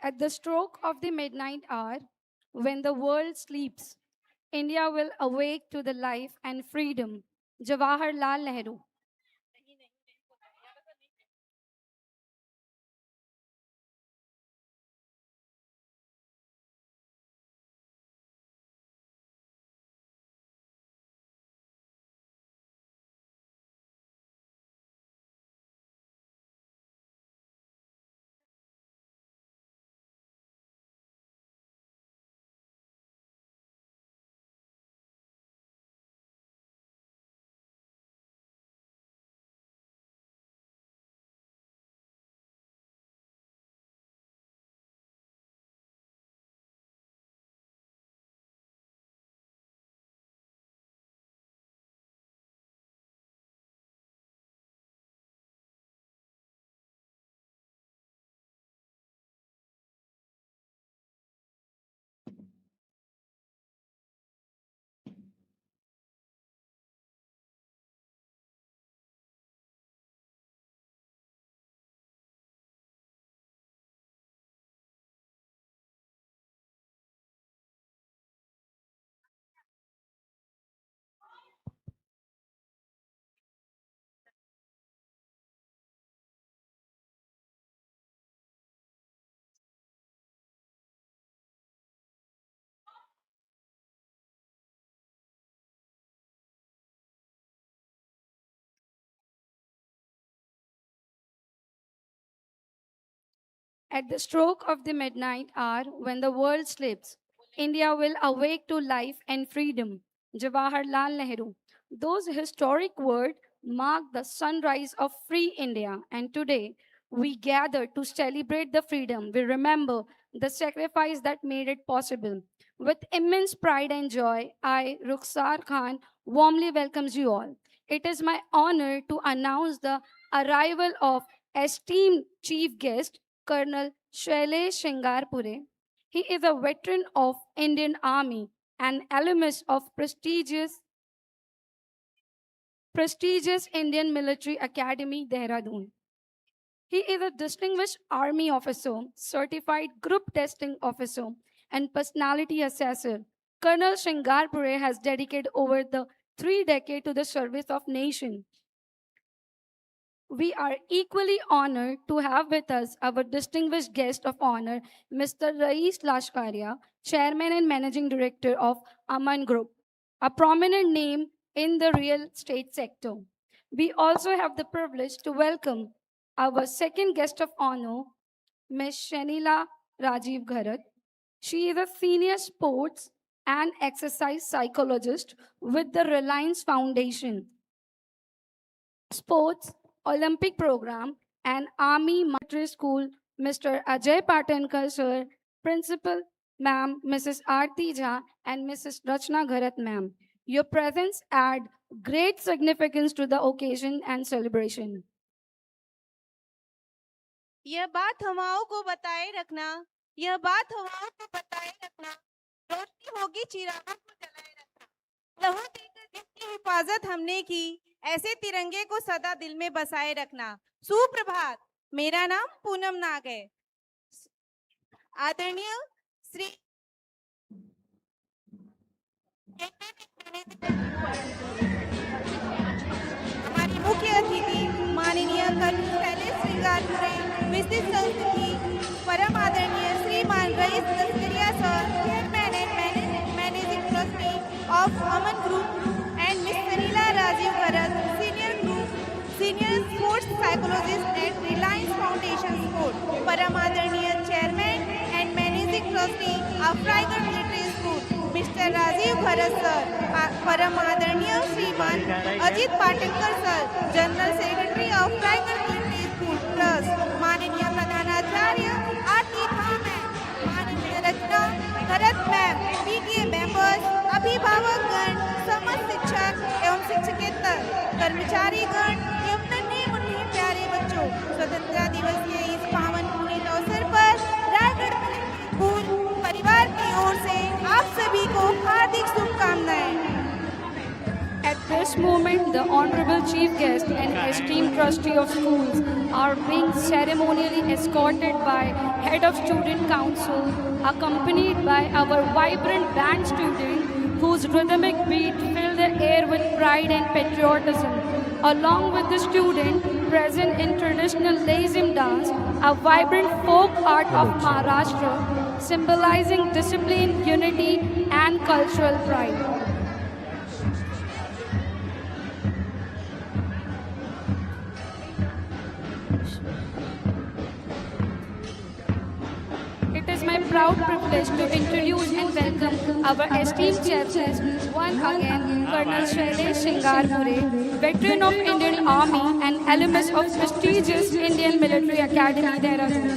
At the stroke of the midnight hour, when the world sleeps, India will awake to the life and freedom. Jawaharlal Nehru. At the stroke of the midnight hour, when the world sleeps, India will awake to life and freedom. Jawaharlal Nehru. Those historic words mark the sunrise of free India, and today we gather to celebrate the freedom. We remember the sacrifice that made it possible. With immense pride and joy, I, Rukhsar Khan, warmly welcomes you all. It is my honor to announce the arrival of esteemed chief guest Colonel Shailesh Shingarpure. He is a veteran of Indian Army and alumnus of prestigious Indian Military Academy, Dehradun. He is a distinguished Army officer, certified group testing officer, and personality assessor. Colonel Shingarpure has dedicated over the 3 decades to the service of nation. We are equally honored to have with us our distinguished guest of honor, Mr. Rais Lashkaria, Chairman and Managing Director of Aman Group, a prominent name in the real estate sector. We also have the privilege to welcome our second guest of honor, Ms. Shanila Rajiv Gharat. She is a senior sports and exercise psychologist with the Reliance Foundation Sports Olympic Program and Army Military School, Mr. Ajay Patankar, sir, Principal, ma'am, Mrs. Aarti Jha, and Mrs. Rachna Gharat, ma'am. Your presence add great significance to the occasion and celebration. यह बात हवाओं को बताए रखना, यह बात हवाओं को बताए रखना, रोशनी होगी चिरागों को जलाए रखना, लहू देकर जिसकी हिफाजत हमने की, ऐसे तिरंगे को सदा दिल में बसाए रखना। सुप्रभात, मेरा नाम पूनम नाग है। आदरणीय श्री हमारी मुख्य अतिथि माननीय कर्नल शैलेश श्रृंगारपुरे, विशिष्ट संस्कृति परम आदरणीय श्रीमान Rais Lashkariya sir, chairman and managing trustee of Aman group, and miss Sanila Rajeev Bharat, senior group Senior Sports Psychologist at Reliance Foundation Sport, Param Adaraniya Chairman and Managing Trustee of Raigarh Military School, Mr. Rajiv Bharat Sir, Param Adaraniya Shriman Ajit Patilkar Sir, General Secretary of Raigarh Military School Trust, माननीय प्रधानाचार्य आरती खा ma'am, माननीय रचना Bharat ma'am, PTA members, अभिभावकगण, समस्त शिक्षक एवं शिक्षकेतर, कर्मचारीगण एवं नन्हे मुन्ने प्यारे बच्चों, स्वतंत्रता दिवस के इस पावन पुनीत अवसर पर रायगढ़ मिलिट्री स्कूल परिवार की ओर से आप सभी को हार्दिक शुभकामनाएं। At this moment, the Honorable Chief Guest and esteemed Trustee of Schools are being ceremonially escorted by Head of Student Council, accompanied by our vibrant band student whose rhythmic beat fill the air with pride and patriotism. Along with the student present in traditional Lazim dance, a vibrant folk art of Maharashtra, symbolizing discipline, unity, and cultural pride. It is my proud privilege to introduce and welcome our esteemed chairperson, one again, Colonel Shailesh Shingarpure, veteran of Indian Army and alumnus of prestigious Indian Military Academy, Dehradun.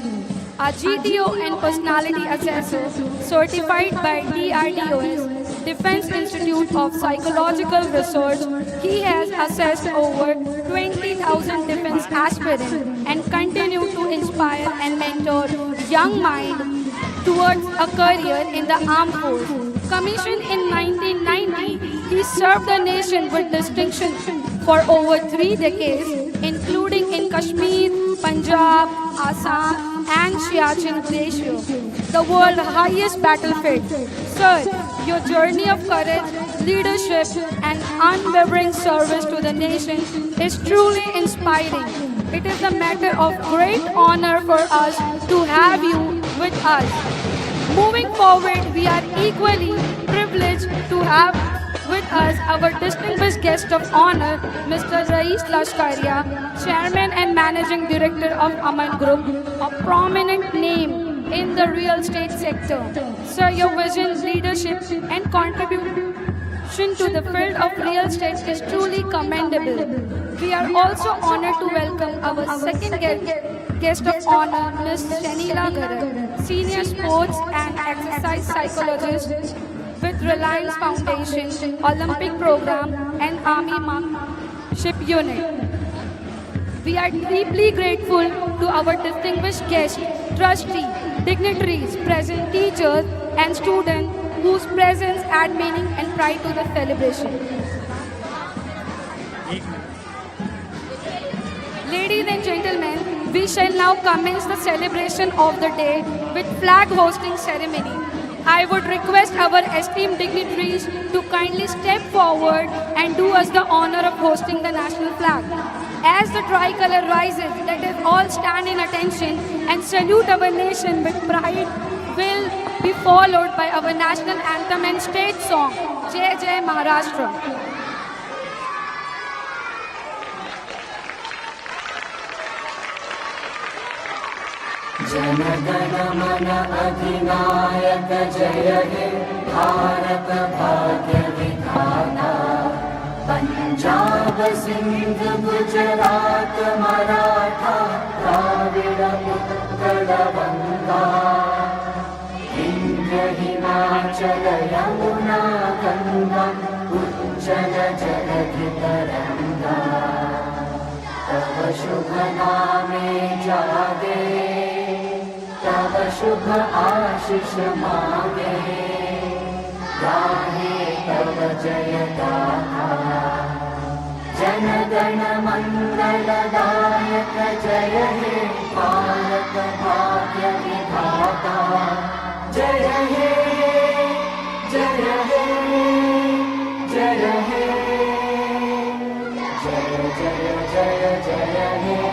A GTO and personality assessor certified by DRDOS, Defense Institute of Psychological Research. He has assessed over 20,000 defense aspirants and continued to inspire and mentor young minds towards a career in the armed force. Commissioned in 1990, he served the nation with distinction for over 3 decades, including in Kashmir, Punjab, Assam, and Siachen Glacier, the world's highest battlefield. Sir, your journey of courage, leadership, and unwavering service to the nation is truly inspiring. It is a matter of great honor for us to have you with us. Moving forward, we are equally privileged to have with us our distinguished guest of honor, Mr. Rais Lashkaria, Chairman and Managing Director of Aman Group, a prominent name in the real estate sector. Sir, your vision, leadership, and contribution to the field of real estate is truly commendable. We are also honored to welcome our second guest of honor, Ms. Shanila Garar, Senior Sports and Exercise Psychologist with Reliance Foundation, Olympic Program, and Army Markship Unit. We are deeply grateful to our distinguished guests, trustees, dignitaries, present teachers, and students whose presence add meaning and pride to the celebration. Ladies and gentlemen, we shall now commence the celebration of the day with flag hosting ceremony. I would request our esteemed dignitaries to kindly step forward and do us the honor of hosting the national flag. As the tricolor rises, let us all stand in attention and salute our nation with pride. Will be followed by our national anthem and state song, Jai Jai Maharashtra. जनगण मन अधिनायक जय हे भारत भाग्य विधाता पंजाब सिंध गुजरात मराठा द्राविड़ उत्कल गंगा विंध्य हिमाचल यमुना गंगा उज्जल जलधि तरंगा तव शुभ नामे जागे तव शुभ आशीष मांगे गाहे तव जय गाथा जन गण मंगल दायक जय हे भारत भाग्य विधाता जय हे जय हे जय हे जय जय जय जय हे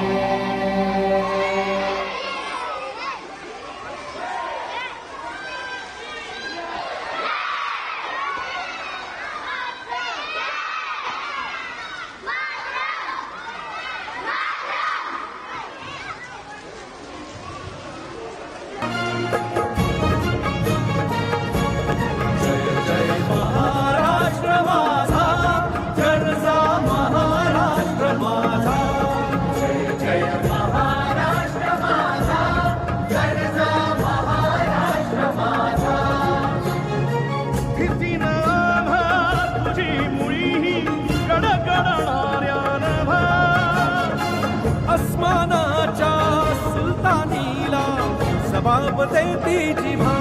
देती जिभा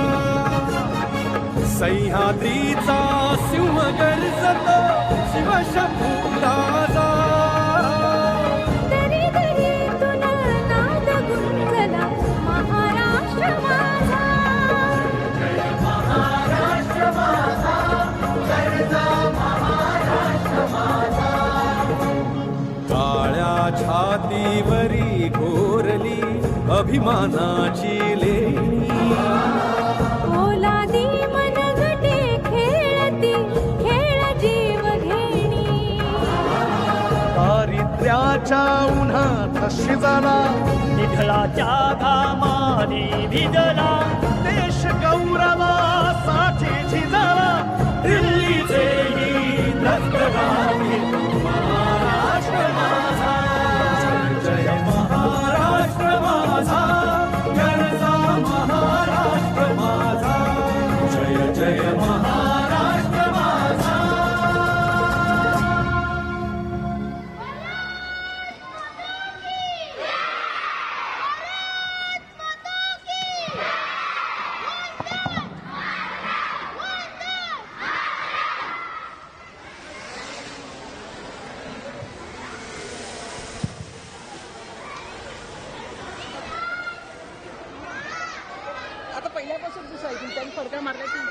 सह्याद्रीचा सिंह गर्जतो शिवशंभू राजा दरी दरीतून नाद गुंजला महाराष्ट्र माझा महाराष्ट्र माझा गरजा महाराष्ट्र माझा काळ्या छातीवरी घोरली अभिमानाची लेणी ओलादी मनगटे खेळती खेळ जीव घेणी दारिद्र्याच्या उन्हात शिजला निधळाच्या घामाने भिजला देश गौरवासाठी झिजला दिल्लीचे ही दस्तगामी महाराष्ट्र माझा जय महाराष्ट्र माझा गरजा महाराष्ट्र माझा जय जय महाराष्ट्र माझा आता पहिल्यापासून दुसरा आहे त्यांनी फडका मारला की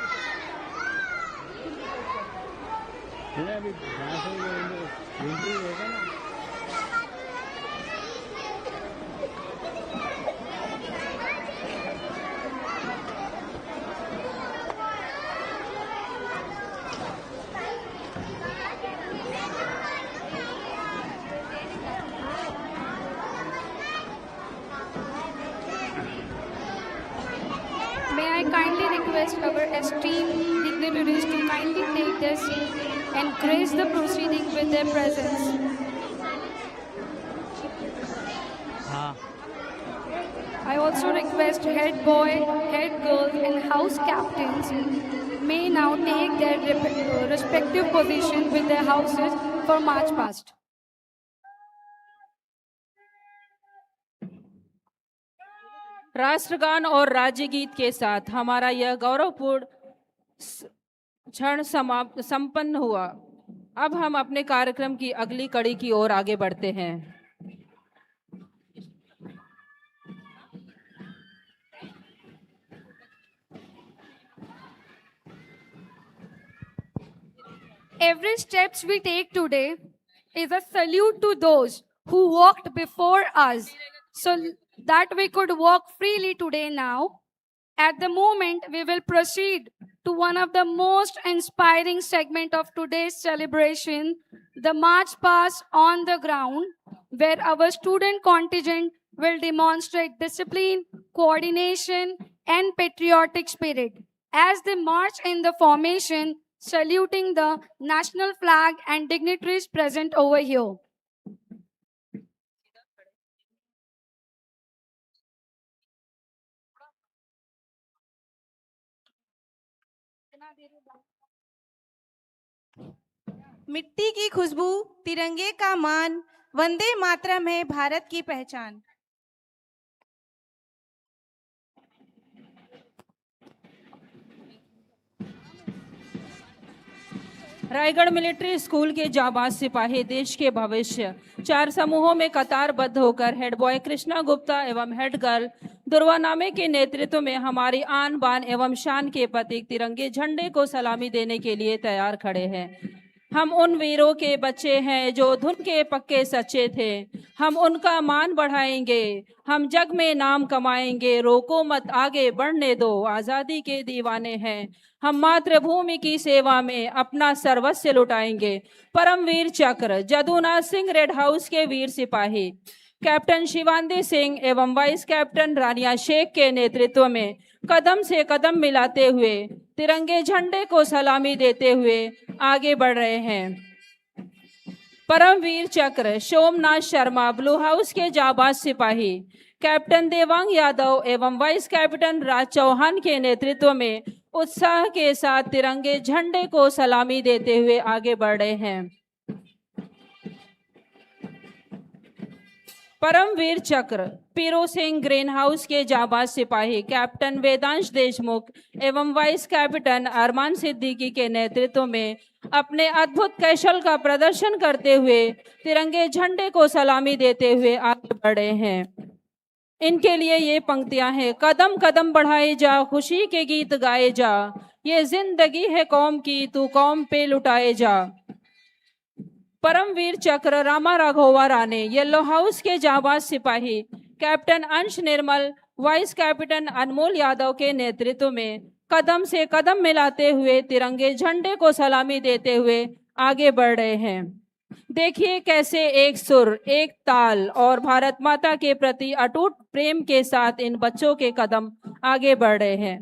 May I kindly request our esteemed dignitaries to kindly take their seat and grace the proceeding with their presence. I also request head boy, head girl, and house captains may now take their respective position with their houses for march past. राष्ट्रगान और राज्य गीत के साथ हमारा यह गौरवपूर्ण क्षण संपन्न हुआ। अब हम अपने कार्यक्रम की अगली कड़ी की ओर आगे बढ़ते हैं। Every steps we take today is a salute to those who walked before us so that we could walk freely today now. At the moment, we will proceed to one of the most inspiring segment of today's celebration, the March Past on the ground, where our student contingent will demonstrate discipline, coordination, and patriotic spirit as they march in the formation, saluting the national flag and dignitaries present over here. मिट्टी की खुशबू, तिरंगे का मान, वंदे मातरम है भारत की पहचान। Raigarh military school के जाबाज सिपाही देश के भविष्य 4 समूहों में कतारबद्ध होकर हेड बॉय कृष्णा गुप्ता एवं हेड गर्ल दुर्वा नामे के नेतृत्व में हमारी आन बान एवं शान के प्रतीक तिरंगे झंडे को सलामी देने के लिए तैयार खड़े हैं। हम उन वीरों के बच्चे हैं जो धुन के पक्के सच्चे थे। हम उनका मान बढ़ाएंगे, हम जग में नाम कमाएंगे। रोको मत, आगे बढ़ने दो, आज़ादी के दीवाने हैं। हम मातृभूमि की सेवा में अपना सर्वस्व लुटाएंगे। परमवीर चक्र जदूनाथ सिंह रेड हाउस के वीर सिपाही कैप्टन शिवांदी सिंह एवं वाइस कैप्टन रानिया शेख के नेतृत्व में कदम से कदम मिलाते हुए तिरंगे झंडे को सलामी देते हुए आगे बढ़ रहे हैं। परमवीर चक्र सोमनाथ शर्मा ब्लू हाउस के जाबाज सिपाही कैप्टन देवांग यादव एवं वाइस कैप्टन राज चौहान के नेतृत्व में उत्साह के साथ तिरंगे झंडे को सलामी देते हुए आगे बढ़ रहे हैं। परमवीर चक्र पीरो सिंह ग्रीन हाउस के जाबाज सिपाही कैप्टन वेदांश देशमुख एवं वाइस कैप्टन अरमान सिद्दीकी के नेतृत्व में अपने अद्भुत कौशल का प्रदर्शन करते हुए तिरंगे झंडे को सलामी देते हुए आगे बढ़े हैं। इनके लिए ये पंक्तियां हैं। कदम कदम बढ़ाए जा, खुशी के गीत गाए जा, ये जिंदगी है कौम की, तू कौम पे लुटाए जा। परमवीर चक्र रामा राघोवा राणे येलो हाउस के जाबाज सिपाही कैप्टन अंश निर्मल वाइस कैप्टन अनमोल यादव के नेतृत्व में कदम से कदम मिलाते हुए तिरंगे झंडे को सलामी देते हुए आगे बढ़ रहे हैं। देखिए कैसे एक सुर, एक ताल और भारत माता के प्रति अटूट प्रेम के साथ इन बच्चों के कदम आगे बढ़ रहे हैं।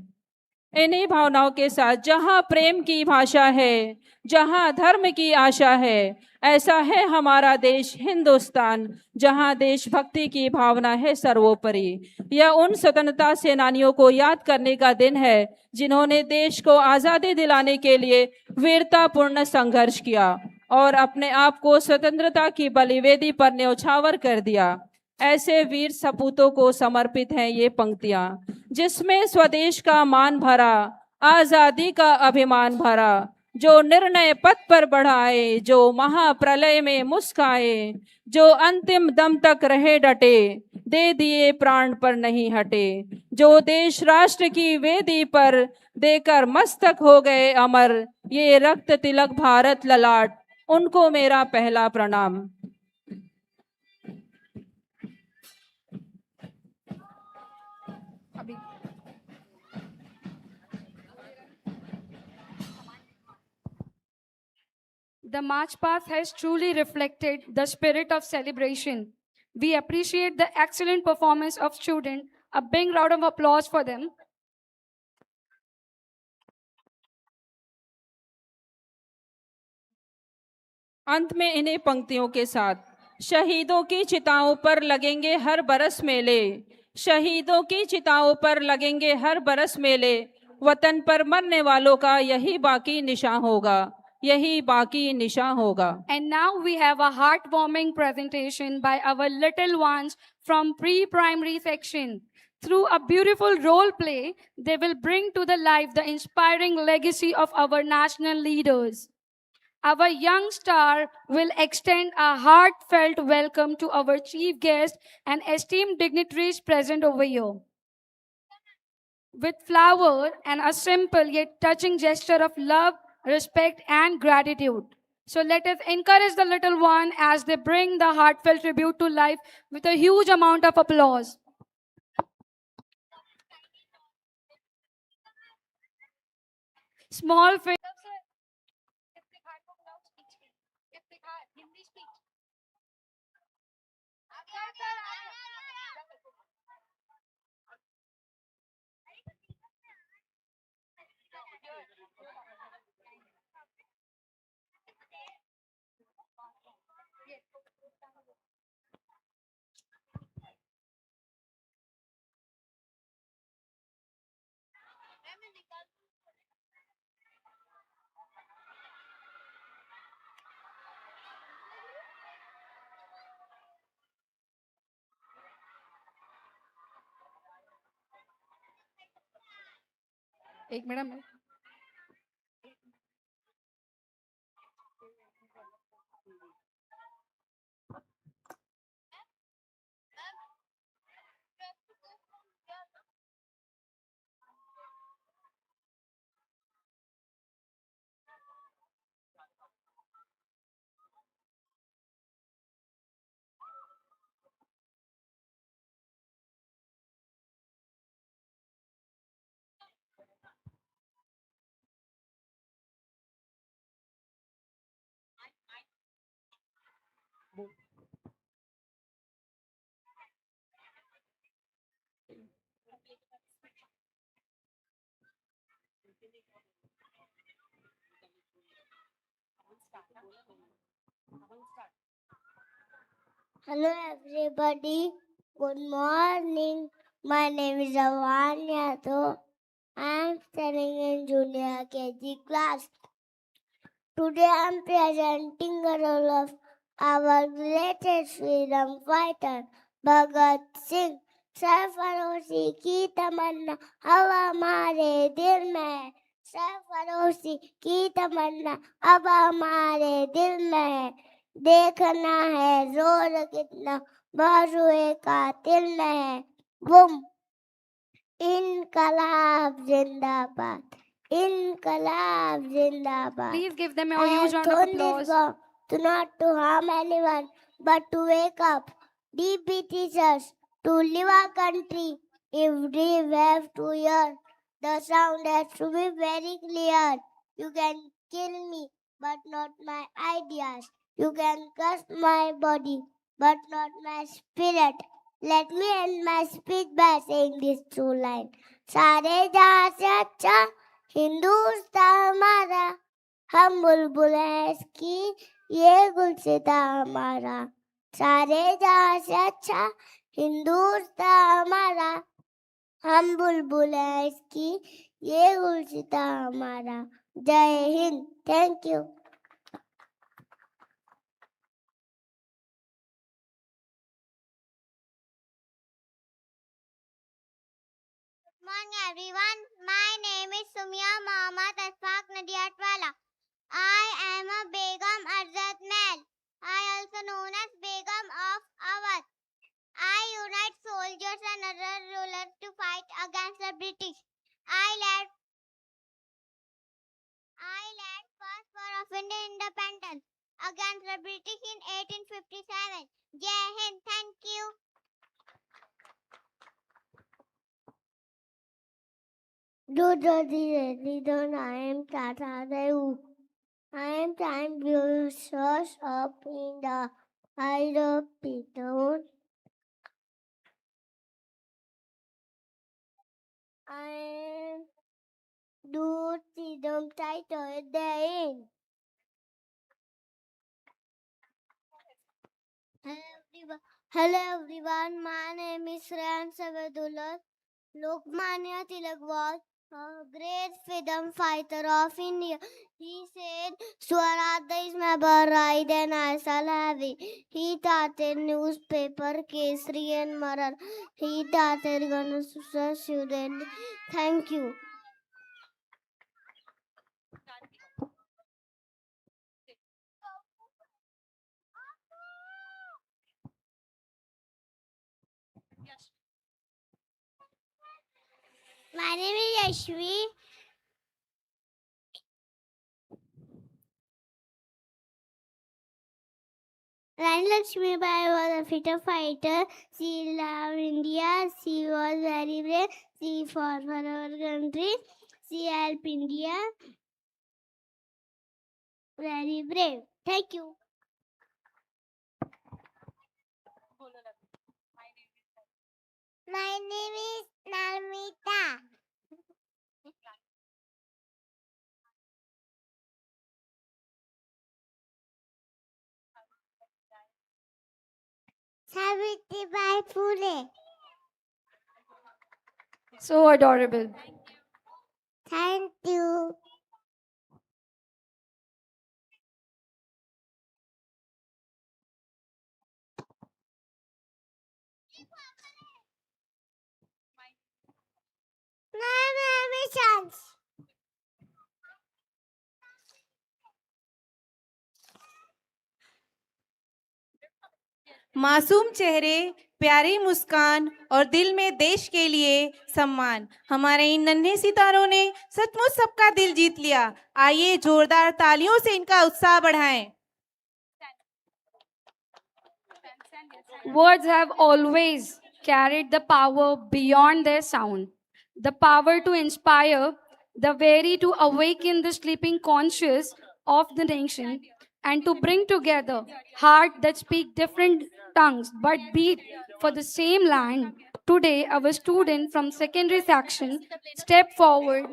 इन्हीं भावनाओं के साथ जहाँ प्रेम की भाषा है, जहाँ धर्म की आशा है, ऐसा है हमारा देश हिंदुस्तान, जहाँ देशभक्ति की भावना है सर्वोपरि। यह उन स्वतंत्रता सेनानियों को याद करने का दिन है जिन्होंने देश को आज़ादी दिलाने के लिए वीरतापूर्ण संघर्ष किया और अपने आप को स्वतंत्रता की बलिवेदी पर न्यौछावर कर दिया। ऐसे वीर सपूतों को समर्पित हैं ये पंक्तियां, जिसमें स्वदेश का मान भरा, आजादी का अभिमान भरा, जो निर्णय पथ पर बढ़ाए, जो महाप्रलय में मुस्काए, जो अंतिम दम तक रहे डटे, दे दिए प्राण पर नहीं हटे, जो देश राष्ट्र की वेदी पर देकर मस्तक हो गए अमर, ये रक्त तिलक भारत ललाट, उनको मेरा पहला प्रणाम। The march path has truly reflected the spirit of celebration. We appreciate the excellent performance of students. A big round of applause for them. अंत में इन्हीं पंक्तियों के साथ शहीदों की चिताओं पर लगेंगे हर बरस मेले, शहीदों की चिताओं पर लगेंगे हर बरस मेले, वतन पर मरने वालों का यही बाकी निशान होगा, यही बाकी निशान होगा। And now we have a heartwarming presentation by our little ones from pre-primary section. Through a beautiful role play, they will bring to the life the inspiring legacy of our national leaders. Our young star will extend a heartfelt welcome to our chief guest and esteemed dignitaries present over here. With flower and a simple yet touching gesture of love, respect, and gratitude. So let us encourage the little one as they bring the heartfelt tribute to life with a huge amount of applause. Small face. एक madam है। Hello everybody, good morning. My name is Avan Yadav. I am studying in junior KG class. Today I am presenting the role of our greatest freedom fighter, Bhagat Singh. सरफरोशी की तमन्ना अब हमारे दिल में है, सरफरोशी की तमन्ना अब हमारे दिल में है। देखना है जोर कितना बाजुए कातिल में है। बुम इनकलाब जिंदाबाद, इनकलाब जिंदाबाद। Please give them I a huge have round of thrown this applause. bomb to not to harm anyone, but to wake up. DP teachers to live our country. If we have to hear, the sound has to be very clear. You can kill me, but not my ideas. You can curse my body, but not my spirit. Let me end my speech by saying this true line. सारे जहाँ से अच्छा हिंदुस्तान हमारा, हम बुलबुल हैं इसकी ये गुलसिता हमारा। सारे जहाँ से अच्छा हिंदुस्तान हमारा, हम बुलबुल हैं इसकी ये गुलसिता हमारा। जय Hind. Thank you. Good morning everyone. My name is Sumya Mohammad Asfaq Nadiatwala. I am a Begum Arzat Mel. I also known as Begum of Awadh. I unite soldiers and other rulers to fight against the British. I led first war of Indian independence against the British in 1857. Jai Hind. Thank you. Do the I am Tata Devu. I am time users up in the aeroplane. I am do freedom title therein. Hello everyone. My name is Ran Savedullah. Lokmanya Tilak was a great freedom fighter of India. He said, Swaraj is my birthright and I shall have it. He started newspaper Kesri and Marar. He started Ganesha student. Thank you. My name is Yashvi. Rani Lakshmi Bai was a freedom fighter. She loved India. She was very brave. She fought for our country. She helped India. Very brave. Thank you. My name is Namita. Savitribai Phule. So adorable. Thank you. My name is Chance. मासूम चेहरे, प्यारी मुस्कान और दिल में देश के लिए सम्मान। हमारे इन नन्हे सितारों ने सचमुच सबका दिल जीत लिया। आइए जोरदार तालियों से इनका उत्साह बढ़ाएं। Words have always carried the power beyond their sound, the power to inspire, the very to awaken the sleeping conscious of the nation, and to bring together hearts that speak different tongues but beat for the same land. Today, our students from secondary section step forward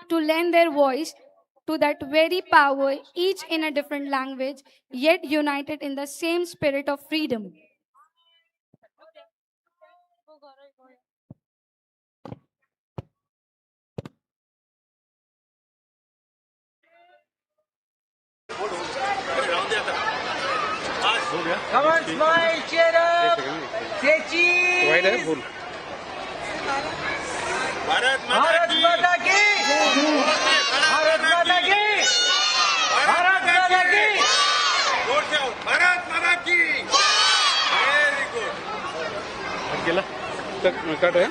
to lend their voice to that very power, each in a different language, yet united in the same spirit of freedom. Come on, smile, cheer up. Say cheese. Bharat माता की भारत माता की भारत माता की भारत माता की very good गेला cut है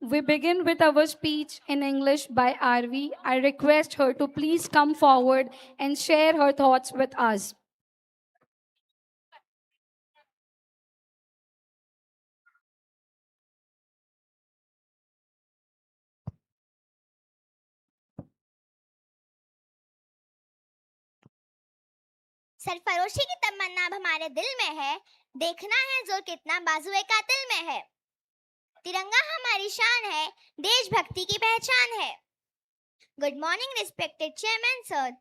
We begin with our speech in English by RV. I request her to please come forward and share her thoughts with us. सरफरोशी की तमन्ना अब हमारे दिल में है, देखना है जोर कितना बाजुए कातिल में है। तिरंगा हमारी शान है, देशभक्ति की पहचान है। Good morning respected chairman sir,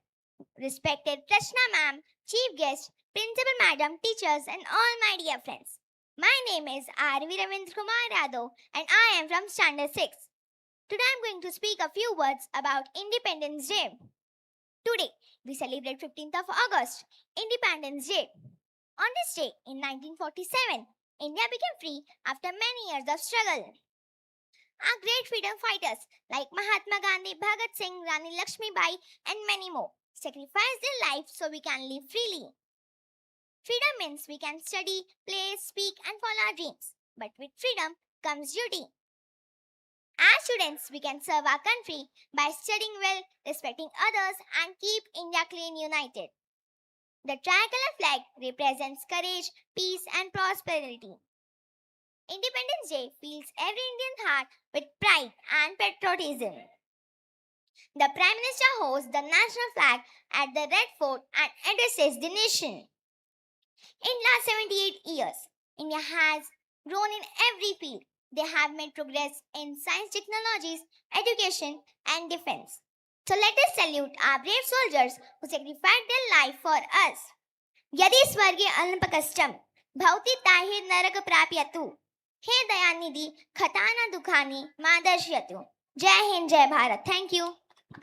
respected Prashna ma'am, chief guest, principal madam, teachers and all my dear friends. My name is R.V. Ravindra Kumar Yadav and I am from standard 6. Today I am going to speak a few words about Independence Day. Today we celebrate 15th of August, Independence Day. On this day in 1947, India became free after many years of struggle. Our great freedom fighters like Mahatma Gandhi, Bhagat Singh, Rani Lakshmibai and many more sacrificed their lives so we can live freely. Freedom means we can study, play, speak and follow our dreams. But with freedom comes duty. As students, we can serve our country by studying well, respecting others and keep India clean united. The tricolor flag represents courage, peace and prosperity. Independence Day fills every Indian heart with pride and patriotism. The Prime Minister holds the national flag at the Red Fort and addresses the nation. In last 78 years, India has grown in every field. They have made progress in science technologies, education and defense. So let us salute our brave soldiers who sacrificed their life for us. यदि स्वर्गे अल्पकष्टम भवति ताहि नरक प्राप्यतु हे दयानिधि खताना दुखानी मादर्शयतु. जय हिंद जय Bharat. Thank you.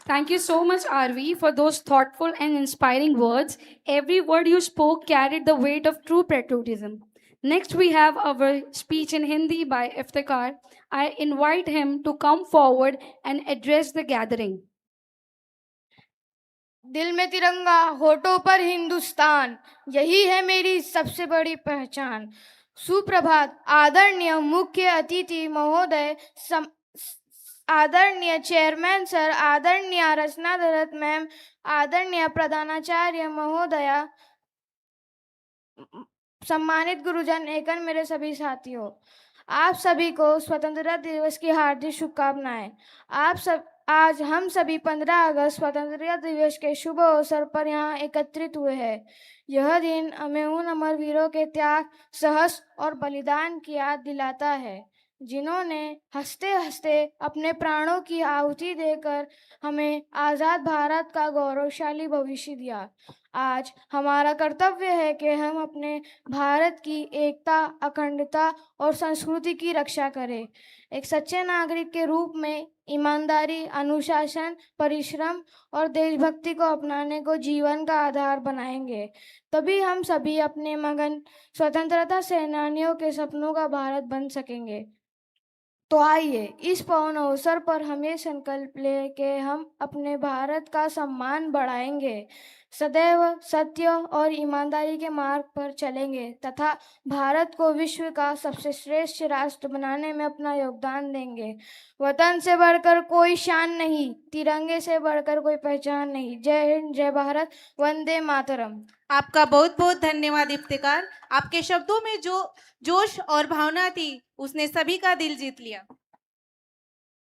Thank you so much, RV, for those thoughtful and inspiring words. Every word you spoke carried the weight of true patriotism. Next, we have our speech in Hindi by Iftikhar. I invite him to come forward and address the gathering. दिल में तिरंगा, होठों पर हिंदुस्तान, यही है मेरी सबसे बड़ी पहचान। सुप्रभात आदरणीय मुख्य अतिथि महोदय, आदरणीय चेयरमैन सर, आदरणीय रचना दत्त मैम, आदरणीय प्रधानाचार्य महोदया, सम्मानित गुरुजन एवं मेरे सभी साथियों, आप सभी को स्वतंत्रता दिवस की हार्दिक शुभकामनाएं। आज हम सभी 15 अगस्त स्वतंत्रता दिवस के शुभ अवसर पर यहाँ एकत्रित हुए हैं। यह दिन हमें उन अमर वीरों के त्याग, साहस और बलिदान की याद दिलाता है, जिन्होंने हंसते हंसते अपने प्राणों की आहुति देकर हमें आज़ाद भारत का गौरवशाली भविष्य दिया। आज हमारा कर्तव्य है कि हम अपने भारत की एकता, अखंडता और संस्कृति की रक्षा करें। एक सच्चे नागरिक के रूप में ईमानदारी, अनुशासन, परिश्रम और देशभक्ति को अपनाने को जीवन का आधार बनाएंगे। तभी हम सभी अपने मगन स्वतंत्रता सेनानियों के सपनों का भारत बन सकेंगे। तो आइए इस पावन अवसर पर हम ये संकल्प लें कि हम अपने भारत का सम्मान बढ़ाएंगे, सदैव सत्य और ईमानदारी के मार्ग पर चलेंगे तथा भारत को विश्व का सबसे श्रेष्ठ राष्ट्र बनाने में अपना योगदान देंगे। वतन से बढ़कर कोई शान नहीं, तिरंगे से बढ़कर कोई पहचान नहीं। जय हिंद, जय भारत, वंदे मातरम। आपका बहुत बहुत धन्यवाद इफ्तिकार। आपके शब्दों में जो जोश और भावना थी उसने सभी का दिल जीत लिया।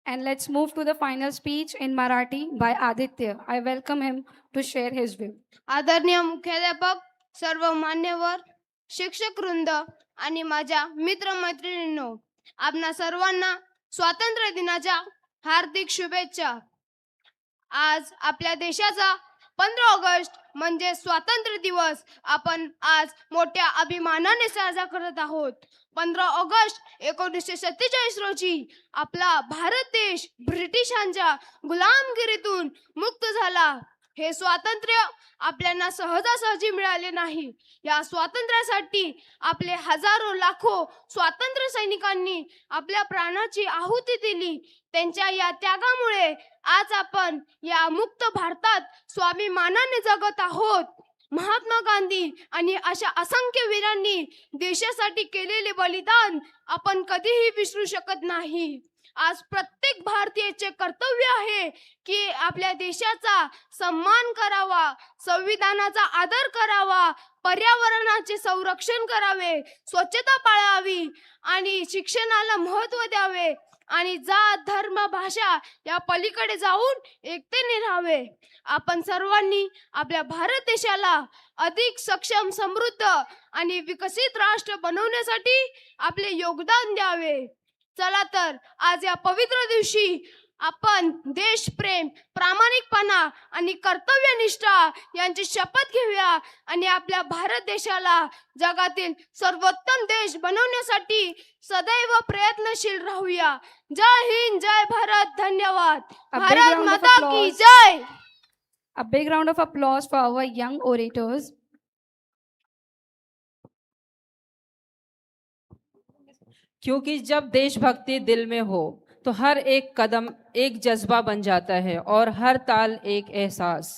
And let's move to the final speech in Marathi by Aditya. I welcome him to share his view. आदरणीय मुख्याध्यापक, सर्व मान्यवर, शिक्षक वृंद आणि माझ्या मित्र मैत्रिणींनो, आपणा सर्वांना स्वातंत्र्य दिनाच्या हार्दिक शुभेच्छा। आज आपल्या देशाचा 15 ऑगस्ट म्हणजे स्वातंत्र्य दिवस आपण आज मोठ्या अभिमानाने साजरा करत आहोत। 15 ऑगस्ट 1947 रोजी आपला भारत देश ब्रिटिशांच्या गुलामगिरीतून मुक्त झाला. हे स्वातंत्र्य आपल्याला सहजासहजी मिळाले नाही. या स्वातंत्र्यासाठी आपले हजारो लाखो स्वातंत्र्य सैनिकांनी आपल्या प्राणाची आहुती दिली. त्यांच्या या त्यागामुळे आज आपण या मुक्त भारतात स्वाभिमानाने जगत आहोत. महात्मा गांधी आणि अशा असंख्य वीरांनी देशासाठी केलेले बलिदान आपण कधीही विसरू शकत नाही. आज प्रत्येक भारतीयाचे कर्तव्य आहे की आपल्या देशाचा सन्मान करावा, संविधानाचा आदर करावा, पर्यावरणाचे संरक्षण करावे, स्वच्छता पाळावी आणि शिक्षणाला महत्त्व द्यावे आणि जात धर्म भाषा या पलीकडे जाऊन एकतेने राहावे. आपण सर्वांनी आपल्या भारत देशाला अधिक सक्षम, समृद्ध आणि विकसित राष्ट्र बनवण्यासाठी आपले योगदान द्यावे. चला तर आज या पवित्र दिवशी आपण देशप्रेम, प्रामाणिकपणा आणि कर्तव्यनिष्ठा यांची शपथ घेऊया आणि आपल्या भारत देशाला जगातील सर्वोत्तम देश बनवण्यासाठी सदैव प्रयत्नशील राहूया. जय हिंद, जय भारत, धन्यवाद. भारत माता की जय. A big round of applause for our young orators. क्योंकि जब देशभक्ति दिल में हो तो हर एक कदम एक जज्बा बन जाता है और हर ताल एक एहसास.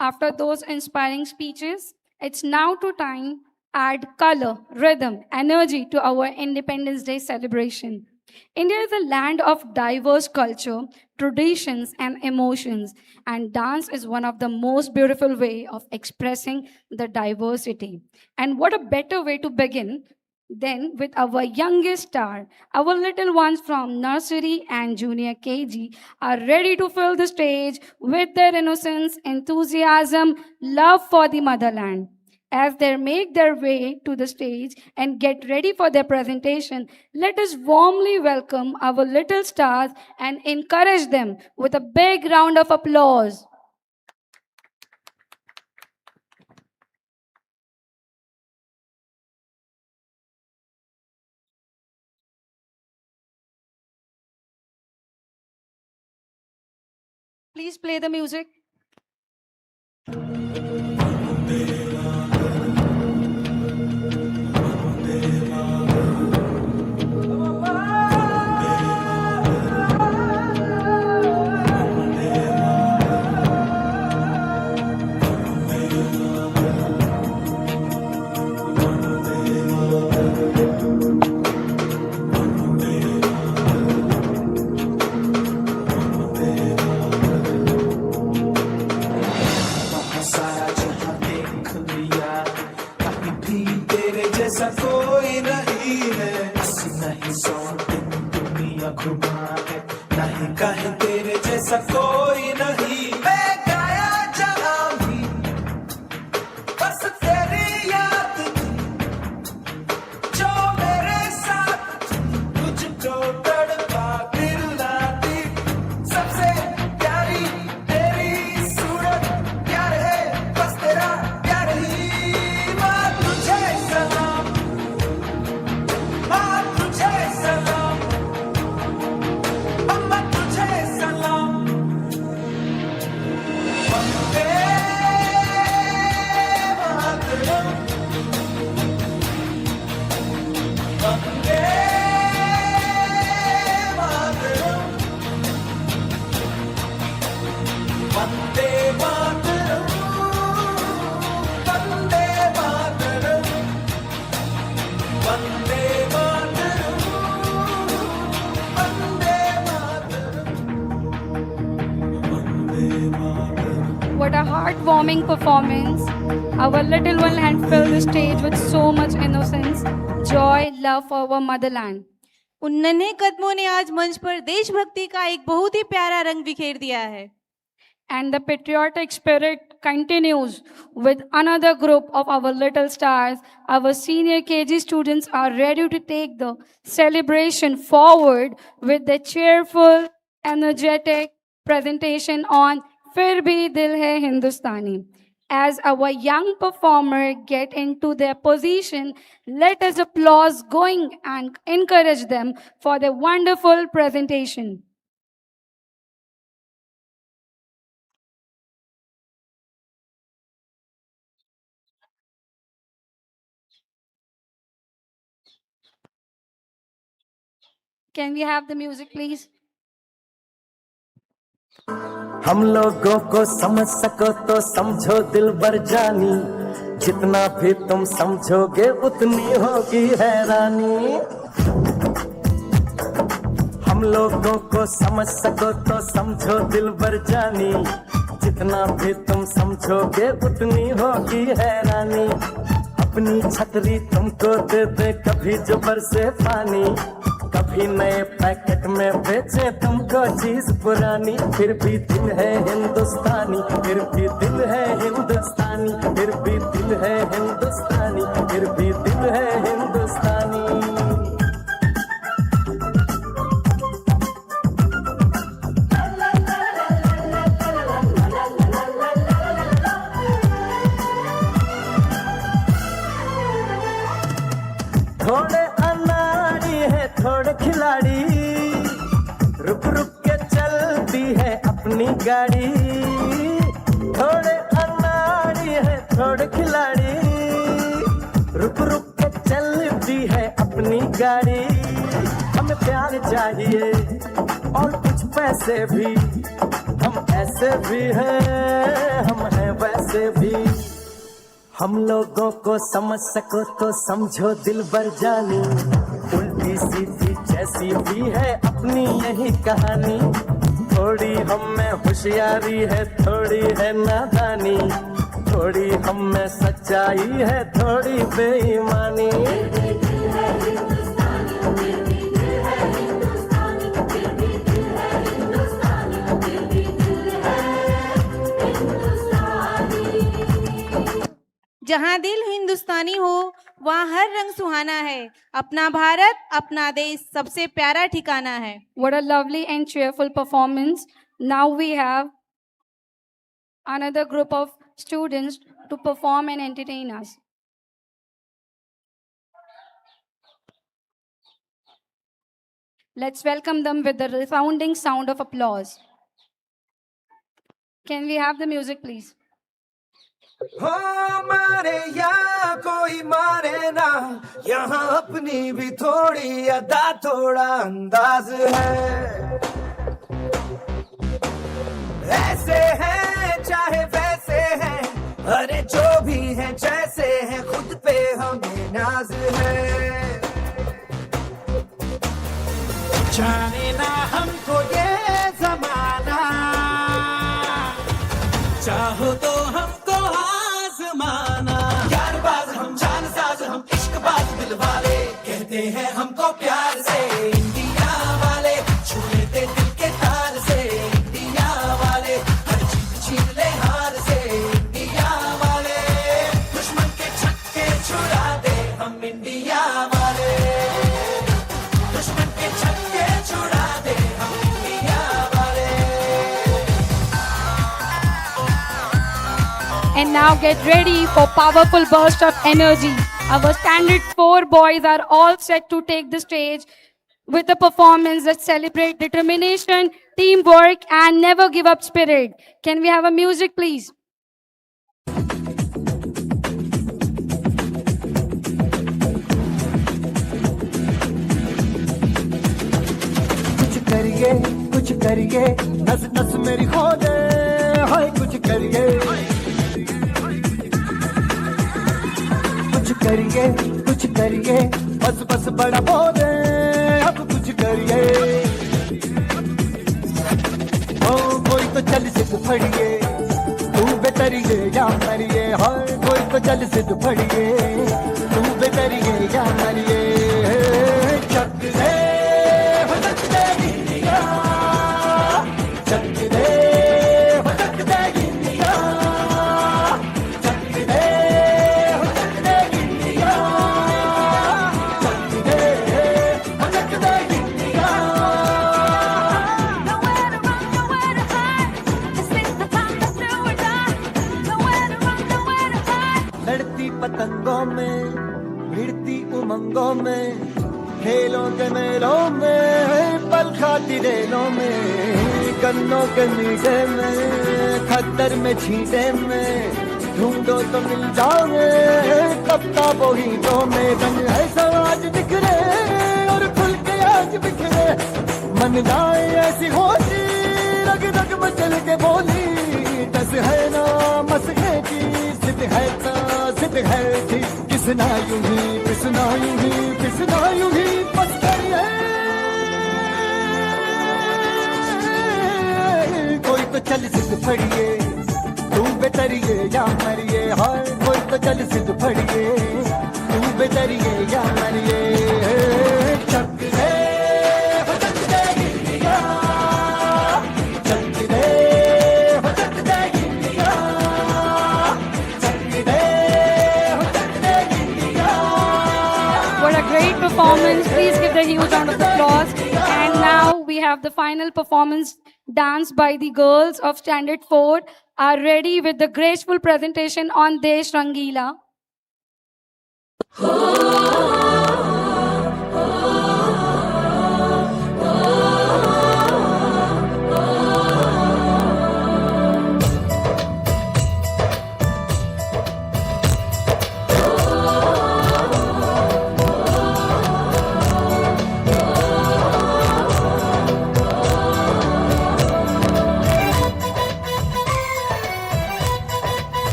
After those inspiring speeches, it's now to time add color, rhythm, energy to our Independence Day celebration. India is a land of diverse culture, traditions, and emotions, and dance is one of the most beautiful way of expressing the diversity. And what a better way to begin than with our youngest star. Our little ones from nursery and junior KG are ready to fill the stage with their innocence, enthusiasm, love for the motherland. As they make their way to the stage and get ready for their presentation, let us warmly welcome our little stars and encourage them with a big round of applause. Please play the music. जैसा कोई नहीं है, नहीं सौ दिन दुनिया घुमा है, नहीं कहीं तेरे जैसा कोई नहीं. मैं गाया जहाँ भी बस तेरी याद थी, जो मेरे साथ तुझको तड़पा दिलाती. सबसे प्यारी तेरी सूरत, प्यार है बस तेरा प्यार ही. माँ तुझे सलाम, माँ तुझे सलाम, अम्मा तुझे सलाम. Vande Mataram, Vande Mataram, Vande Mataram, Vande Mataram, Vande Mataram, Vande Mataram. What a heartwarming performance. Our little one had filled the stage with so much innocence, joy, love for our motherland. उन नन्हे कदमों ने आज मंच पर देशभक्ति का एक बहुत ही प्यारा रंग बिखेर दिया है. And the patriotic spirit continues with another group of our little stars. Our senior KG students are ready to take the celebration forward with their cheerful, energetic presentation on Fir Bhi Dil Hai Hindustani. As our young performer get into their position, let us applause going and encourage them for their wonderful presentation. Can we have the music, please? हम लोगों को समझ सको तो समझो दिल भर जानी, जितना भी तुम समझोगे उतनी होगी हैरानी। हम लोगों को समझ सको तो समझो दिल भर जानी, जितना भी तुम समझोगे उतनी होगी हैरानी। अपनी छतरी तुमको दे दे कभी जो बरसे पानी, कभी नए पैकेट में बेचे तुमको चीज पुरानी। फिर भी दिल है हिंदुस्तानी, फिर भी दिल है हिंदुस्तानी, फिर भी दिल है हिंदुस्तानी, फिर भी दिल है हिंदुस्तानी। थोड़े अनाड़ी है थोड़े खिलाड़ी, रुक रुक के चलती है अपनी गाड़ी। थोड़े अनाड़ी है थोड़े खिलाड़ी, रुक रुक के चलती है अपनी गाड़ी। हमें प्यार चाहिए और कुछ पैसे भी, हम ऐसे भी हैं हम हैं वैसे भी। हम लोगों को समझ सको तो समझो दिल भर जानी, उल्टी सीधी जैसी भी है अपनी यही कहानी। थोड़ी हम में होशियारी है थोड़ी है नादानी, थोड़ी हम में सच्चाई है थोड़ी बेईमानी। जहाँ दिल हिंदुस्तानी हो वहाँ हर रंग सुहाना है। अपना भारत अपना देश सबसे प्यारा ठिकाना है। What a lovely and cheerful performance. Now we have another group of students to perform and entertain us. Let's welcome them with the resounding sound of applause. Can we have the music, please? हो मारे या कोई मारे ना, यहाँ अपनी भी थोड़ी अदा थोड़ा अंदाज है। ऐसे हैं चाहे वैसे हैं, अरे जो भी हैं जैसे हैं, खुद पे हमें नाज है। जाने ना हमको ये जमाना, चाहो तो हमको आजमाना। यार बाज हम जान साज हम इश्क बाज दिल वाले, कहते हैं हमको प्यार से इंडिया वाले। छू लेते दिल के तार से इंडिया वाले, हर चीज छीन ले हार से इंडिया वाले। दुश्मन के छक्के छुड़ा दे हम इंडिया वाले, दुश्मन के छक्के छुड़ा दे हम इंडिया वाले। And now get ready for powerful burst of energy. Our standard 4 boys are all set to take the stage with a performance that celebrates determination, teamwork, and never give up spirit. Can we have a music, please? कुछ करिए नस नस मेरी खोले, हाय कुछ करिए। कुछ करिए बस बस बड़ा बोले, अब कुछ करिए। ओ कोई तो चल सिद्ध फड़िए, तू बेतरिए या मरिए। हाय कोई तो चल सिद्ध फड़िए, तू बेतरिए या मरिए। चक दे हो चक दे इंडिया, चक दे हो चक दे इंडिया, चक दे हो चक दे इंडिया, चक दे हो चक दे India. Nowhere to run, nowhere to hide. This is the time to do or die. Nowhere to run, दिलों के मेलों में, पल खाती रेलों में, गन्नों के मीठे में, खद्दर में छींटे में, ढूंढो तो मिल जाओगे किताबों ही तो में। रंग है सब आज बिखरे और खुल के आज बिखरे, मन जाए ऐसी होती रग रग मचल के बोली। टस है ना मसके की, जिद है ना जिद है थी, किसना यूं ही पिसना यूं ही पिसना यूं ही बस गई है। कोई तो चल सिद्ध फड़िए, तू बेतरिए या मरिए, हाय कोई तो चल सिद्ध फड़िए, तू बेतरिए या मरिए। चक दे हो चक दे गिरिया, चक दे हो चक दे गिरिया, चक दे हो चक दे गिरिया। What a great performance. Please give the huge round of applause. And now we have the final performance danced by the girls of Standard 4 are ready with the graceful presentation on Desh Rangila.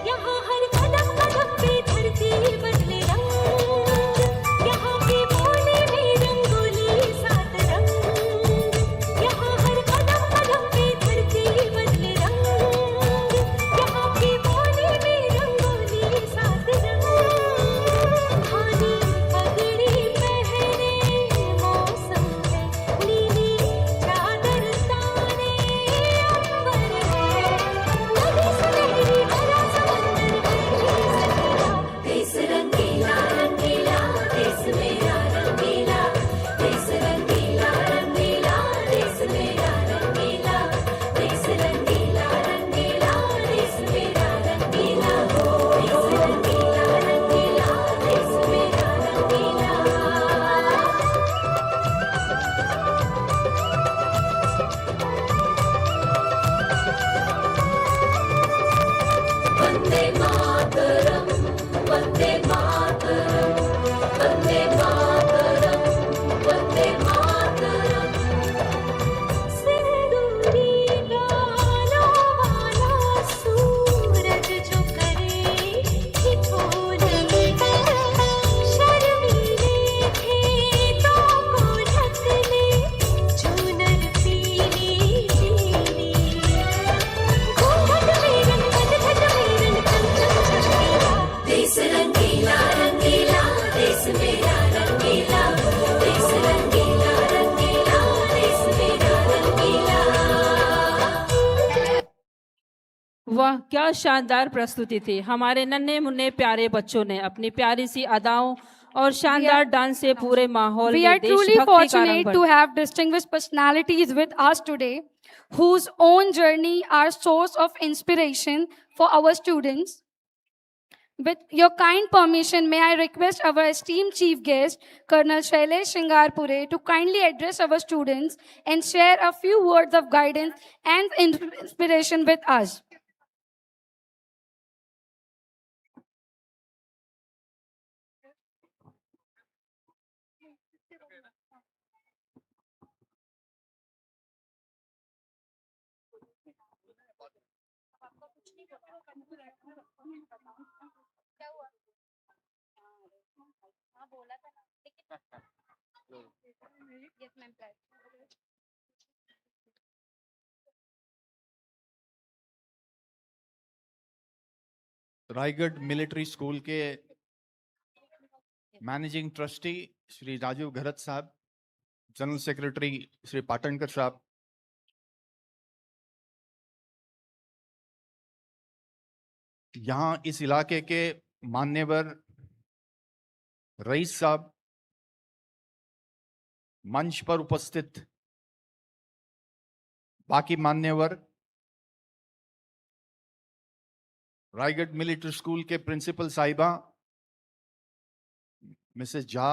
यहाँ हर कदम कदम पे धरती बदले रंग, यहाँ की बोली में रंगोली सात रंग। यहाँ हर कदम कदम पे धरती बदले रंग, यहाँ की बोली में रंगोली सात रंग। धानी पगड़ी पहने मौसम है, नीली चादर ताने अंबर है, नदी सुनहरी भरा देश रंगीला रंगीला, देश मेरा रंगीला, देश रंगीला रंगीला, देश मेरा रंगीला, देश रंगीला रंगीला, देश मेरा रंगीला, देश रंगीला रंगीला, देश मेरा रंगीला। वंदे मातरम, वंदे मातरम, वंदे मातरम, वंदे मातरम। सिंदूरी गालों वाला सूरज जो करे ठिठोली, शर्मीले खेतों को ढक ले चूनर पीली पीली। घूंघट में रंगत घट में रंग चमचम चमकीला, देश रंगीला रंगीला, देश मेरा रंगीला, देश रंगीला रंगीला, देश मेरा रंगीला। वाह, क्या शानदार प्रस्तुति थी। हमारे नन्हे मुन्ने प्यारे बच्चों ने अपनी प्यारी सी अदाओं और शानदार डांस से पूरे माहौल We में are truly देशभक्ति का रंग fortunate भर to have distinguished personalities with us today, whose own journey are source of inspiration for our students. With your kind permission, may I request our esteemed chief guest, Colonel Shailesh Shingarpure, to kindly address our students and share a few words of guidance and inspiration with us. Raigarh military school के managing trustee Shri Rajiv घरत साहब, general secretary Shri Patankar साहब, यहाँ इस इलाके के मान्यवर rice साहब, मंच पर उपस्थित बाकी मान्यवर, रायगढ़ मिलिट्री स्कूल के प्रिंसिपल साहिबा मिसेस झा,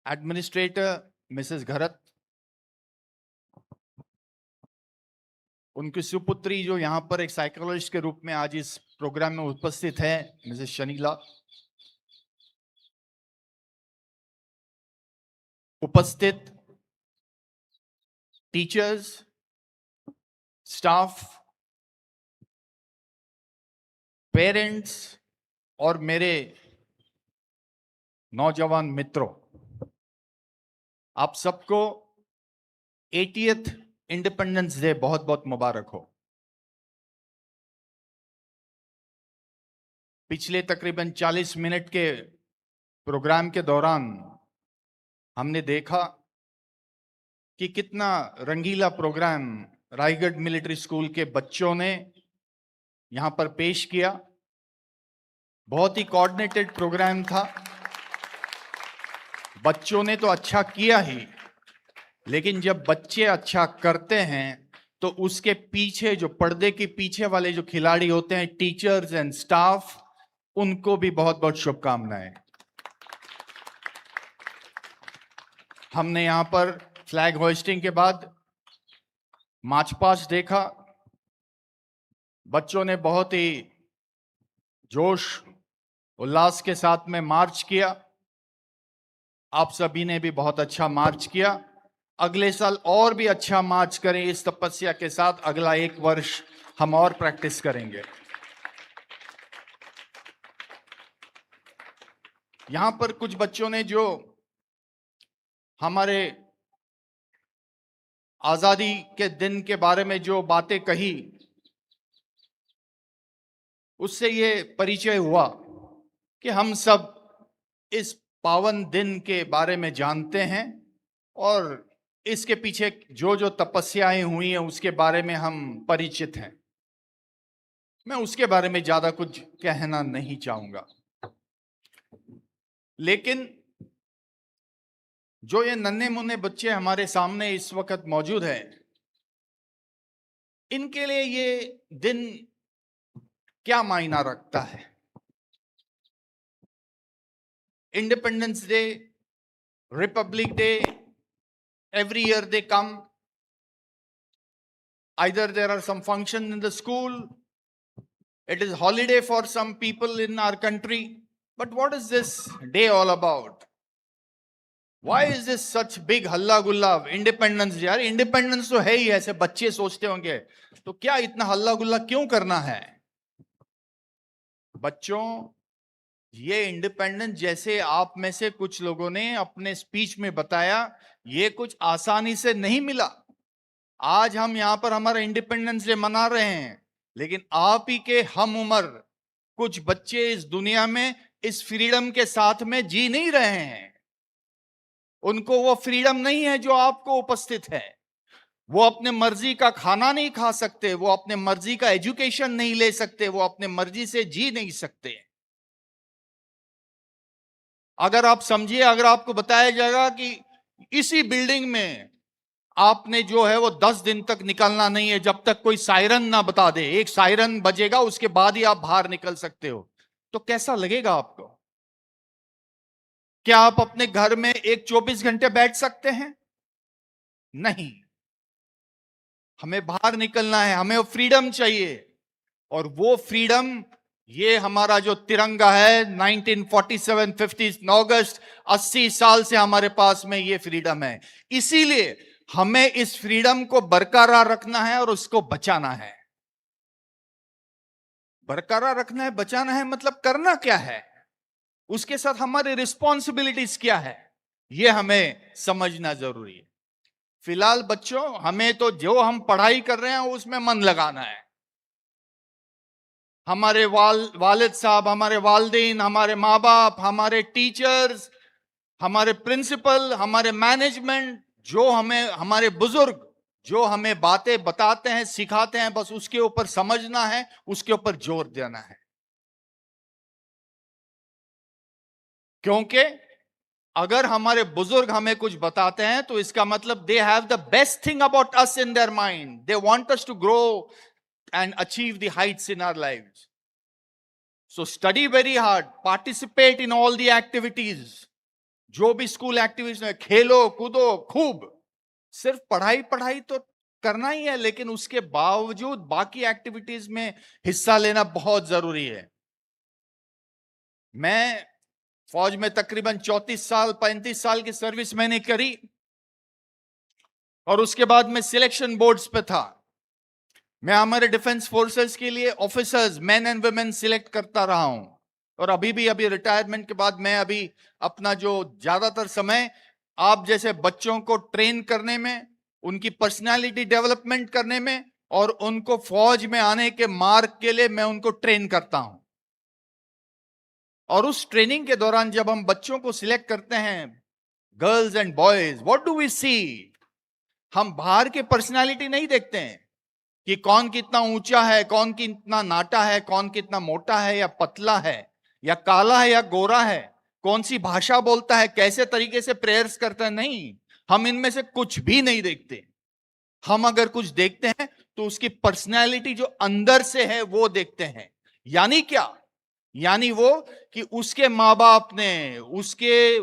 एडमिनिस्ट्रेटर मिसेस घरत, उनकी सुपुत्री जो यहाँ पर एक साइकोलॉजिस्ट के रूप में आज इस प्रोग्राम में उपस्थित है, मिसेस शनीला, उपस्थित टीचर्स, स्टाफ, पेरेंट्स और मेरे नौजवान मित्रों, आप सबको 80th इंडिपेंडेंस डे बहुत बहुत मुबारक हो। पिछले तकरीबन 40 मिनट के प्रोग्राम के दौरान हमने देखा कि कितना रंगीला प्रोग्राम रायगढ़ मिलिट्री स्कूल के बच्चों ने यहां पर पेश किया। बहुत ही कोऑर्डिनेटेड प्रोग्राम था। बच्चों ने तो अच्छा किया ही, लेकिन जब बच्चे अच्छा करते हैं तो उसके पीछे जो पर्दे के पीछे वाले जो खिलाड़ी होते हैं, टीचर्स एंड स्टाफ, उनको भी बहुत बहुत शुभकामनाएं। हमने यहां पर फ्लैग होइस्टिंग के बाद मार्च पास्ट देखा। बच्चों ने बहुत ही जोश उल्लास के साथ में मार्च किया। आप सभी ने भी बहुत अच्छा मार्च किया। अगले साल और भी अच्छा मार्च करें इस तपस्या के साथ। अगला 1 वर्ष हम और प्रैक्टिस करेंगे। यहां पर कुछ बच्चों ने जो हमारे आजादी के दिन के बारे में जो बातें कही, उससे ये परिचय हुआ कि हम सब इस पावन दिन के बारे में जानते हैं और इसके पीछे जो जो तपस्याएं हुई हैं उसके बारे में हम परिचित हैं। मैं उसके बारे में ज्यादा कुछ कहना नहीं चाहूंगा, लेकिन जो ये नन्हे मुन्ने बच्चे हमारे सामने इस वक्त मौजूद हैं, इनके लिए ये दिन क्या मायना रखता है। Independence day, Republic day, every year they come. Either there are some function in the school, it is holiday for some people in our country, but what is this day all about? Why is this such big halla gulla? Independence day, यार independence तो है ही, ऐसे बच्चे सोचते होंगे, तो क्या इतना हल्ला गुल्ला क्यों करना है? बच्चों, ये इंडिपेंडेंस, जैसे आप में से कुछ लोगों ने अपने स्पीच में बताया, ये कुछ आसानी से नहीं मिला। आज हम यहां पर हमारा इंडिपेंडेंस डे मना रहे हैं, लेकिन आप ही के हम उम्र कुछ बच्चे इस दुनिया में इस फ्रीडम के साथ में जी नहीं रहे हैं। उनको वो फ्रीडम नहीं है जो आपको उपस्थित है। वो अपने मर्जी का खाना नहीं खा सकते, वो अपने मर्जी का एजुकेशन नहीं ले सकते, वो अपने मर्जी से जी नहीं सकते। अगर आप समझिए, अगर आपको बताया जाएगा कि इसी बिल्डिंग में आपने जो है वो 10 दिन तक निकलना नहीं है जब तक कोई सायरन ना बता दे, एक सायरन बजेगा उसके बाद ही आप बाहर निकल सकते हो, तो कैसा लगेगा आपको? क्या आप अपने घर में एक 24 घंटे बैठ सकते हैं? नहीं। हमें बाहर निकलना है, हमें वो फ्रीडम चाहिए। और वो फ्रीडम, ये हमारा जो तिरंगा है 1947 15 अगस्त, 80 साल से हमारे पास में ये फ्रीडम है। इसीलिए हमें इस फ्रीडम को बरकरार रखना है और उसको बचाना है। बरकरार रखना है, बचाना है, मतलब करना क्या है, उसके साथ हमारी रिस्पॉन्सिबिलिटीज क्या है, ये हमें समझना जरूरी है। फिलहाल बच्चों, हमें तो जो हम पढ़ाई कर रहे हैं उसमें मन लगाना है। हमारे वालिद साहब, हमारे वालिदैन, हमारे माँ बाप, हमारे टीचर्स, हमारे प्रिंसिपल, हमारे मैनेजमेंट, जो हमें, हमारे बुजुर्ग जो हमें बातें बताते हैं, सिखाते हैं, बस उसके ऊपर समझना है, उसके ऊपर जोर देना है। क्योंकि अगर हमारे बुजुर्ग हमें कुछ बताते हैं तो इसका मतलब they have the best thing about us in their mind, they want us to grow and achieve the heights in our lives. So study very hard, participate in all the activities. जो भी school activities है, खेलो कूदो खूब. सिर्फ पढ़ाई पढ़ाई तो करना ही है, लेकिन उसके बावजूद बाकी एक्टिविटीज में हिस्सा लेना बहुत जरूरी है. मैं फौज में तकरीबन 34 साल 35 साल की सर्विस मैंने करी, और उसके बाद मैं सिलेक्शन बोर्ड्स पे था. मैं हमारे डिफेंस फोर्सेस के लिए officers man and women select करता रहा हूं, और अभी रिटायरमेंट के बाद मैं अभी अपना जो ज्यादातर समय आप जैसे बच्चों को ट्रेन करने में, उनकी पर्सनालिटी डेवलपमेंट करने में, और उनको फौज में आने के मार्ग के लिए मैं उनको ट्रेन करता हूं. और उस ट्रेनिंग के दौरान जब हम बच्चों को सिलेक्ट करते हैं, girls and boys, what do we see? हम बाहर के पर्सनालिटी नहीं देखते हैं कि कौन कितना ऊंचा है, कौन कितना नाटा है, कौन कितना मोटा है या पतला है, या काला है या गोरा है, कौन सी भाषा बोलता है, कैसे तरीके से प्रेयर्स करता है. नहीं, हम इनमें से कुछ भी नहीं देखते. हम अगर कुछ देखते हैं तो उसकी पर्सनैलिटी जो अंदर से है वो देखते हैं. यानी क्या? यानी वो कि उसके माँ बाप ने, उसके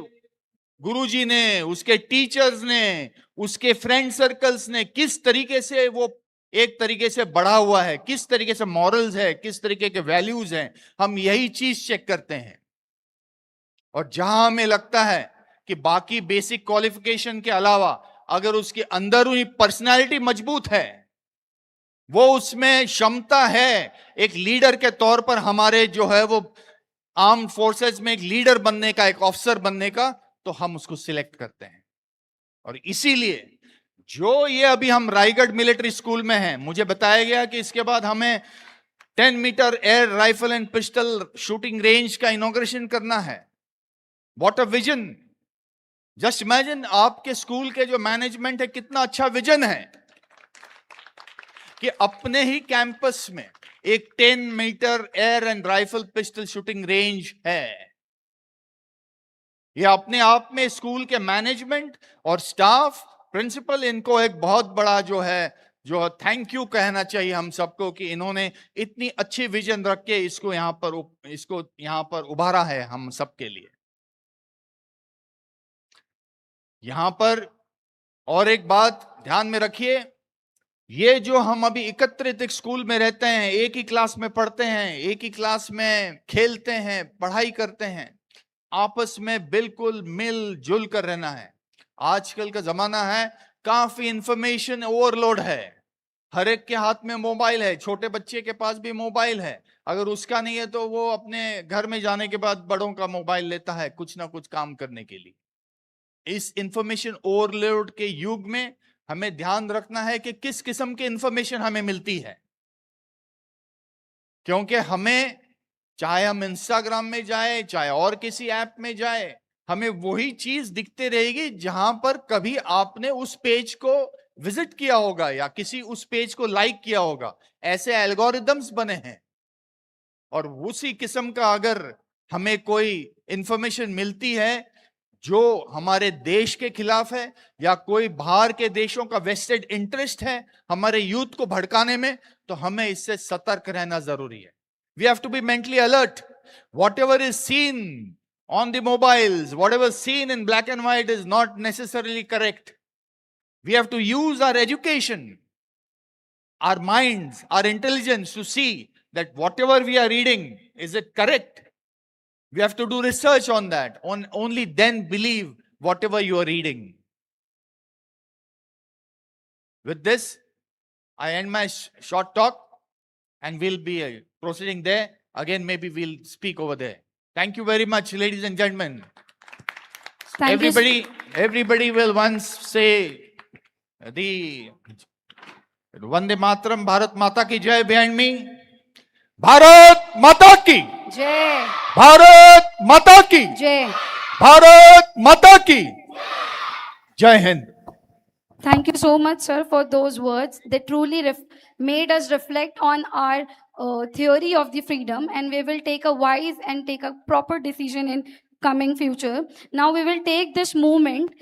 गुरुजी ने, उसके टीचर्स ने, उसके फ्रेंड सर्कल्स ने किस तरीके से वो एक तरीके से बढ़ा हुआ है, किस तरीके से मॉरल्स है, किस तरीके के वैल्यूज हैं. हम यही चीज चेक करते हैं. और जहां हमें लगता है कि बाकी बेसिक क्वालिफिकेशन के अलावा अगर उसके अंदरूनी पर्सनालिटी मजबूत है, वो उसमें क्षमता है एक लीडर के तौर पर, हमारे जो है वो आर्म्ड फोर्सेस में एक लीडर बनने का, एक ऑफिसर बनने का, तो हम उसको सिलेक्ट करते हैं. और इसीलिए जो ये अभी हम रायगढ़ मिलिट्री स्कूल में हैं, मुझे बताया गया कि इसके बाद हमें 10 metre air rifle and pistol shooting range का इनॉग्रेशन करना है. What a vision! Just imagine, आपके स्कूल के जो मैनेजमेंट है, कितना अच्छा विजन है कि अपने ही कैंपस में एक 10 metre air and rifle pistol shooting range है. ये अपने आप में स्कूल के मैनेजमेंट और स्टाफ, प्रिंसिपल, इनको एक बहुत बड़ा जो है, जो थैंक यू कहना चाहिए हम सबको कि इन्होंने इतनी अच्छी विजन रख के इसको यहां पर उभारा है हम सबके लिए. यहां पर और एक बात ध्यान में रखिए, ये जो हम अभी एकत्रित एक स्कूल में रहते हैं, एक ही क्लास में पढ़ते हैं, एक ही क्लास में खेलते हैं, पढ़ाई करते हैं, आपस में बिल्कुल मिलजुल कर रहना है. आजकल का जमाना है, काफी इंफॉर्मेशन ओवरलोड है, हर एक के हाथ में मोबाइल है, छोटे बच्चे के पास भी मोबाइल है, अगर उसका नहीं है तो वो अपने घर में जाने के बाद बड़ों का मोबाइल लेता है कुछ ना कुछ काम करने के लिए. इस इंफॉर्मेशन ओवरलोड के युग में हमें ध्यान रखना है कि किस किस्म की इंफॉर्मेशन हमें मिलती है, क्योंकि हमें, चाहे हम इंस्टाग्राम में जाए, चाहे और किसी ऐप में जाए, हमें वही चीज दिखते रहेगी जहां पर कभी आपने उस पेज को विजिट किया होगा या किसी उस पेज को लाइक किया होगा. ऐसे एल्गोरिदम्स बने हैं. और उसी किस्म का अगर हमें कोई इंफॉर्मेशन मिलती है जो हमारे देश के खिलाफ है, या कोई बाहर के देशों का वेस्टेड इंटरेस्ट है हमारे यूथ को भड़काने में, तो हमें इससे सतर्क रहना जरूरी है. We have to be mentally alert. Whatever is seen on the mobiles, whatever seen in black and white is not necessarily correct. We have to use our education, our minds, our intelligence to see that whatever we are reading, is it correct? We have to do research on that. Only then believe whatever you are reading. With this, I end my short talk, and we'll be proceeding there. Again, maybe we'll speak over there. Thank you very much, ladies and gentlemen. Thank you. Everybody will once say the Vande Mataram, Bharat Mata ki Jai behind me. Bharat Mata ki Jai. Bharat Mata ki Jai. Bharat Mata ki Jai Hind. Thank you so much, sir, for those words. They truly made us reflect on our theory of the freedom, and we will take a wise and take a proper decision in coming future. Now we will take this movement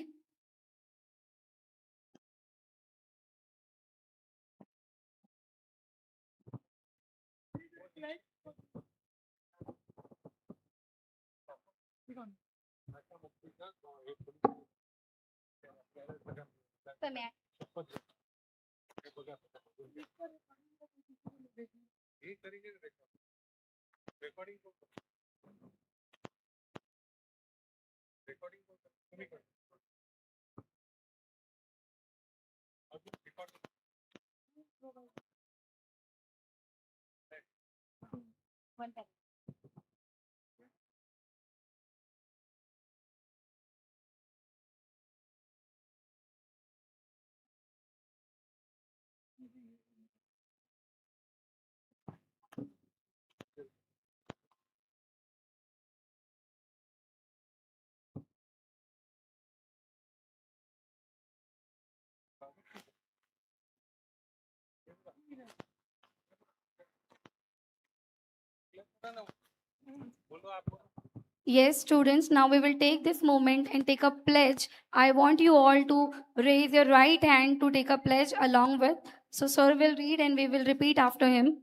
Yes, students, now we will take this moment and take a pledge. I want you all to raise your right hand to take a pledge along with. So, sir will read and we will repeat after him.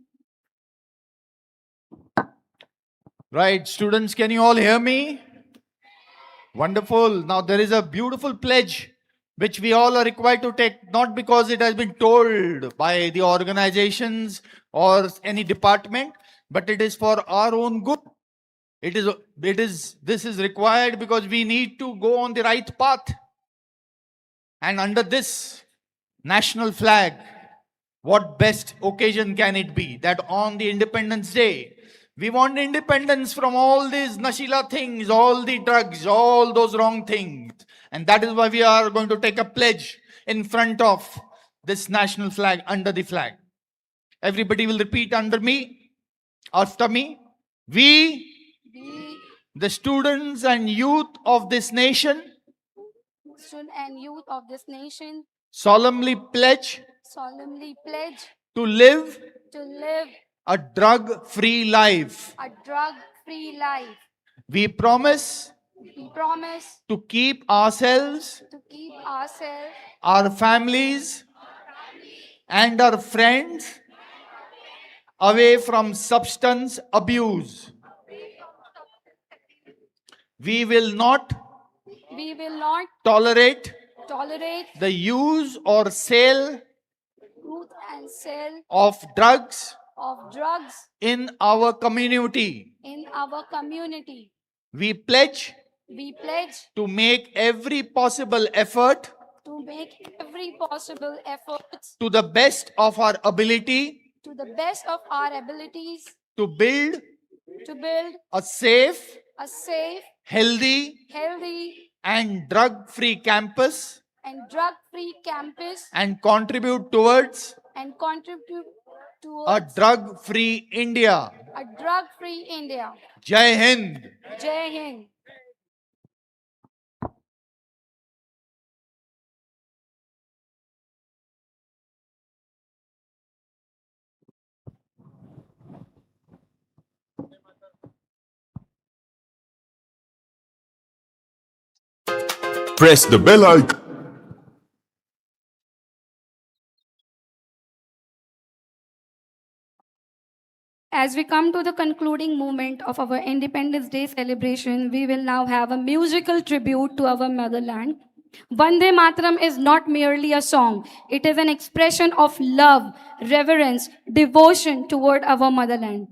Right, students, can you all hear me? Wonderful. Now, there is a beautiful pledge which we all are required to take, not because it has been told by the organizations or any department, but it is for our own good. This is required because we need to go on the right path. And under this national flag, what best occasion can it be that on the Independence Day, we want independence from all these nashila things, all the drugs, all those wrong things. And that is why we are going to take a pledge in front of this national flag, under the flag. Everybody will repeat under me, after me. We, the students and youth of this nation, Student and youth of this nation solemnly pledge solemnly pledge to live to live a drug-free life. a drug-free life. We promise We promise to keep ourselves, to keep ourselves, our families, and our friends away from substance abuse. We will not we will not tolerate tolerate the use or sale youth and sale of drugs of drugs in our community. in our community. We pledge We pledge to make every possible effort to make every possible efforts to the best of our ability to the best of our abilities to build to build a safe, a safe, healthy, healthy, and drug-free campus and drug-free campus and contribute towards and contribute a towards drug-free India. a drug-free India. Jai Hind. Jai Hind. Press the bell icon. As we come to the concluding moment of our Independence Day celebration, we will now have a musical tribute to our motherland. Vande Mataram is not merely a song, it is an expression of love, reverence, devotion toward our motherland.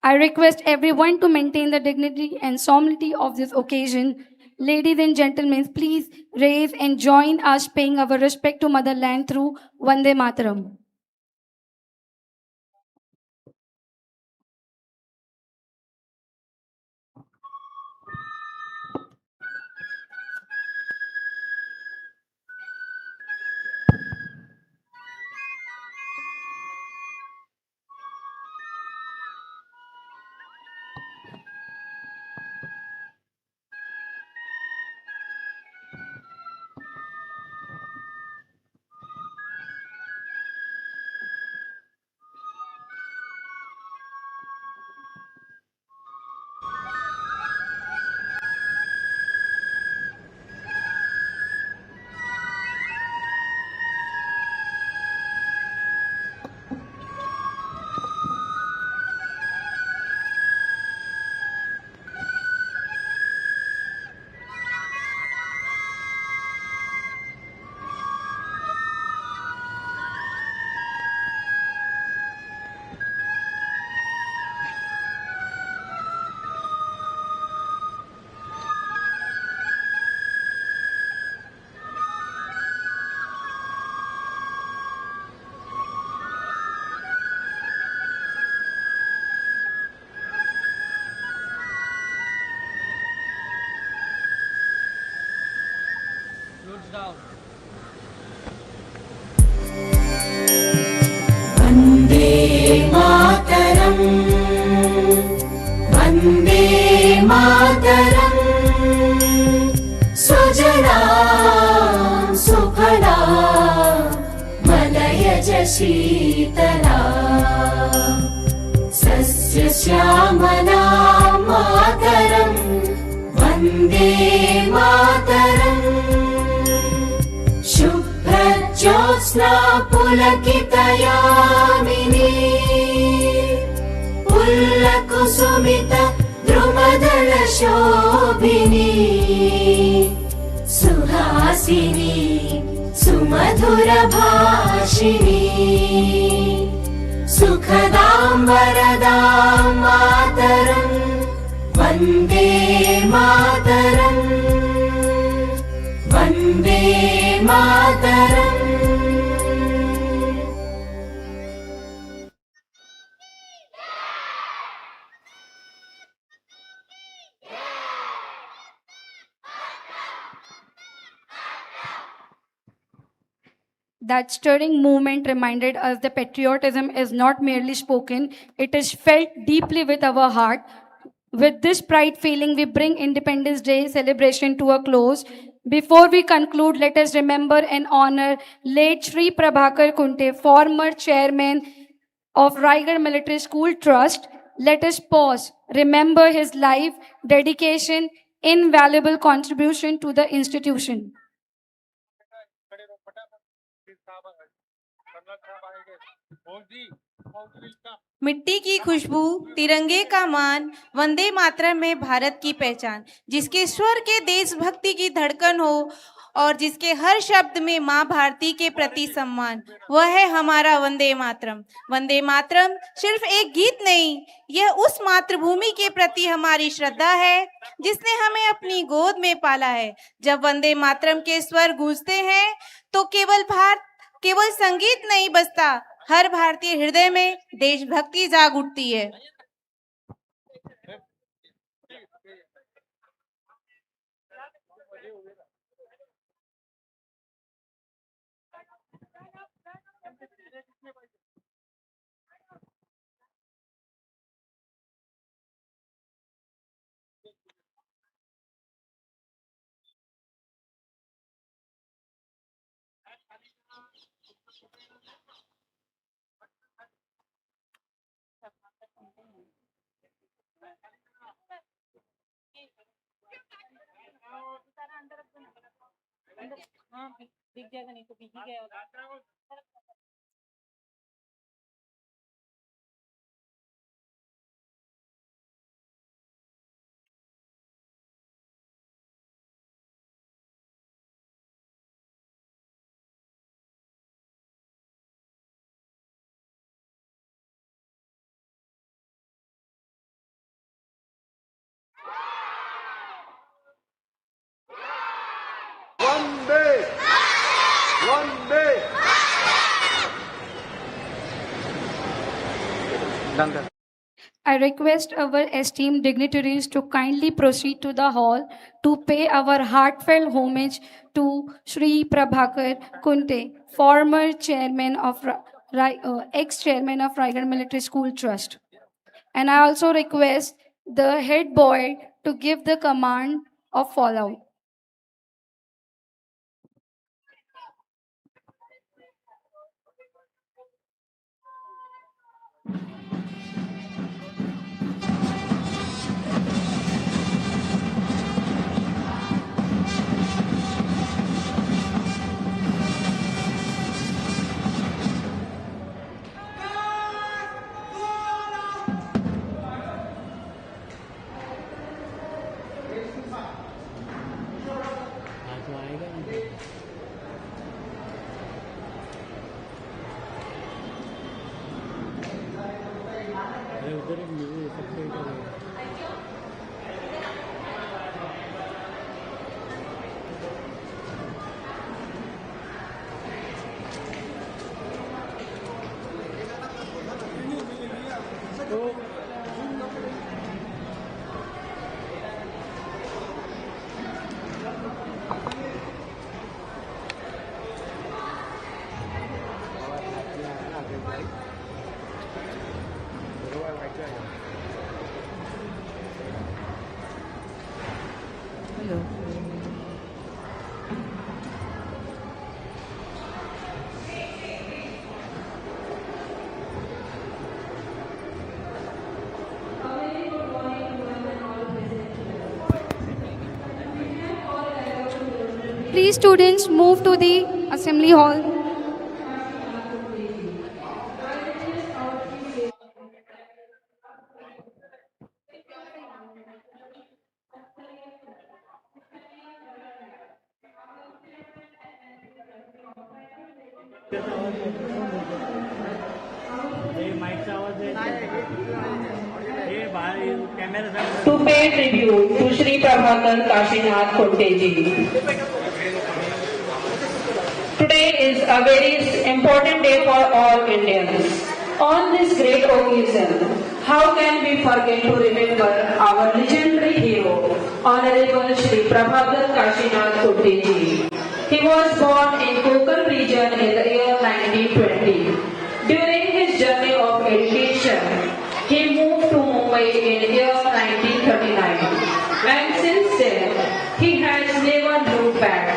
I request everyone to maintain the dignity and solemnity of this occasion. Ladies and gentlemen, please raise and join us paying our respect to motherland through Vande Mataram. मातरम् सुजलां सुफलां मलयज शीतला सस्यश्यामलां मातरं वन्दे मातरम् शुभ्रज्योत्स्ना पुलकितयामिनी पुल्लकुसुमित द्रुमदलशोभिनी सुहासिनी सुमधुरभाषिणी सुखदां वरदां मातरं Vande Mataram Vande Mataram That stirring movement reminded us that patriotism is not merely spoken, it is felt deeply with our heart. With this pride feeling, we bring Independence Day celebration to a close. Before we conclude, let us remember and honor late Shri Prabhakar Kunte, former chairman of Raigarh Military School Trust. Let us pause, remember his life, dedication, invaluable contribution to the institution. मिट्टी की खुशबू, तिरंगे का मान, वंदे मातरम में भारत की पहचान, जिसके स्वर के देशभक्ति की धड़कन हो और जिसके हर शब्द में माँ भारती के प्रति सम्मान, वह है हमारा वंदे मातरम। वंदे मातरम सिर्फ एक गीत नहीं, यह उस मातृभूमि के प्रति हमारी श्रद्धा है जिसने हमें अपनी गोद में पाला है। जब वंदे मातरम के स्वर गूंजते हैं तो केवल संगीत नहीं बजता, हर भारतीय हृदय में देशभक्ति जाग उठती है। दिख जाएगा, नहीं तो भीगी गया होगा। I request our esteemed dignitaries to kindly proceed to the hall to pay our heartfelt homage to Shri Prabhakar Kunte, former chairman of ex-chairman of Raigarh Military School Trust. And I also request the head boy to give the command of fallout. Please, students, move to the assembly hall. To pay tribute to Sri Prabhakar Kashinath Kunteji. Today is a very important day for all Indians. On this great occasion, how can we forget to remember our legendary hero, Honorable Sri Prabhakar Kashinath Kunteji. He was born in Konkan region in the year 1920. During his journey of education, he moved to Mumbai in year 1939. And since then, he has never looked back.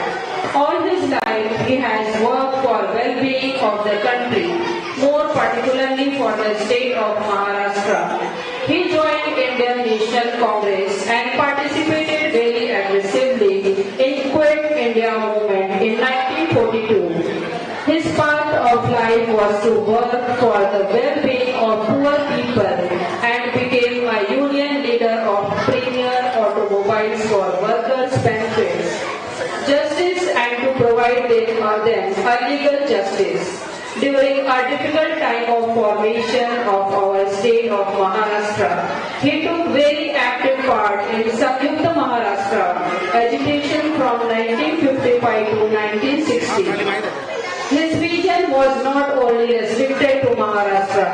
All his life, he has worked for well-being of the country, more particularly for the state of Maharashtra. He joined Indian National Congress and participated very aggressively in Quit India movement in 1942. His path of life was to work for the well-being of poor people and became a union leader of Premier Automobiles for workers' benefits, justice and to provide them a legal justice. During a difficult time of formation of our state of Maharashtra, he took very active part in Samyukta Maharashtra agitation from 1955 to 1960. His vision was not only restricted to Maharashtra.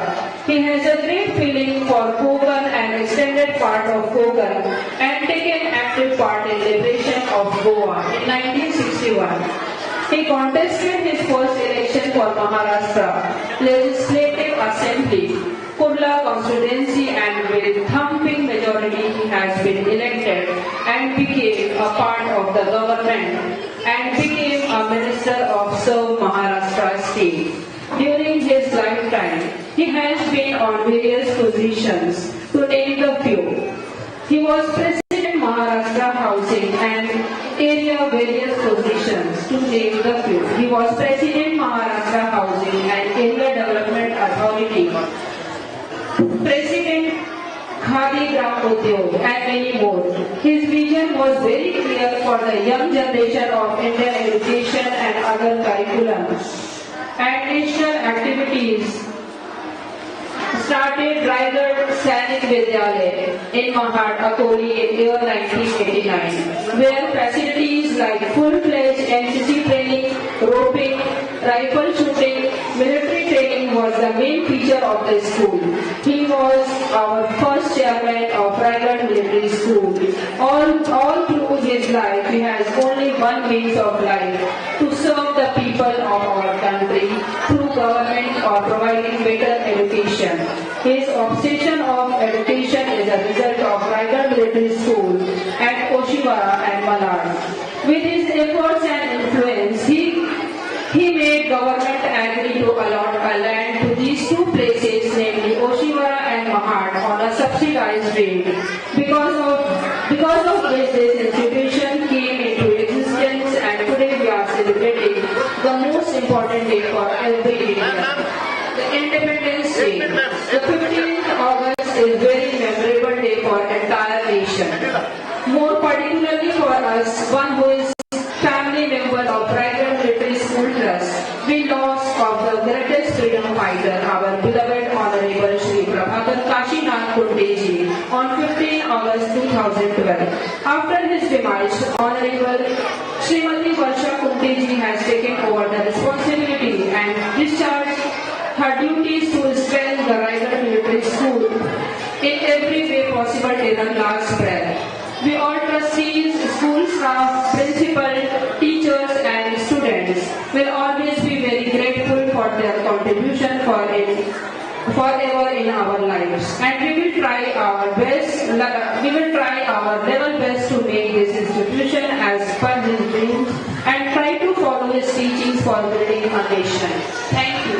He has a great feeling for Konkan and extended part of Konkan and taken active part in liberation of Goa in 1961. He contested his first election for Maharashtra Legislative Assembly, Kurla constituency, and with thumping majority he has been elected and became a part of the government and became a minister of Serve Maharashtra state. During his lifetime, he has been on various positions. To name the few, he was President Maharashtra Housing and area various positions. To name the few, he was President Maharashtra Housing and Area Development Authority, President Khadi Gram Udyog, and many more. His vision was very clear for the young generation of Indian education and other curriculums and national activities. Started Raigad Sainik Vidyalaya in Mahad, Akoli in year 1989, where facilities like full-fledged NCC training, roping, rifle shooting, military training was the main feature of the school. He was our first chairman of Raigad Military School. All through his life, he has only one means of life, to serve the people of our country through government or providing better education. His obsession of education is a result of Raigad Military School at Oshiwara and Malad. With his efforts and influence, he made government agree to allot a land to these two places, namely Oshiwara and Mahad, on a subsidized rate. Because of which this institution came into existence, and today we are celebrating the most important day for every Indian, the Independence Day. The 15th August is very memorable day for entire nation. More particularly for us, one who is family member of Raigad Military School Trust, we lost of the greatest freedom fighter, our beloved Honorable Sri Prabhakar Kashinath Kunteji on 15 August 2012. After his demise, Honorable Srimati Varsha Kunteji has taken over the responsibility and discharged her duties to strengthen the Raigad Military School in every way possible till her last breath. We all trustees, school staff, principal, teachers and students will always be very grateful for their contribution forever in our lives. And we will try our level best to make this institution as per his dreams and try to follow his teachings for building a nation. Thank you.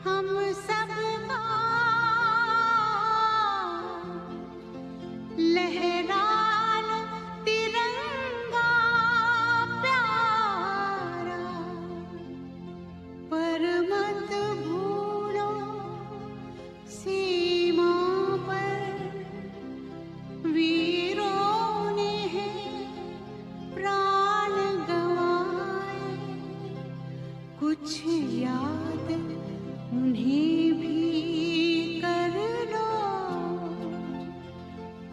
हम सबका लहराना तिरंगा प्यारा, पर मत भूलो सीमा पर वीरों ने है प्राण गंवाए, कुछ याद उन्हें भी कर लो,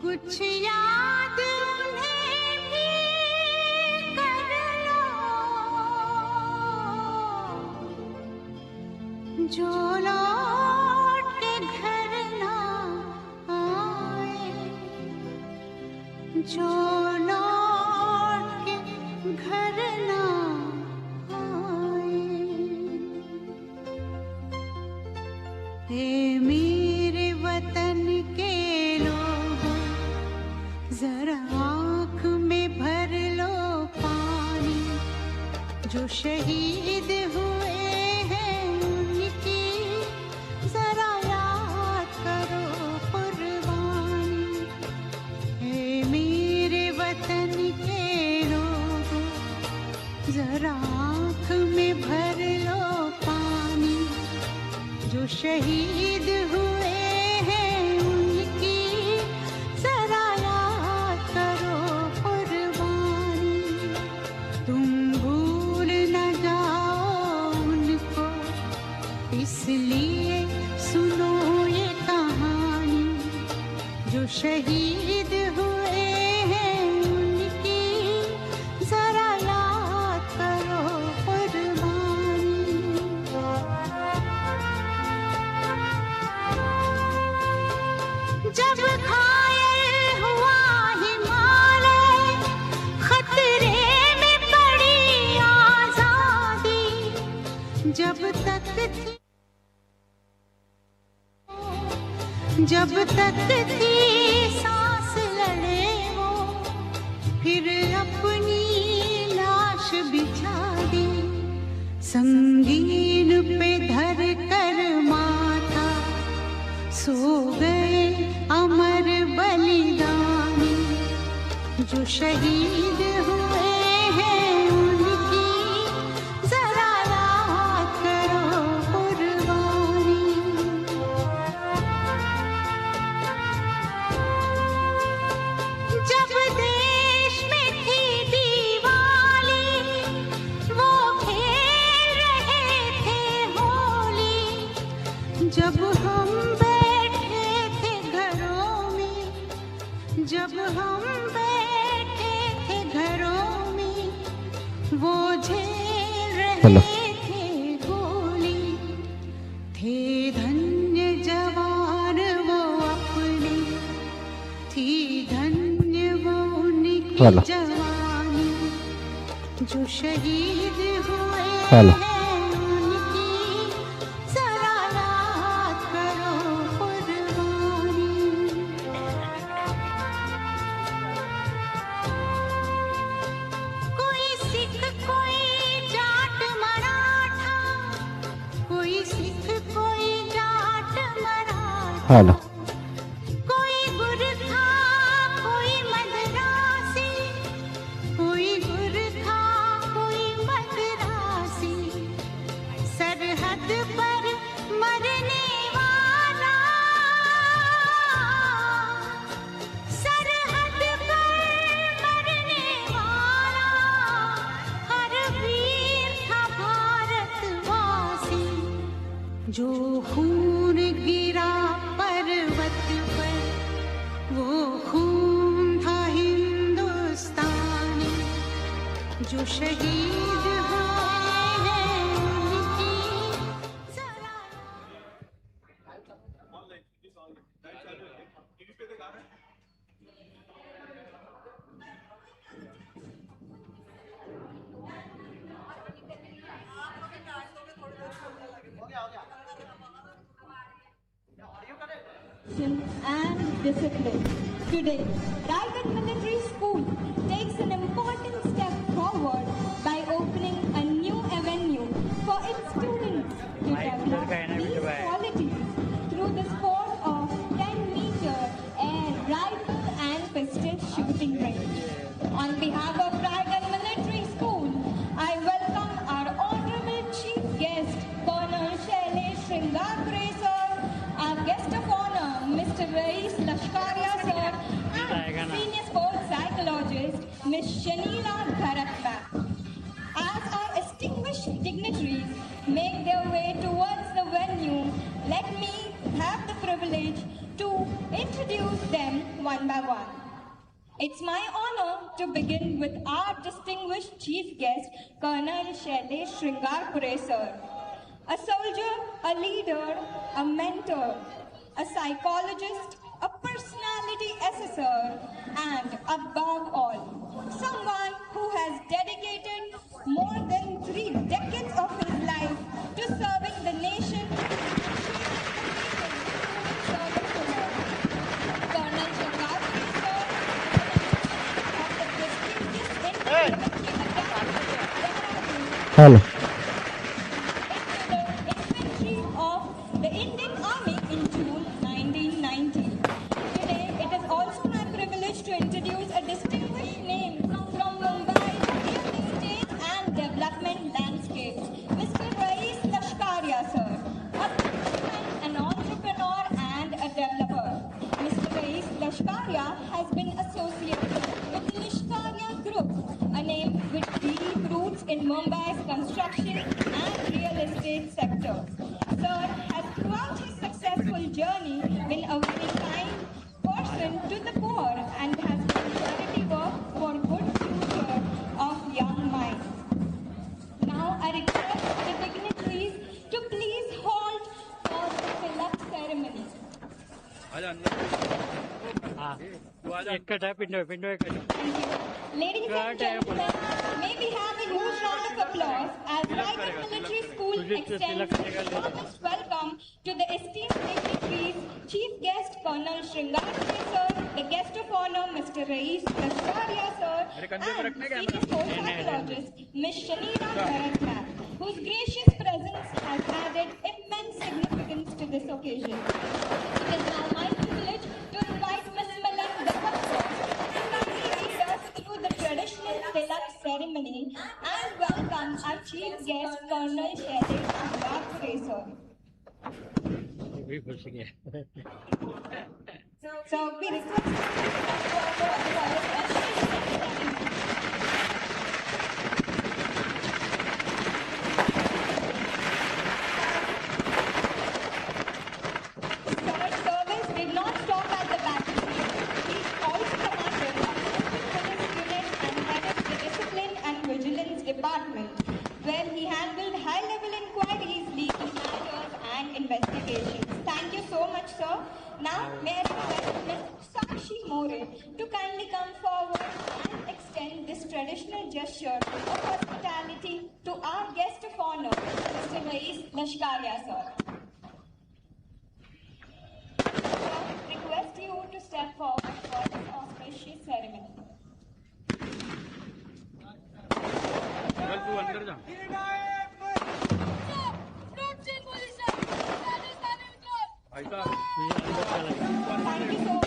कुछ याद उन्हें भी कर लो, जो लौट के घर ना आए, जो लौट के घर ना आए। हे मेरे वतन के लोगों, जरा आँख में भर लो पानी, जो शहीद हुए हैं उनकी जरा याद करो कुर्बानी। हे मेरे वतन के लोगों, जरा आँख में भर लो पानी, जो शहीद हुए हैं उनकी जरा याद करो कुर्बानी। तुम भूल न जाओ उनको, इसलिए सुनो ये कहानी, जो शहीद हुए हैं उनकी जरा याद करो कुर्बानी। जब घायल हुआ हिमालय, खतरे में पड़ी आजादी, जब तक थी सांस लड़े वो, फिर अपनी लाश बिछा दी, संगीन पे धर कर माथा, सो गए अमर बलिदानी, जो शहीद हुए हैं उनकी जरा याद करो कुर्बानी। जब देश में थी दिवाली, वो खेल रहे थे होली, जब हम बैठे थे घरों में, जब हम बैठे थे घरों में, वो झेल रहे थे गोली, थे धन्य जवान वो अपने, थी धन्य वो उनकी जवानी, जो शहीद हुए हैं उनकी जरा याद करो कुर्बानी। कोई सिख कोई जाट मराठा, कोई सिख कोई जाट मराठा, कोई गुरखा कोई मद्रासी, कोई गुरखा कोई मद्रासी, सरहद पर मरने वाला, सरहद पर मरने वाला, हर वीर था भारतवासी, जो खून गिरा पर्वत पर, वो खून था हिंदुस्तानी, जो शहीद हुए हैं उनकी जरा। And discipline. Today, Raigad Military School takes an important step forward by opening a new avenue for its students to develop behalf of Raigad Military School, I welcome our honorable chief guest, Colonel Shailesh Sringapure sir, our guest of honor, Mr. Rais Lashkaria sir, and senior sports psychologist, Ms. Shanila Bharatma. As our distinguished dignitaries make their way towards the venue, let me have the privilege to introduce them one by one. It's my honor to begin with our distinguished chief guest, Colonel Shailesh Sringapure sir. A soldier, a leader, a mentor, a psychologist, a personality assessor, and above all, someone who has dedicated more than 3 decades of his life to serving the nation. Colonel Sringapure sir, of the prestigious Hello. infantry of the Indian Army in June 1990. Today, it is also my privilege to introduce a distinguished name from Mumbai's real estate and development landscape, Mr. Rais Lashkaria sir, a businessman, an entrepreneur and a developer. Mr. Rais Lashkaria has been associated with the Lashkaria Group, a name with deep roots in Mumbai's construction and real estate sectors. Sir has throughout his successful journey been a very kind person to the poor and has done charity work for good future of young minds. Now I request the dignitaries to please hold for the fill-up ceremony. Ladies and gentlemen, may we have a huge round of applause as Raigad Military School extends its warmest welcome to the esteemed dignitaries, Chief Guest Colonel Sringapure sir, the guest of honor Mr. Rais Lashkaria sir, and senior sports psychologist Ms. Shanila Bharatma, whose gracious presence has added immense significance to this occasion. It is now my privilege to invite Ms. Milan Gavaskar to kindly lead us through the traditional tilak ceremony and welcome our chief guest Colonel Shailesh Sringapure sir. So we request Sir's service did not stop at the battlefield. He also commanded a police unit and headed the discipline and vigilance department, where he handled high-level inquiries, legal matters, and investigations. Thank you so much, sir. Now, may I request Ms. Sakshi More to kindly come forward and extend this traditional gesture of hospitality to our guest of honor, Mr. Rais Lashkaria, sir. Request you to step forward for this auspicious ceremony. Thank you so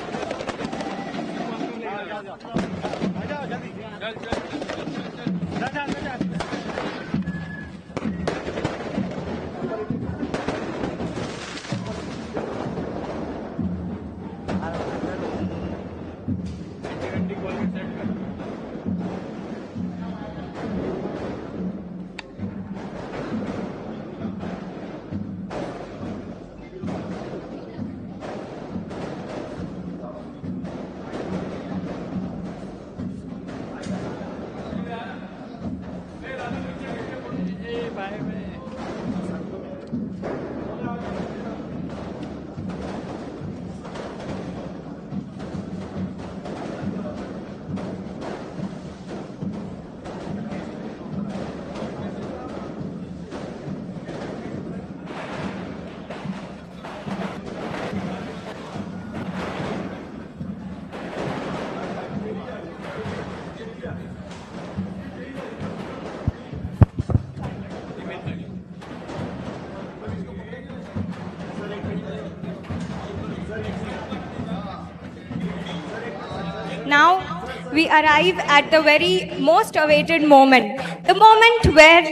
we arrive at the very most awaited moment, the moment where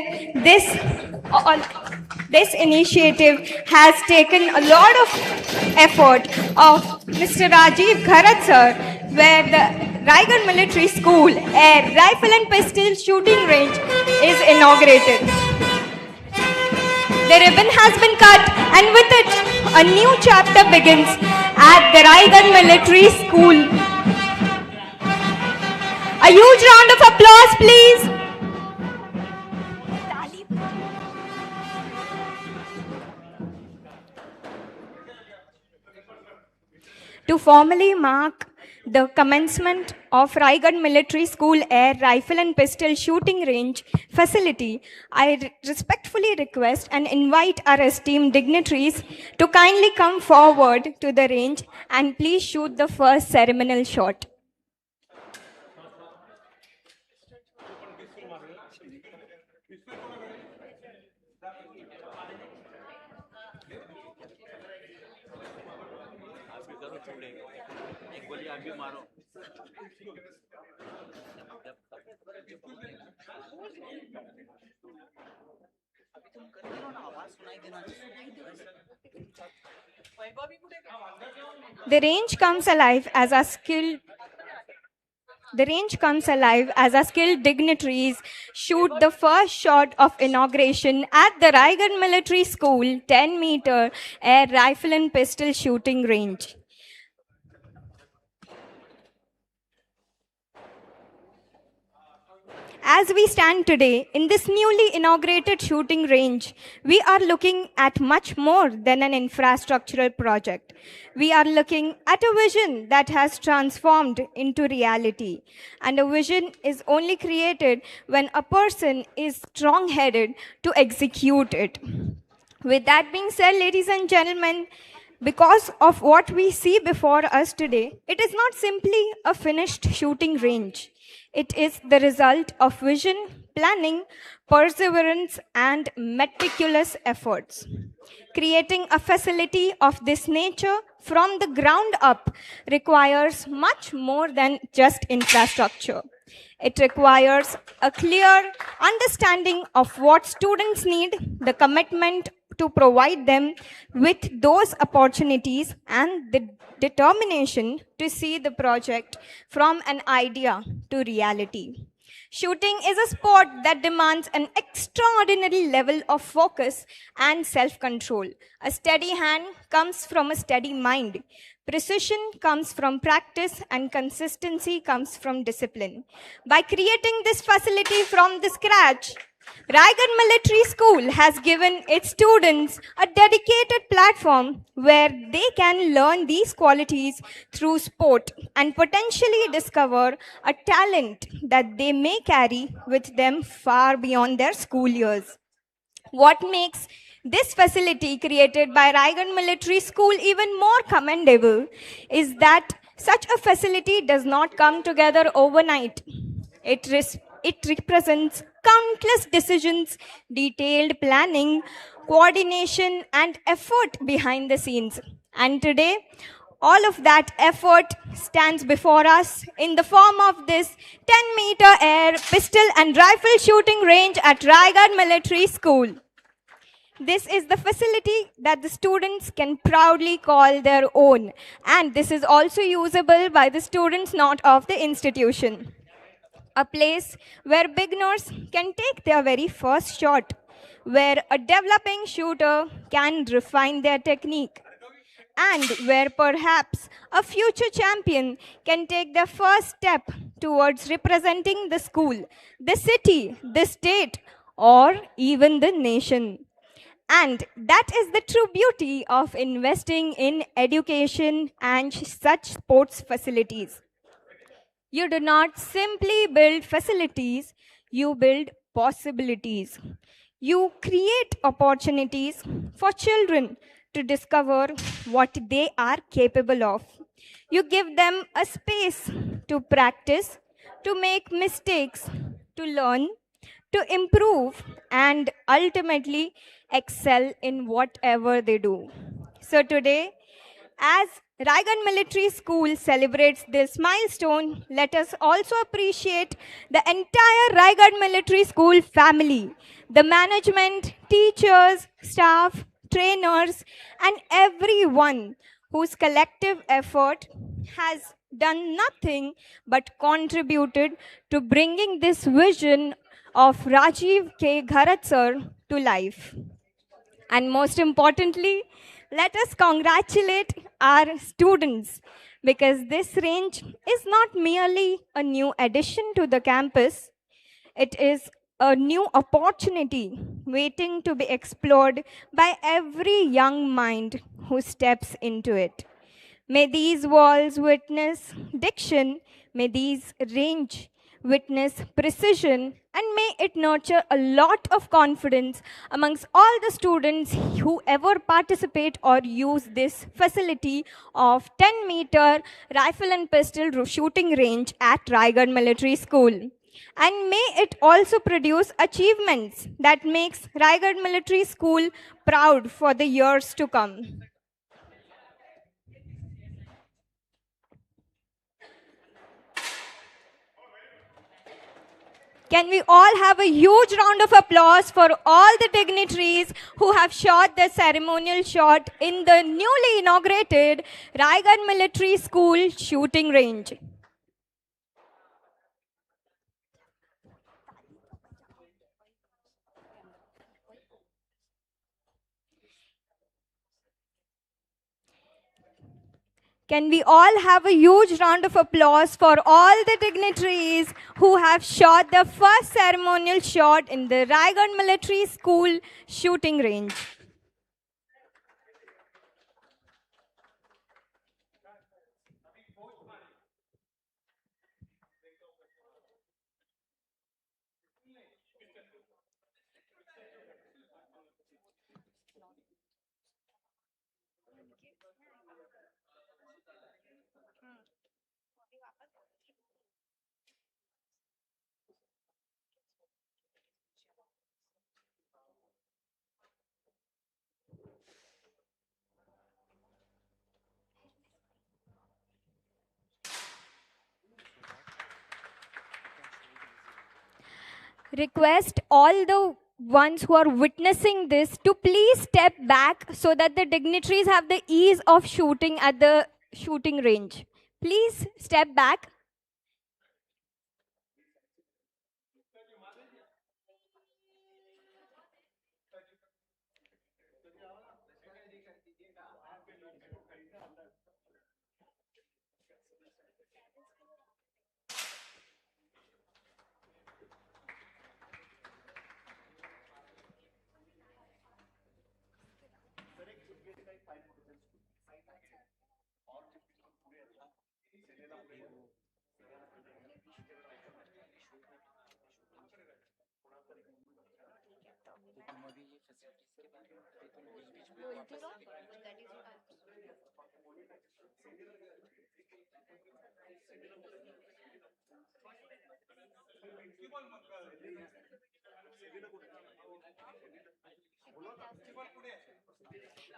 all, this initiative has taken a lot of effort of Mr. Rajiv Gharat sir, where the Raigad Military School Air Rifle and Pistol Shooting Range is inaugurated. The ribbon has been cut, and with it, a new chapter begins at the Raigad Military School. A huge round of applause, please. To formally mark the commencement of Raigad Military School Air Rifle and Pistol Shooting Range facility, I respectfully request and invite our esteemed dignitaries to kindly come forward to the range and please shoot the first ceremonial shot. The range comes alive as our skilled dignitaries shoot the first shot of inauguration at the Raigad Military School 10-meter air rifle and pistol shooting range. As we stand today in this newly inaugurated shooting range, we are looking at much more than an infrastructural project. We are looking at a vision that has transformed into reality. And a vision is only created when a person is strong-headed to execute it. With that being said, ladies and gentlemen, because of what we see before us today, it is not simply a finished shooting range. It is the result of vision, planning, perseverance, and meticulous efforts. Creating a facility of this nature from the ground up requires much more than just infrastructure. It requires a clear understanding of what students need, the commitment to provide them with those opportunities, and the determination to see the project from an idea to reality. Shooting is a sport that demands an extraordinary level of focus and self-control. A steady hand comes from a steady mind. Precision comes from practice and consistency comes from discipline. By creating this facility from the scratch, Raigad Military School has given its students a dedicated platform where they can learn these qualities through sport and potentially discover a talent that they may carry with them far beyond their school years. What makes this facility created by Raigad Military School even more commendable is that such a facility does not come together overnight. It represents countless decisions, detailed planning, coordination, and effort behind the scenes. And today, all of that effort stands before us in the form of this 10-meter air, pistol, and rifle shooting range at Raigad Military School. This is the facility that the students can proudly call their own, and this is also usable by the students not of the institution. A place where beginners can take their very first shot, where a developing shooter can refine their technique, and where perhaps a future champion can take their first step towards representing the school, the city, the state, or even the nation. And that is the true beauty of investing in education and such sports facilities. You do not simply build facilities, you build possibilities. You create opportunities for children to discover what they are capable of. You give them a space to practice, to make mistakes, to learn, to improve, and ultimately excel in whatever they do. So today, as Raigarh Military School celebrates this milestone, let us also appreciate the entire Raigarh Military School family, the management, teachers, staff, trainers, and everyone whose collective effort has done nothing but contributed to bringing this vision of Rajiv K. Gharat sir to life. And most importantly, let us congratulate our students because this range is not merely a new addition to the campus, it is a new opportunity waiting to be explored by every young mind who steps into it. May these walls witness diction, may these range witness precision, and may it nurture a lot of confidence amongst all the students who ever participate or use this facility of 10-meter rifle and pistol shooting range at Raigarh Military School. And may it also produce achievements that makes Raigarh Military School proud for the years to come. Can we all have a huge round of applause for all the dignitaries who have shot the ceremonial shot in the newly inaugurated Raigarh Military School shooting range? Can we all have a huge round of applause for all the dignitaries who have shot the first ceremonial shot in the Raigarh Military School shooting range? Request all the ones who are witnessing this to please step back so that the dignitaries have the ease of shooting at the shooting range. Please step back.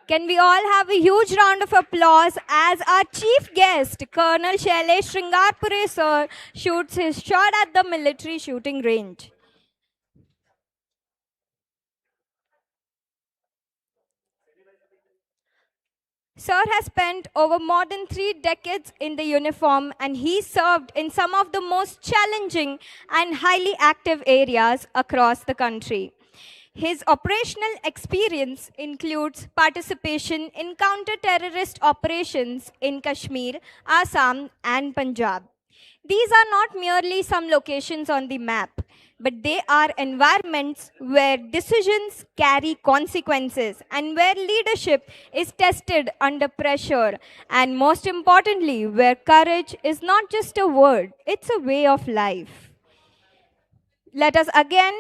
Can we all have a huge round of applause as our chief guest, Colonel Shailesh Sringarpure sir, shoots his shot at the military shooting range. Sir has spent over more than 3 decades in the uniform and he served in some of the most challenging and highly active areas across the country. His operational experience includes participation in counter-terrorist operations in Kashmir, Assam, and Punjab. These are not merely some locations on the map, but they are environments where decisions carry consequences and where leadership is tested under pressure, and most importantly, where courage is not just a word, it's a way of life. Let us again,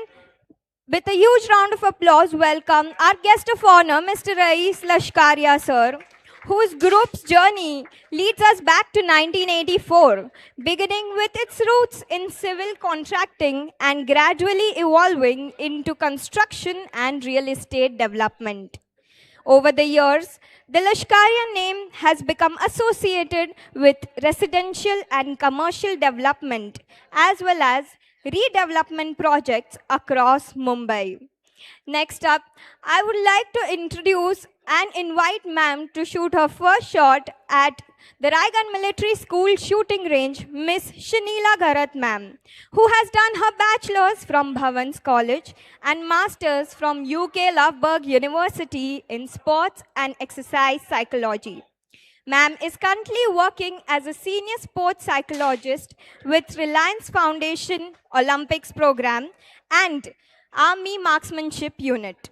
with a huge round of applause, welcome our guest of honor, Mr. Rais Lashkaria sir, whose group's journey leads us back to 1984, beginning with its roots in civil contracting and gradually evolving into construction and real estate development. Over the years, the Lashkaria name has become associated with residential and commercial development as well as redevelopment projects across Mumbai. Next up, I would like to introduce and invite ma'am to shoot her first shot at the Raigarh Military School shooting range, Miss Shanila Garat ma'am, who has done her bachelor's from Bhavans College and master's from UK Loughborough University in sports and exercise psychology. Ma'am is currently working as a senior sports psychologist with Reliance Foundation Olympics program and Army Marksmanship Unit.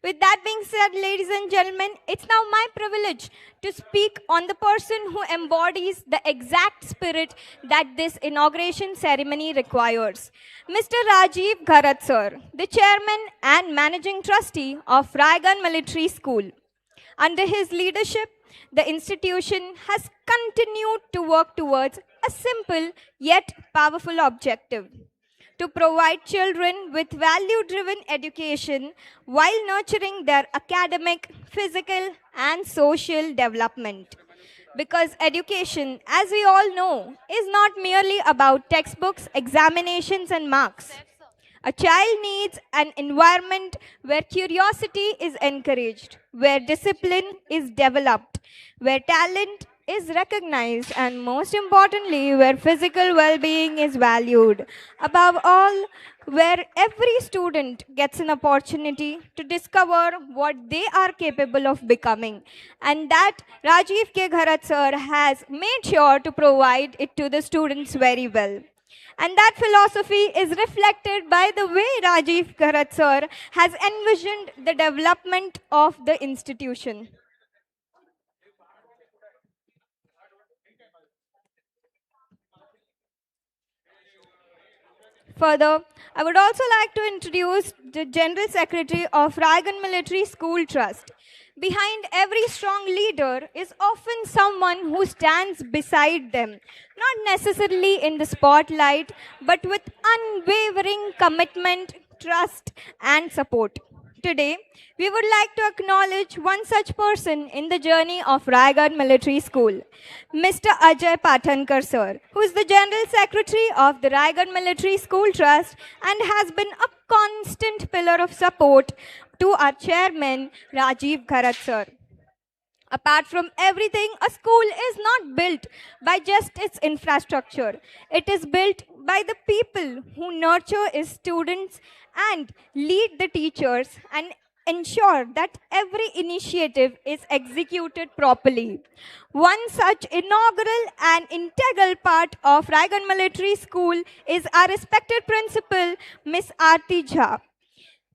With that being said, ladies and gentlemen, it's now my privilege to speak on the person who embodies the exact spirit that this inauguration ceremony requires. Mr. Rajiv Gharat sir, the chairman and managing trustee of Raigarh Military School. Under his leadership, the institution has continued to work towards a simple yet powerful objective: to provide children with value-driven education while nurturing their academic, physical, and social development. Because education, as we all know, is not merely about textbooks, examinations, and marks. A child needs an environment where curiosity is encouraged, where discipline is developed, where talent is recognized, and most importantly, where physical well being is valued. Above all, where every student gets an opportunity to discover what they are capable of becoming. And that Rajiv K. Gharat sir has made sure to provide it to the students very well. And that philosophy is reflected by the way Rajiv Gharat sir has envisioned the development of the institution. Further, I would also like to introduce the General Secretary of Raigarh Military School Trust. Behind every strong leader is often someone who stands beside them, not necessarily in the spotlight, but with unwavering commitment, trust, and support. Today, we would like to acknowledge one such person in the journey of Raigarh Military School, Mr. Ajay Pathankar sir, who is the General Secretary of the Raigarh Military School Trust and has been a constant pillar of support to our chairman, Rajiv Gharat sir. Apart from everything, a school is not built by just its infrastructure. It is built by the people who nurture its students and lead the teachers and ensure that every initiative is executed properly. One such inaugural and integral part of Raigarh Military School is our respected principal, Miss Aarti Jha.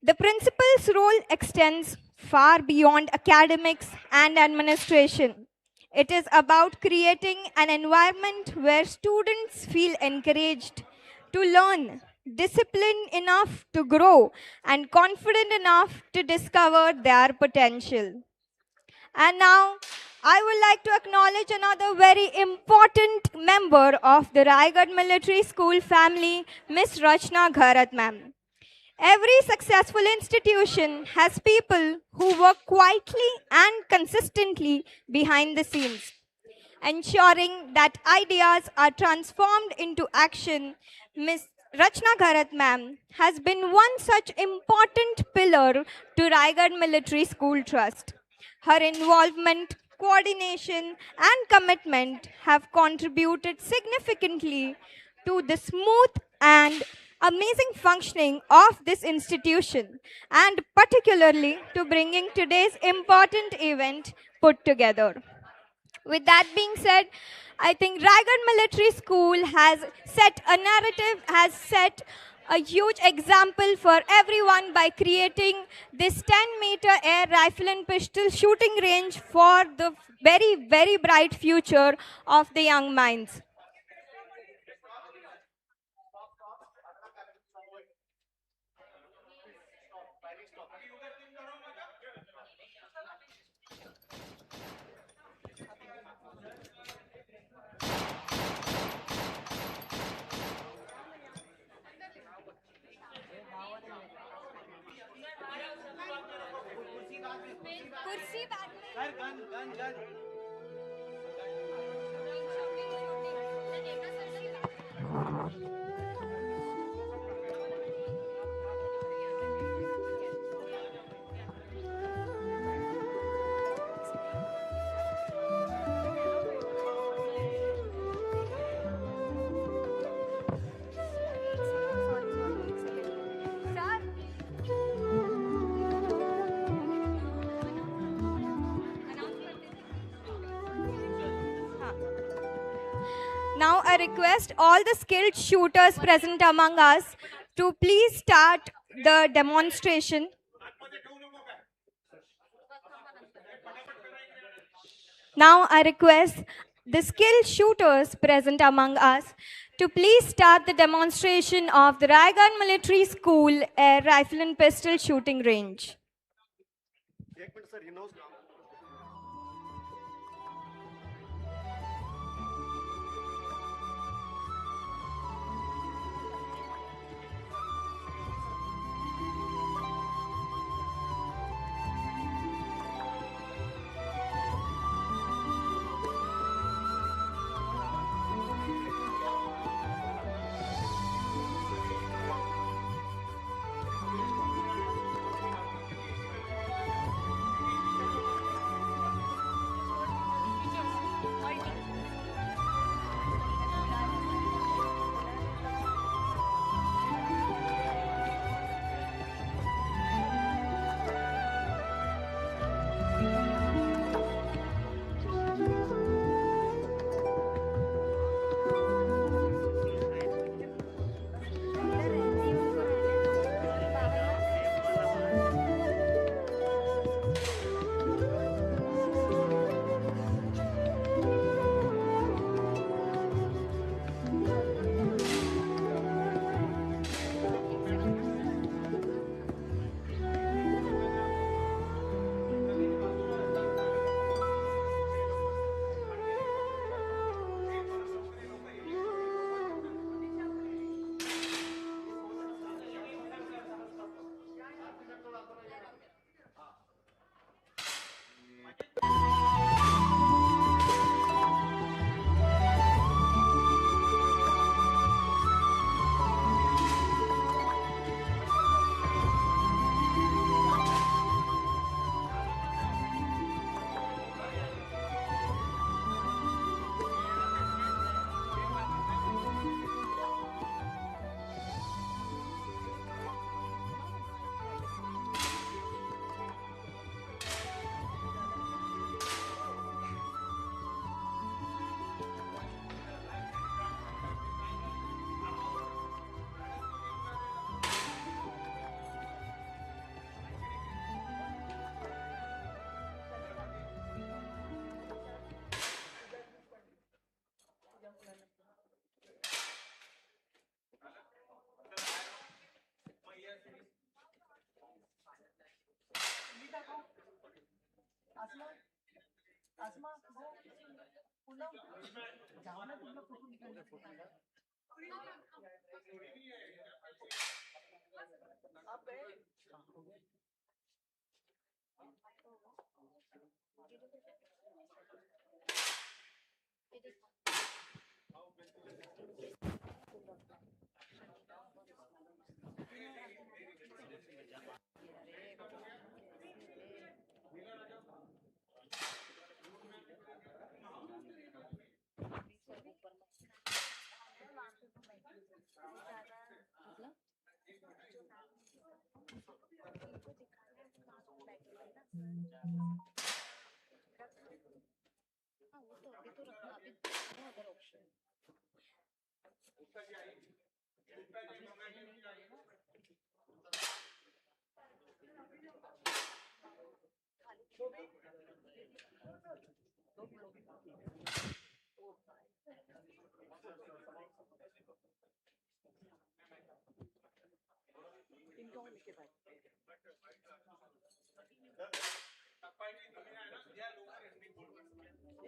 The principal's role extends far beyond academics and administration. It is about creating an environment where students feel encouraged to learn, disciplined enough to grow, and confident enough to discover their potential. And now, I would like to acknowledge another very important member of the Raigarh Military School family, Miss Rachna Gharat ma'am. Every successful institution has people who work quietly and consistently behind the scenes, ensuring that ideas are transformed into action. Ms. Rachna Gharat ma'am has been one such important pillar to Raigarh Military School Trust. Her involvement, coordination, and commitment have contributed significantly to the smooth and amazing functioning of this institution, and particularly to bringing today's important event put together. With that being said, I think Raigarh Military School has set a narrative, has set a huge example for everyone by creating this 10-meter air rifle and pistol shooting range for the very, very bright future of the young minds. कुर्सी bag में sir gun gun gun Now I request all the skilled shooters present among us to please start the demonstration. Now I request the skilled shooters present among us to please start the demonstration of the Raigarh Military School Air Rifle and Pistol Shooting Range.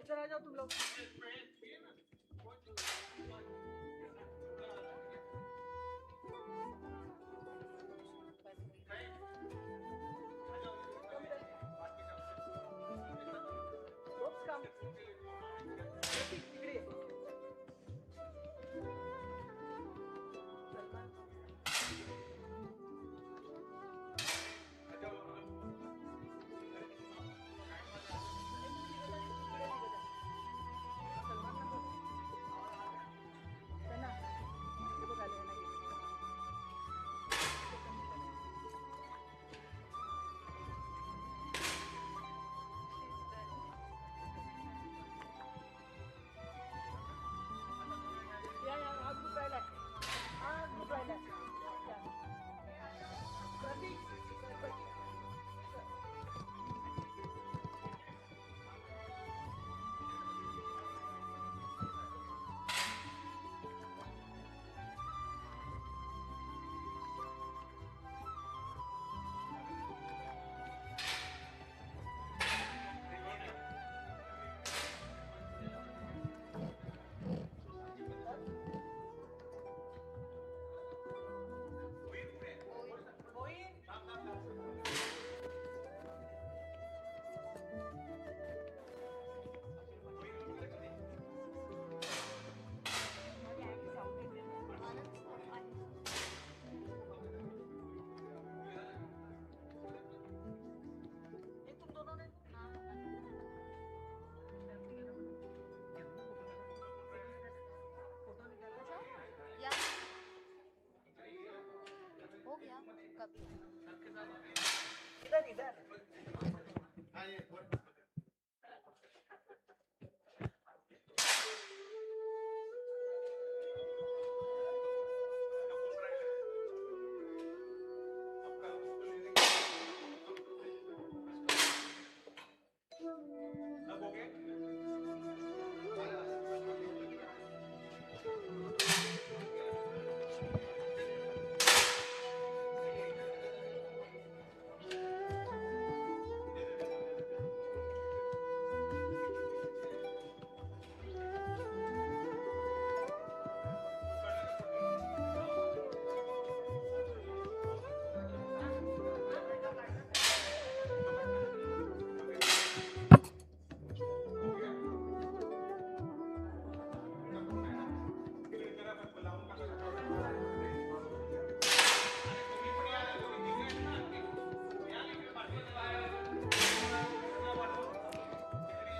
इधर आ जाओ तुम लोग।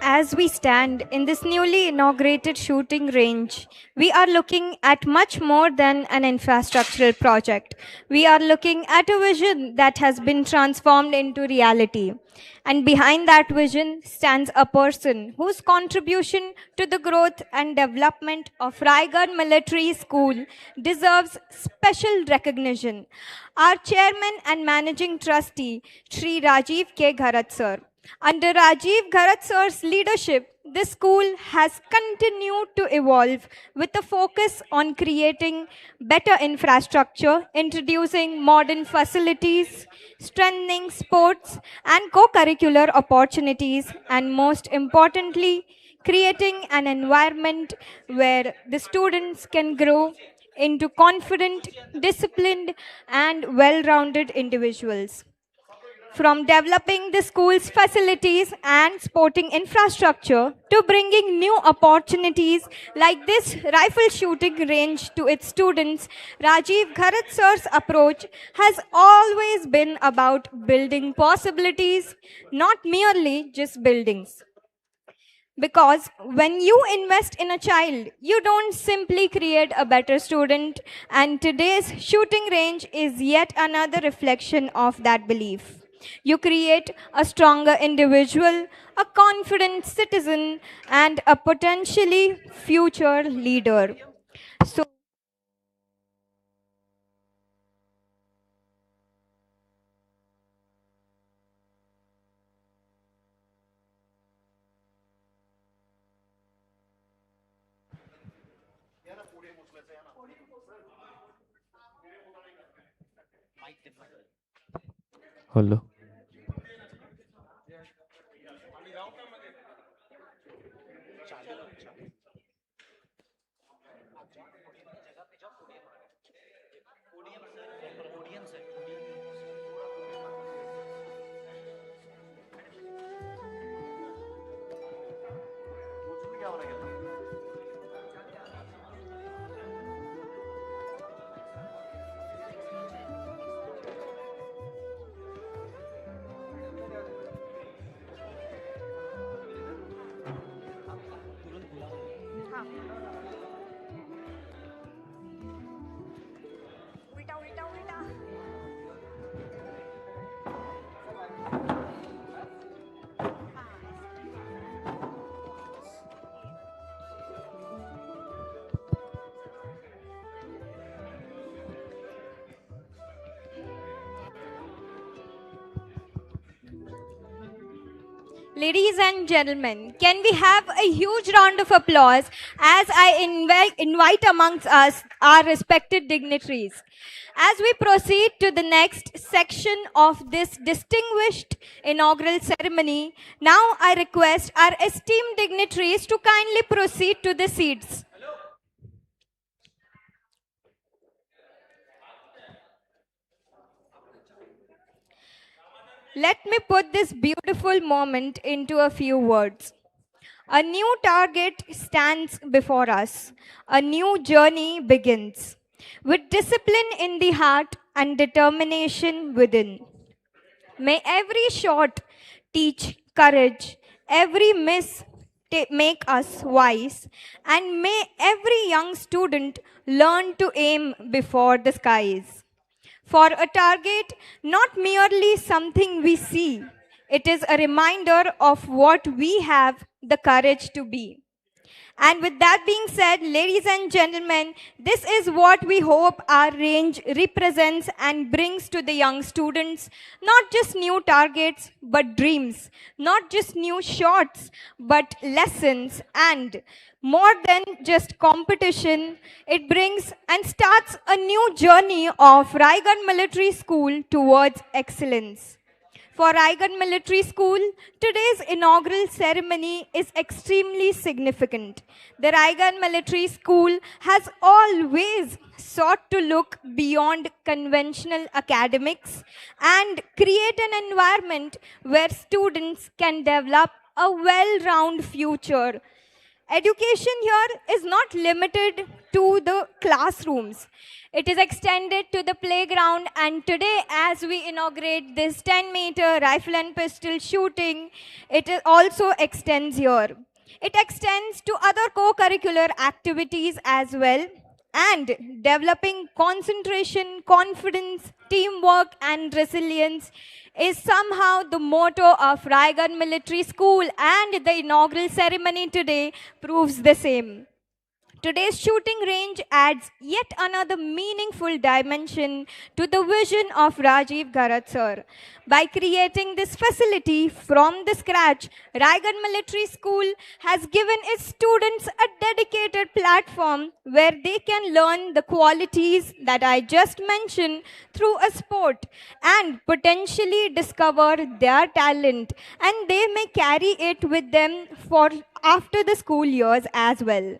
As we stand in this newly inaugurated shooting range, we are looking at much more than an infrastructural project. We are looking at a vision that has been transformed into reality. And behind that vision stands a person whose contribution to the growth and development of Raigad Military School deserves special recognition. Our chairman and managing trustee, Sri Rajiv K. Gharat sir. Under Rajiv Gharat sir's leadership, the school has continued to evolve with a focus on creating better infrastructure, introducing modern facilities, strengthening sports and co-curricular opportunities, and most importantly, creating an environment where the students can grow into confident, disciplined, and well-rounded individuals. From developing the school's facilities and sporting infrastructure to bringing new opportunities like this rifle shooting range to its students, Rajiv Gharat sir's approach has always been about building possibilities, not merely just buildings. Because when you invest in a child, you don't simply create a better student, and today's shooting range is yet another reflection of that belief. You create a stronger individual, a confident citizen, and a potentially future leader. So, hello ladies and gentlemen, can we have a huge round of applause as I invite amongst us our respected dignitaries? As we proceed to the next section of this distinguished inaugural ceremony, now I request our esteemed dignitaries to kindly proceed to the seats. Let me put this beautiful moment into a few words. A new target stands before us. A new journey begins. With discipline in the heart and determination within. May every shot teach courage, every miss make us wise, and may every young student learn to aim before the skies. For a target, not merely something we see, it is a reminder of what we have the courage to be. And with that being said, ladies and gentlemen, this is what we hope our range represents and brings to the young students. Not just new targets, but dreams. Not just new shots, but lessons. And more than just competition, it brings and starts a new journey of Raigad Military School towards excellence. For Raigad Military School, today's inaugural ceremony is extremely significant. The Raigad Military School has always sought to look beyond conventional academics and create an environment where students can develop a well-rounded future. Education here is not limited to the classrooms. It is extended to the playground, and today as we inaugurate this 10-meter rifle and pistol shooting, also extends here. It extends to other co-curricular activities as well, and developing concentration, confidence, teamwork, and resilience is somehow the motto of Raigad Military School, and the inaugural ceremony today proves the same. Today's shooting range adds yet another meaningful dimension to the vision of Rajiv Gharat sir. By creating this facility from the scratch, Raigad Military School has given its students a dedicated platform where they can learn the qualities that I just mentioned through a sport and potentially discover their talent, and they may carry it with them for after the school years as well.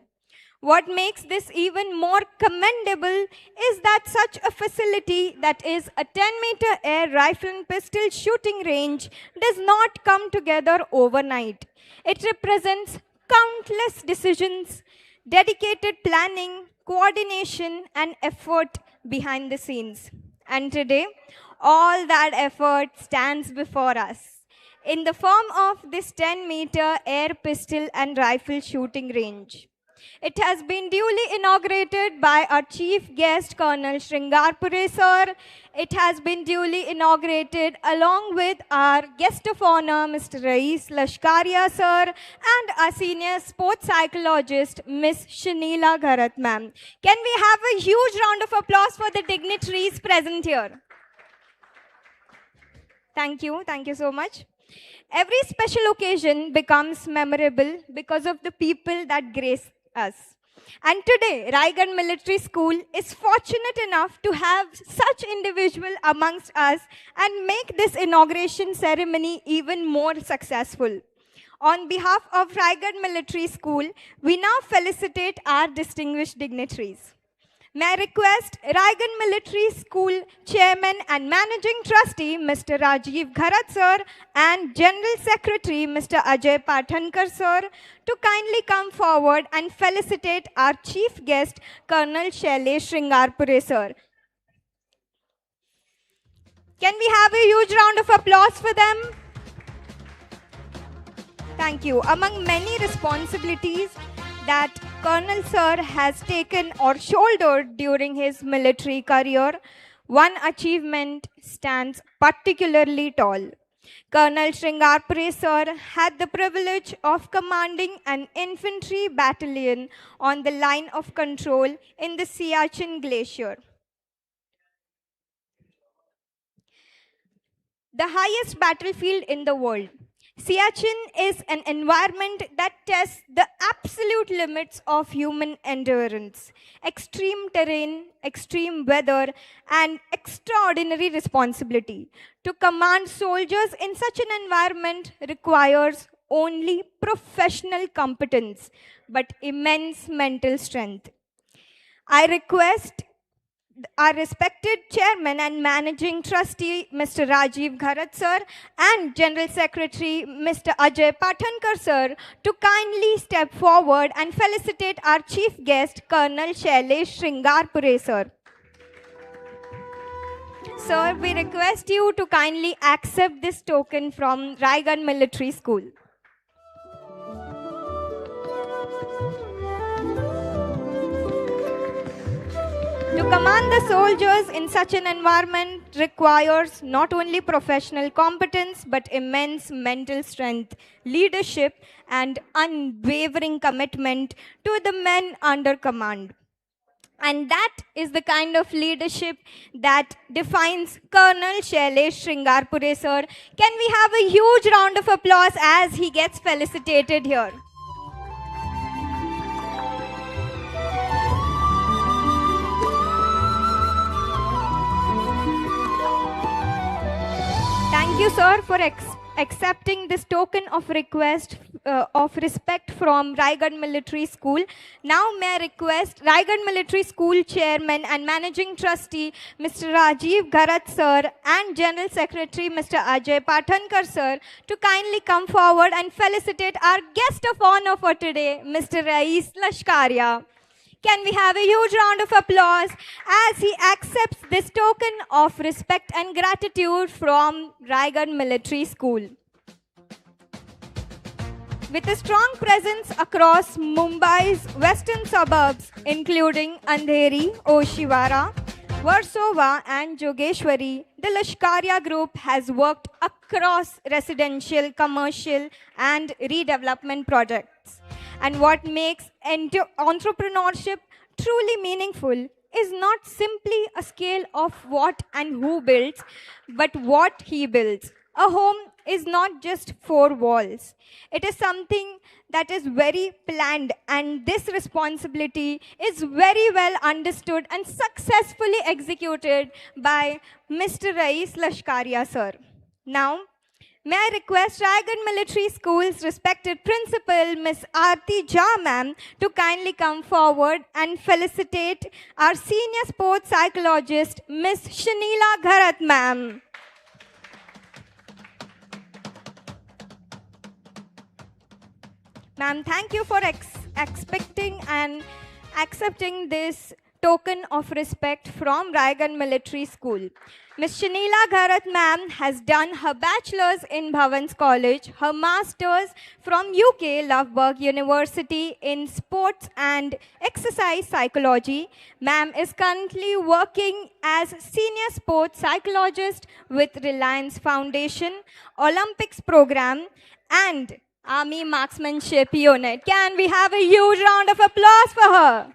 What makes this even more commendable is that such a facility, that is a 10-meter air rifle and pistol shooting range, does not come together overnight. It represents countless decisions, dedicated planning, coordination, and effort behind the scenes. And today, all that effort stands before us in the form of this 10-meter air pistol and rifle shooting range. It has been duly inaugurated by our chief guest, Colonel Shringarpure sir. It has been duly inaugurated along with our guest of honor, Mr. Rais Lashkaria sir, and our senior sports psychologist, Miss Shanila Gharat ma'am. Can we have a huge round of applause for the dignitaries present here? Thank you so much. Every special occasion becomes memorable because of the people that grace us. And today, Raigad Military School is fortunate enough to have such individual amongst us and make this inauguration ceremony even more successful. On behalf of Raigad Military School, we now felicitate our distinguished dignitaries. May I request Raigad Military School Chairman and Managing Trustee, Mr. Rajiv Gharat sir, and General Secretary, Mr. Ajay Pathankar sir, to kindly come forward and felicitate our Chief Guest, Colonel Shailesh Shringarpure sir. Can we have a huge round of applause for them? Thank you. Among many responsibilities that Colonel Sir has taken or shouldered during his military career, one achievement stands particularly tall. Colonel Shringarpure Sir had the privilege of commanding an infantry battalion on the line of control in the Siachen Glacier. The highest battlefield in the world. Siachen is an environment that tests the absolute limits of human endurance. Extreme terrain, extreme weather, and extraordinary responsibility. To command soldiers in such an environment requires only professional competence, but immense mental strength. I request our respected Chairman and Managing Trustee, Mr. Rajiv Gharat sir, and General Secretary, Mr. Ajay Pathankar sir, to kindly step forward and felicitate our Chief Guest, Colonel Shailesh Shringarpure sir. Sir, we request you to kindly accept this token from Raigad Military School. To command the soldiers in such an environment requires not only professional competence but immense mental strength, leadership, and unwavering commitment to the men under command. And that is the kind of leadership that defines Colonel Shailesh Shringarpure, sir. Can we have a huge round of applause as he gets felicitated here? Thank you, sir, for accepting this token of request of respect from Raigad Military School. Now, may I request Raigad Military School Chairman and Managing Trustee, Mr. Rajiv Gharat, sir, and General Secretary, Mr. Ajay Pathankar, sir, to kindly come forward and felicitate our guest of honor for today, Mr. Rais Lashkaria. Can we have a huge round of applause as he accepts this token of respect and gratitude from Raigad Military School. With a strong presence across Mumbai's western suburbs, including Andheri, Oshiwara, Versova, and Jogeshwari, the Lashkaria Group has worked across residential, commercial, and redevelopment projects. And what makes entrepreneurship truly meaningful is not simply a scale of what and who builds, but what he builds. A home is not just four walls. It is something that is very planned, and this responsibility is very well understood and successfully executed by Mr. Rais Lashkaria, sir. Now, may I request Raigad Military School's respected principal, Ms. Aarti Jha ma'am, to kindly come forward and felicitate our senior sports psychologist, Ms. Shanila Gharat ma'am. Ma'am, thank you for expecting and accepting this token of respect from Raigad Military School. Ms. Shanila Gharat ma'am has done her bachelor's in Bhavans College, her master's from UK Loughborough University in sports and exercise psychology. Ma'am is currently working as senior sports psychologist with Reliance Foundation, Olympics program, and Army Marksmanship Unit. Can we have a huge round of applause for her?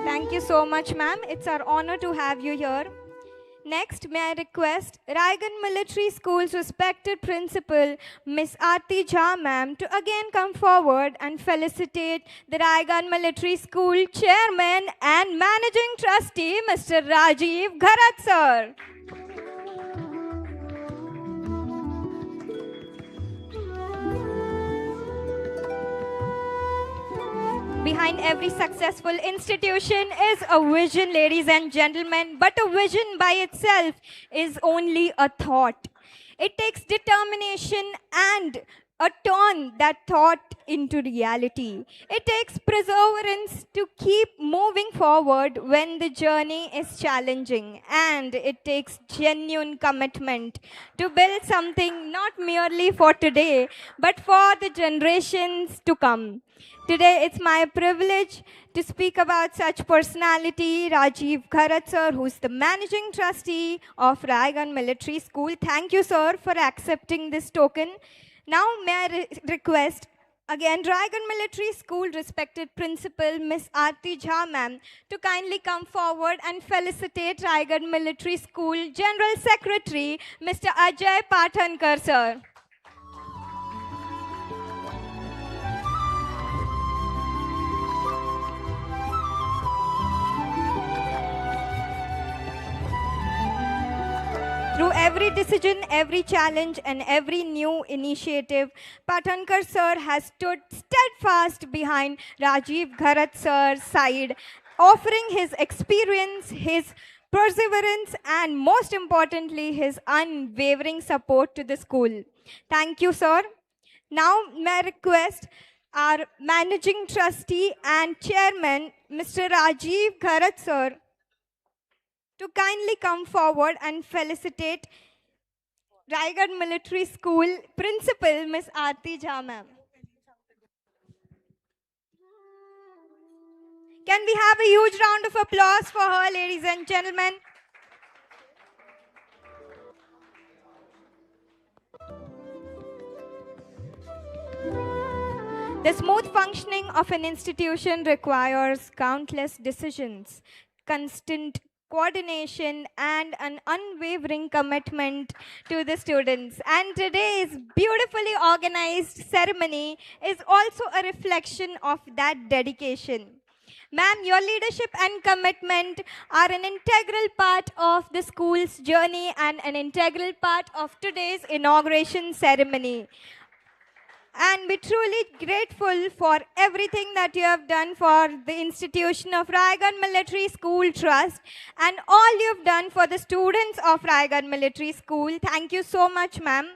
Thank you so much, ma'am. It's our honor to have you here. Next, may I request Raigad Military School's respected principal, Ms. Aarti Jha ma'am, to again come forward and felicitate the Raigad Military School Chairman and Managing Trustee, Mr. Rajiv Gharat, sir. Behind every successful institution is a vision, ladies and gentlemen, but a vision by itself is only a thought. It takes determination and a turn that thought into reality. It takes perseverance to keep moving forward when the journey is challenging, and it takes genuine commitment to build something not merely for today, but for the generations to come. Today, it's my privilege to speak about such personality, Rajiv Gharat, sir, who's the Managing Trustee of Raigad Military School. Thank you, sir, for accepting this token. Now, may I request, again, Raigad Military School respected principal, Ms. Aarti Jha ma'am, to kindly come forward and felicitate Raigad Military School General Secretary, Mr. Ajay Pathankar, sir. Through every decision, every challenge, and every new initiative, Pathankar sir has stood steadfast behind Rajiv Gharat sir's side, offering his experience, his perseverance, and most importantly, his unwavering support to the school. Thank you, sir. Now, may I request our Managing Trustee and Chairman, Mr. Rajiv Gharat sir, to kindly come forward and felicitate Raigad Military School Principal, Ms. Aarti Jha ma'am. Can we have a huge round of applause for her, ladies and gentlemen? The smooth functioning of an institution requires countless decisions, constant coordination, and an unwavering commitment to the students. And today's beautifully organized ceremony is also a reflection of that dedication. Ma'am, your leadership and commitment are an integral part of the school's journey and an integral part of today's inauguration ceremony. And we're truly grateful for everything that you have done for the institution of Raigad Military School Trust and all you've done for the students of Raigad Military School. Thank you so much, ma'am.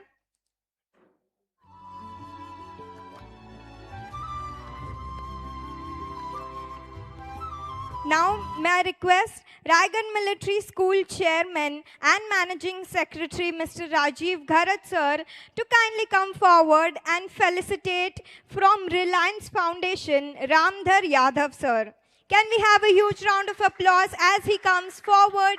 Now, may I request Raigad Military School Chairman and Managing Secretary Mr. Rajiv Gharat sir to kindly come forward and felicitate from Reliance Foundation Ramdhar Yadav sir. Can we have a huge round of applause as he comes forward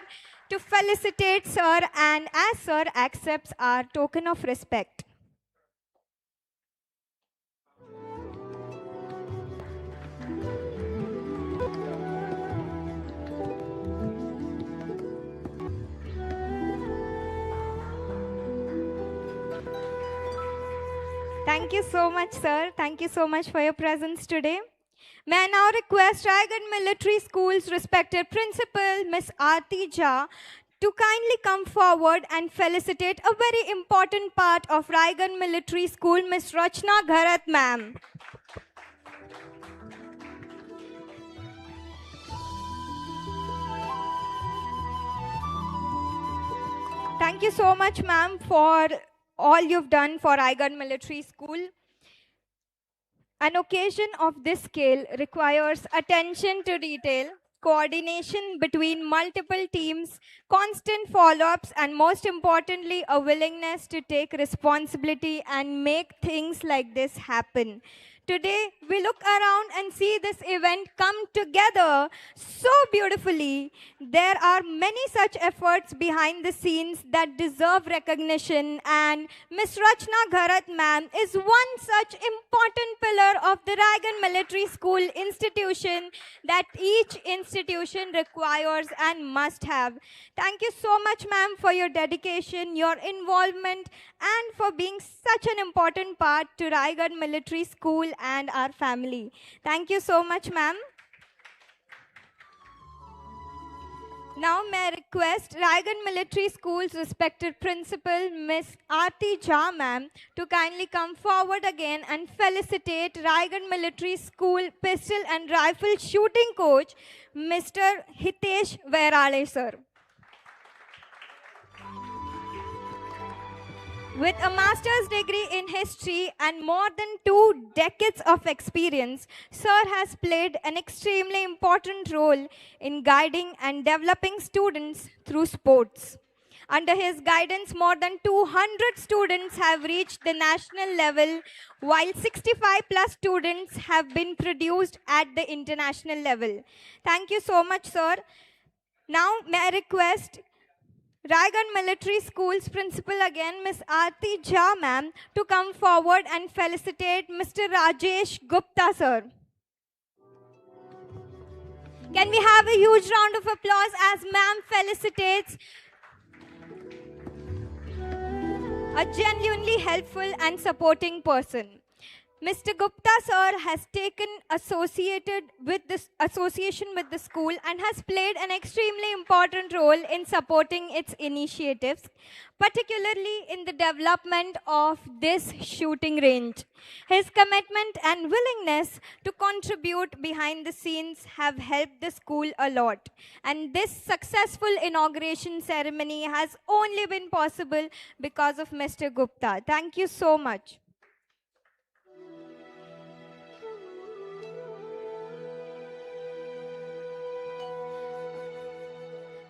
to felicitate sir and as sir accepts our token of respect. Thank you so much, sir. Thank you so much for your presence today. May I now request Raigad Military School's respected principal, Miss Aarti Jha, to kindly come forward and felicitate a very important part of Raigad Military School, Miss Rachna Gharat, ma'am. Thank you so much, ma'am, for all you've done for Raigad Military School. An occasion of this scale requires attention to detail, coordination between multiple teams, constant follow-ups, and most importantly, a willingness to take responsibility and make things like this happen. Today, we look around and see this event come together so beautifully. There are many such efforts behind the scenes that deserve recognition, and Ms. Rachna Gharat ma'am is one such important pillar of the Raigad Military School institution that each institution requires and must have. Thank you so much, ma'am, for your dedication, your involvement, and for being such an important part to Raigad Military School and our family. Thank you so much, ma'am. Now may I request Raigad Military School's respected principal, Miss Aarti Jha, ma'am, to kindly come forward again and felicitate Raigad Military School pistol and rifle shooting coach, Mr. Hitesh Vairale, sir. With a master's degree in history and more than 2 decades of experience, Sir has played an extremely important role in guiding and developing students through sports. Under his guidance, more than 200 students have reached the national level, while 65 plus students have been produced at the international level. Thank you so much, sir. Now, may I request Raigad Military School's principal again, Ms. Aarti Jha, ma'am, to come forward and felicitate Mr. Rajesh Gupta, sir. Can we have a huge round of applause as ma'am felicitates a genuinely helpful and supporting person. Mr. Gupta sir has taken association with the school and has played an extremely important role in supporting its initiatives, particularly in the development of this shooting range. His commitment and willingness to contribute behind the scenes have helped the school a lot. And this successful inauguration ceremony has only been possible because of Mr. Gupta. Thank you so much.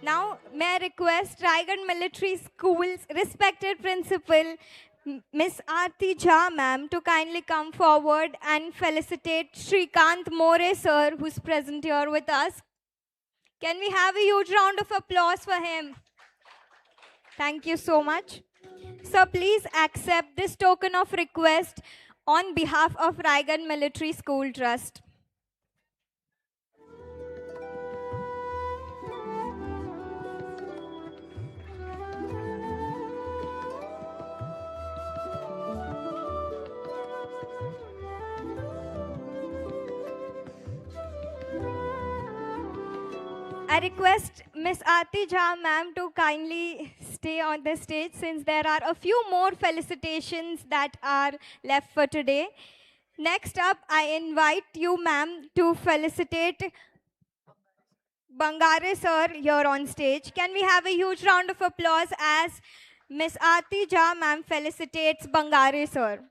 Now, may I request Raigad Military School's respected principal, Miss Aarti Jha ma'am to kindly come forward and felicitate Shrikant More sir, who's present here with us. Can we have a huge round of applause for him? Thank you so much. Sir, please accept this token of request on behalf of Raigarh Military School Trust. I request Miss Aarti Jha ma'am to kindly stay on the stage since there are a few more felicitations that are left for today. Next up, I invite you ma'am to felicitate Bangare sir here on stage. Can we have a huge round of applause as Miss Aarti Jha ma'am felicitates Bangare sir.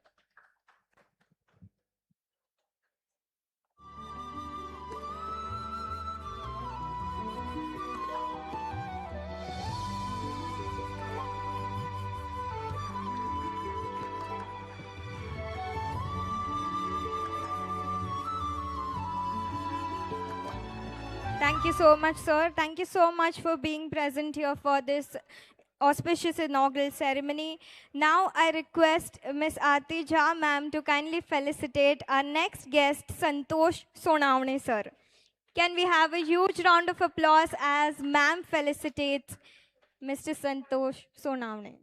Thank you so much, sir. Thank you so much for being present here for this auspicious inaugural ceremony. Now I request Miss Aarti Jha ma'am to kindly felicitate our next guest, Santosh Sonavne sir. Can we have a huge round of applause as ma'am felicitates Mr. Santosh Sonavne.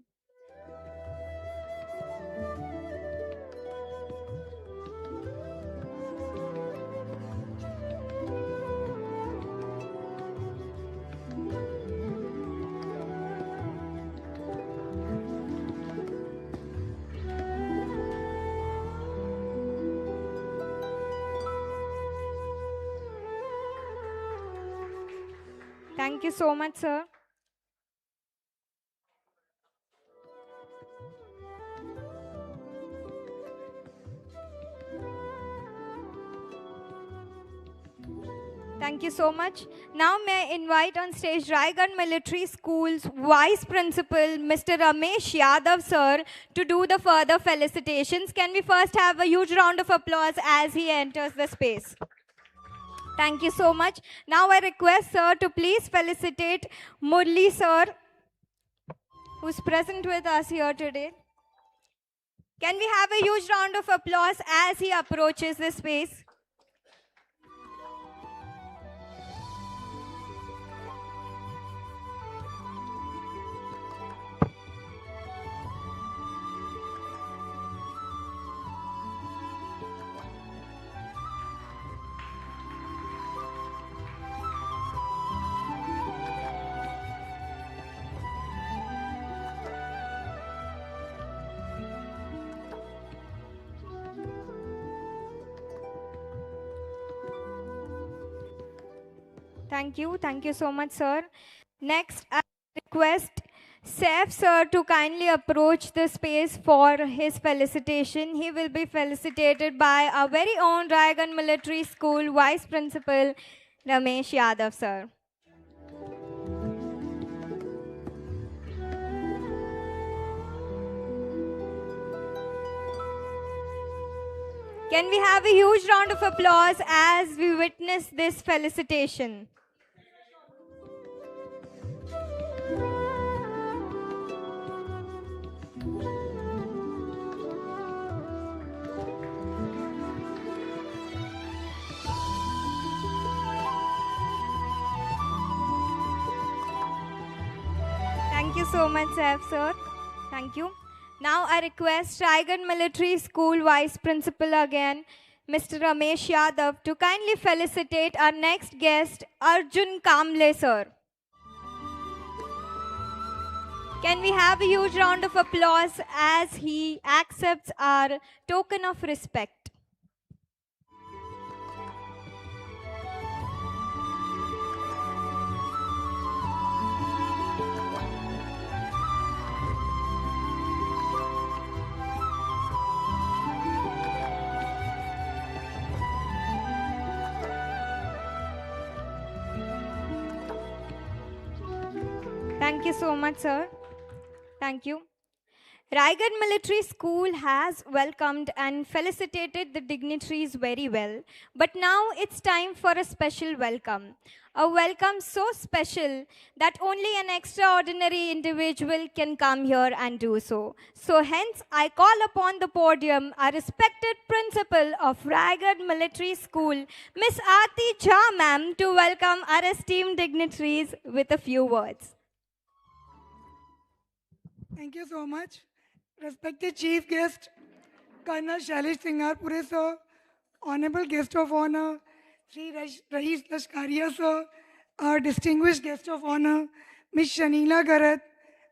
Thank you so much, sir. Thank you so much. Now may I invite on stage Raigarh Military School's Vice Principal, Mr. Ramesh Yadav sir, to do the further felicitations. Can we first have a huge round of applause as he enters the space? Thank you so much. Now I request sir to please felicitate Murli sir, who's present with us here today. Can we have a huge round of applause as he approaches the space? Thank you. Thank you so much, sir. Next, I request Saif sir to kindly approach the space for his felicitation. He will be felicitated by our very own Raigarh Military School Vice Principal, Ramesh Yadav sir. Can we have a huge round of applause as we witness this felicitation? Thank you so much, Saif sir. Thank you. Now I request Raigarh Military School Vice Principal again, Mr. Ramesh Yadav, to kindly felicitate our next guest, Arjun Kamble sir. Can we have a huge round of applause as he accepts our token of respect? Thank you so much, sir. Thank you. Raigad Military School has welcomed and felicitated the dignitaries very well, but now it's time for a special welcome. A welcome so special that only an extraordinary individual can come here and do so. So hence, I call upon the podium our respected principal of Raigad Military School, Miss Aarti Jha ma'am, to welcome our esteemed dignitaries with a few words. Thank you so much. Respected Chief Guest, Colonel Shailesh Singarpure sir, Honorable Guest of Honor, Sri Rais Lashkaria sir, our distinguished Guest of Honor, Ms. Shanila Garat,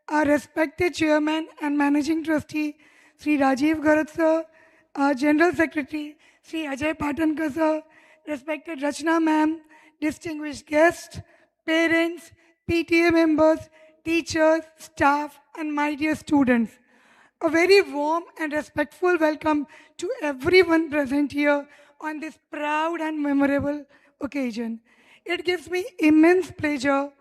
our respected Chairman and Managing Trustee, Sri Rajiv Garat sir, our General Secretary, Sri Ajay Patankar sir, respected Rachna ma'am, distinguished guests, parents, PTA members, teachers, staff, and my dear students. A very warm and respectful welcome to everyone present here on this proud and memorable occasion. It gives me immense pleasure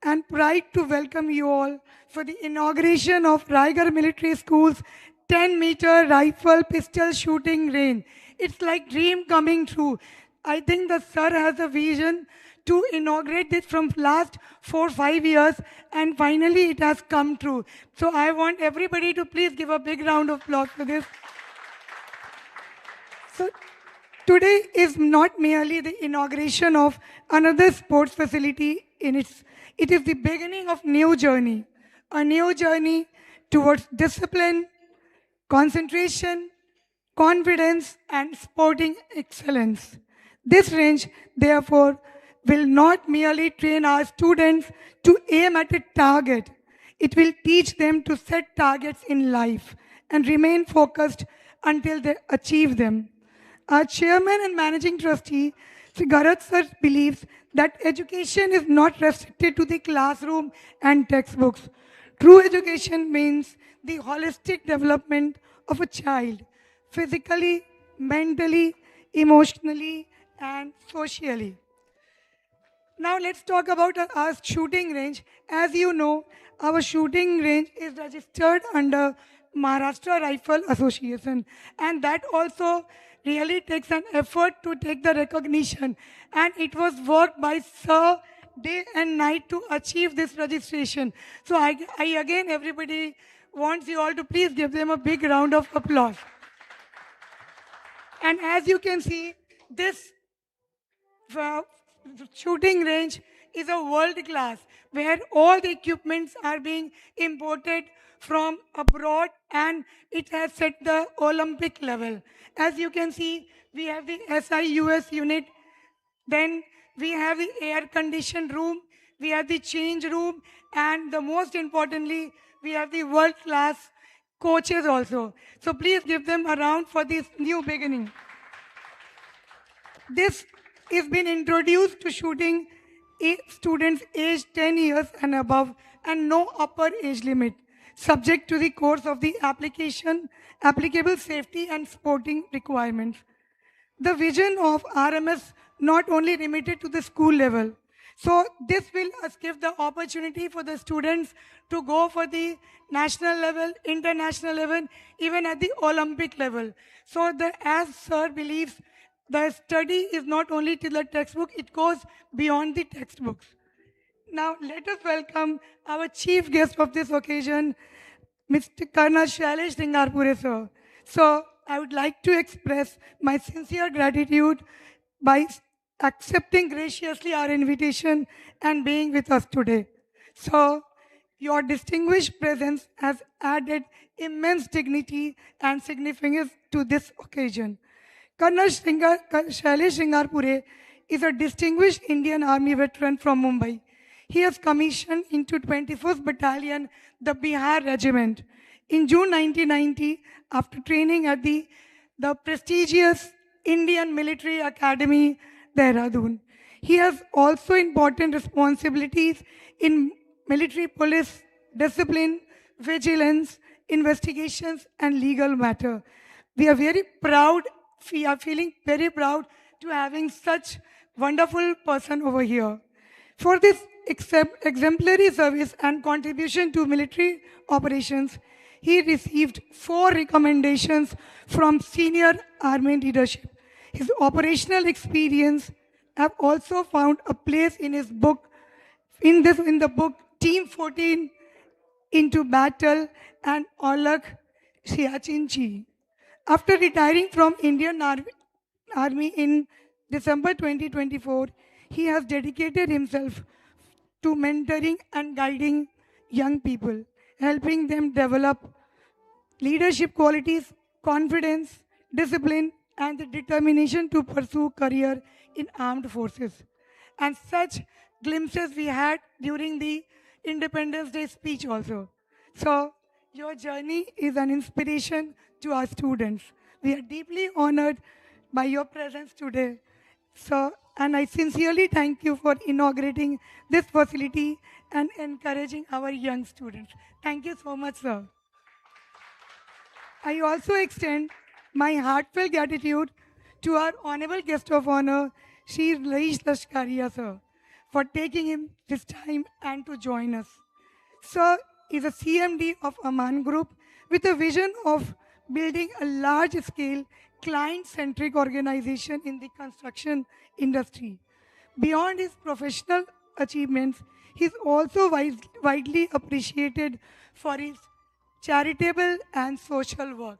and pride to welcome you all for the inauguration of Raigarh Military School's 10-meter rifle pistol shooting range. It's like dream coming true. I think the sir has a vision to inaugurate this from last 4-5 years, and finally it has come true. So I want everybody to please give a big round of applause for this. So today is not merely the inauguration of another sports facility it is the beginning of a new journey towards discipline, concentration, confidence, and sporting excellence. This range, therefore, will not merely train our students to aim at a target. It will teach them to set targets in life and remain focused until they achieve them. Our chairman and managing trustee, Sri Garat sir, believes that education is not restricted to the classroom and textbooks. True education means the holistic development of a child, physically, mentally, emotionally, and socially. Now let's talk about our shooting range. As you know, our shooting range is registered under Maharashtra Rifle Association, and that also really takes an effort to take the recognition, and it was worked by sir day and night to achieve this registration. So I again, everybody wants you all to please give them a big round of applause. And as you can see, this shooting range is a world class where all the equipments are being imported from abroad, and it has set the Olympic level. As you can see, we have the SIUS unit, then we have the air conditioned room, we have the change room, and the most importantly, we have the world class coaches also. So please give them a round for this new beginning. This is been introduced to shooting students aged 10 years and above, and no upper age limit, subject to the course of the applicable safety and sporting requirements. The vision of RMS not only limited to the school level. So this will give the opportunity for the students to go for the national level, international level, even at the Olympic level. So as sir believes, the study is not only till the textbook, it goes beyond the textbooks. Now let us welcome our chief guest of this occasion, Mr. Colonel Shailesh Singarpure sir. So I would like to express my sincere gratitude by accepting graciously our invitation and being with us today. So your distinguished presence has added immense dignity and significance to this occasion. Colonel Shailesh Singarpure is a distinguished Indian Army veteran from Mumbai. He has commissioned into 21st Battalion, the Bihar Regiment. In June 1990, after training at the prestigious Indian Military Academy, Dehradun, he has also important responsibilities in military police, discipline, vigilance, investigations, and legal matter. We are very proud, we are feeling very proud to having such wonderful person over here. For this exemplary service and contribution to military operations, he received 4 recommendations from senior army leadership. His operational experience have also found a place in his book, in the book Team 14 into Battle and Olak Siachinchi. After retiring from Indian Army in December 2024, he has dedicated himself to mentoring and guiding young people, helping them develop leadership qualities, confidence, discipline, and the determination to pursue career in armed forces. And such glimpses we had during the Independence Day speech also. So your journey is an inspiration to our students. We are deeply honored by your presence today. So, and I sincerely thank you for inaugurating this facility and encouraging our young students. Thank you so much, sir. I also extend my heartfelt gratitude to our honorable guest of honor, Shri Raish Lashkaria, sir, for taking him this time and to join us. Sir is a CMD of Aman Group with a vision of building a large-scale, client-centric organization in the construction industry. Beyond his professional achievements, he is also widely appreciated for his charitable and social work.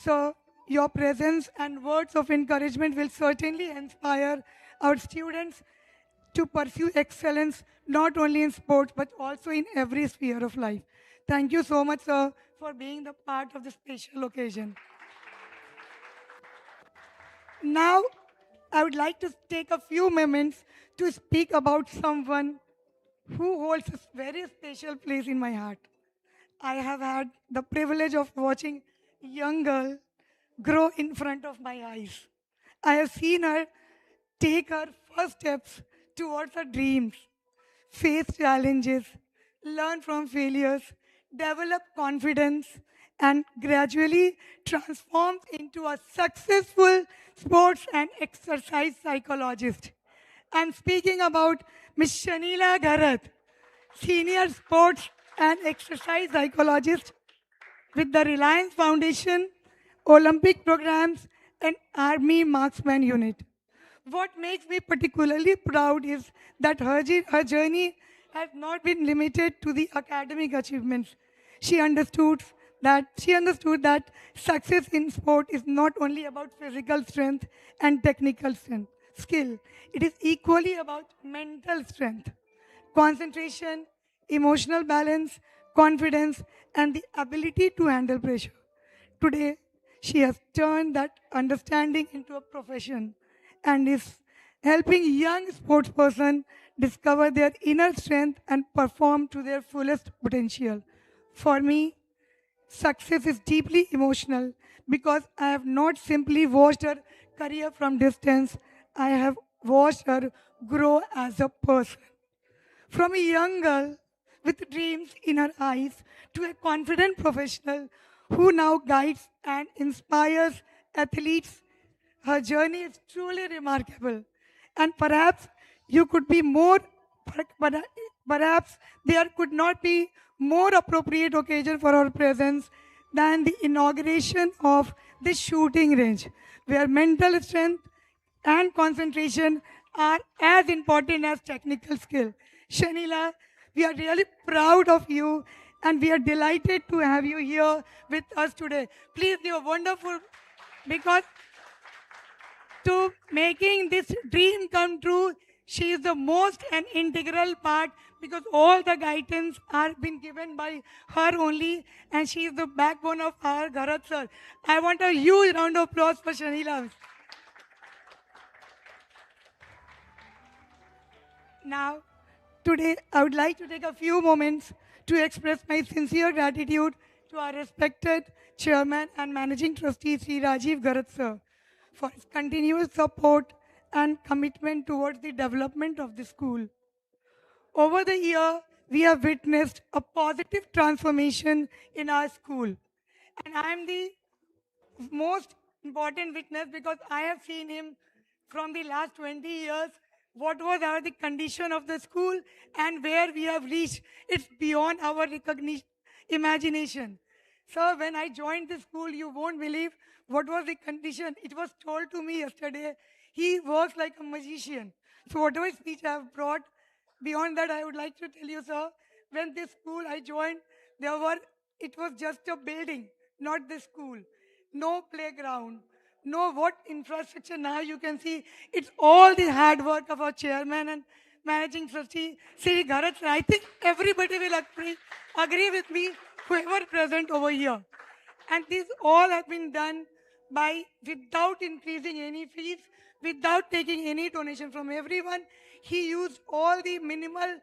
So, your presence and words of encouragement will certainly inspire our students to pursue excellence not only in sports but also in every sphere of life. Thank you so much, sir, for being the part of this special occasion. Now, I would like to take a few moments to speak about someone who holds a very special place in my heart. I have had the privilege of watching a young girl grow in front of my eyes. I have seen her take her first steps towards her dreams, face challenges, learn from failures, develop confidence, and gradually transform into a successful sports and exercise psychologist. I'm speaking about Ms. Shanila Gharat, senior sports and exercise psychologist with the Reliance Foundation, Olympic programs, and Army Marksman Unit. What makes me particularly proud is that her journey has not been limited to the academic achievements. She understood that success in sport is not only about physical strength and technical skill. It is equally about mental strength, concentration, emotional balance, confidence, and the ability to handle pressure. Today, she has turned that understanding into a profession and is helping young sportspersons discover their inner strength and perform to their fullest potential. For me, success is deeply emotional because I have not simply watched her career from distance, I have watched her grow as a person. From a young girl with dreams in her eyes to a confident professional who now guides and inspires athletes, her journey is truly remarkable. And perhaps you could be more, per- perhaps there could not be more appropriate occasion for our presence than the inauguration of this shooting range, where mental strength and concentration are as important as technical skill. Shanila, we are really proud of you and we are delighted to have you here with us today. Please, you are wonderful because to making this dream come true, she is the most and integral part because all the guidance are been given by her only and she is the backbone of our Gharat sir. I want a huge round of applause for Shanila. Now, today, I would like to take a few moments to express my sincere gratitude to our respected Chairman and Managing Trustee Sri Rajiv Garat sir for his continuous support and commitment towards the development of the school. Over the year, we have witnessed a positive transformation in our school. And I am the most important witness because I have seen him from the last 20 years. What was our the condition of the school and where we have reached, it's beyond our recognition. imagination. Sir, when I joined the school, you won't believe what was the condition. It was told to me yesterday, he works like a magician. So whatever speech I have brought, beyond that, I would like to tell you, sir, when this school I joined, it was just a building, not the school. No playground, no what infrastructure now you can see. It's all the hard work of our chairman and managing trustee, Sri Gharat. I think everybody will agree with me, whoever present over here. And these all have been done by without increasing any fees, without taking any donation from everyone. He used all the minimal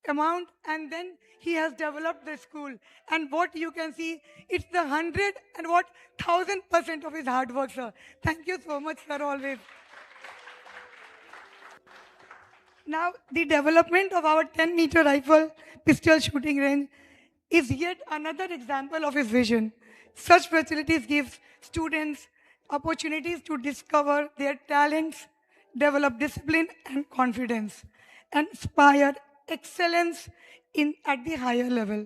amount and then he has developed the school. And what you can see, it's the 100 and what 1000% of his hard work, sir. Thank you so much, sir, always. Now, the development of our 10-meter rifle pistol shooting range is yet another example of his vision. Such facilities give students opportunities to discover their talents, develop discipline and confidence, and inspire excellence at the higher level.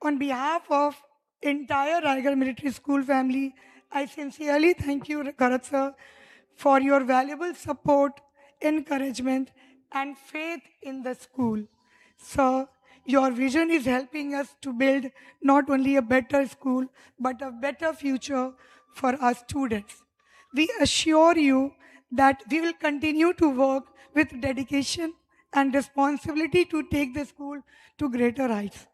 On behalf of entire Raigad Military School family, I sincerely thank you, Karat sir, for your valuable support, encouragement, and faith in the school. Sir, your vision is helping us to build not only a better school, but a better future for our students. We assure you that we will continue to work with dedication and responsibility to take the school to greater heights.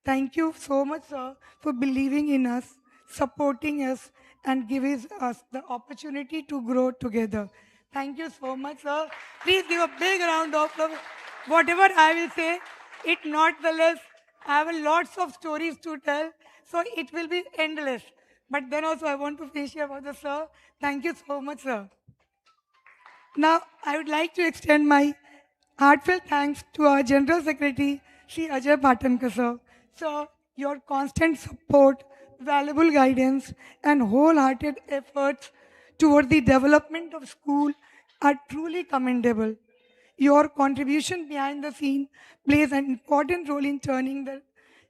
Thank you so much, sir, for believing in us, supporting us, and giving us the opportunity to grow together. Thank you so much, sir. Please give a big round of applause. Whatever I will say, it not the less. I have lots of stories to tell, so it will be endless. But then also I want to finish here about the sir. Thank you so much, sir. Now, I would like to extend my heartfelt thanks to our General Secretary, Sri Ajay Patankar, sir. So, your constant support, valuable guidance, and wholehearted efforts toward the development of school are truly commendable. Your contribution behind the scene plays an important role in turning the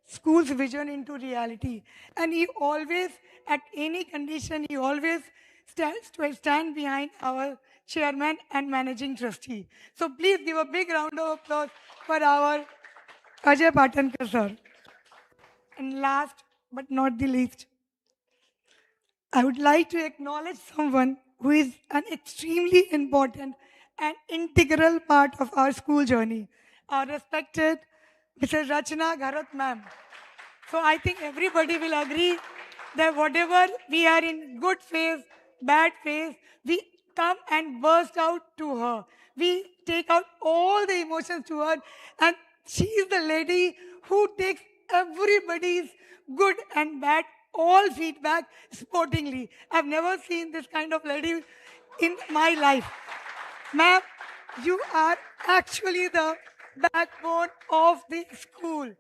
school's vision into reality. And he always, at any condition, he always stand behind our chairman and managing trustee. So please give a big round of applause for our Ajay Patankar sir. And last but not the least, I would like to acknowledge someone who is an extremely important and integral part of our school journey, our respected Mrs. Rachna Gharat ma'am. So I think everybody will agree that whatever we are in good phase, bad phase, we come and burst out to her. We take out all the emotions to her, and she is the lady who takes everybody's good and bad, all feedback sportingly. I've never seen this kind of lady in my life. Ma'am, you are actually the backbone of the school.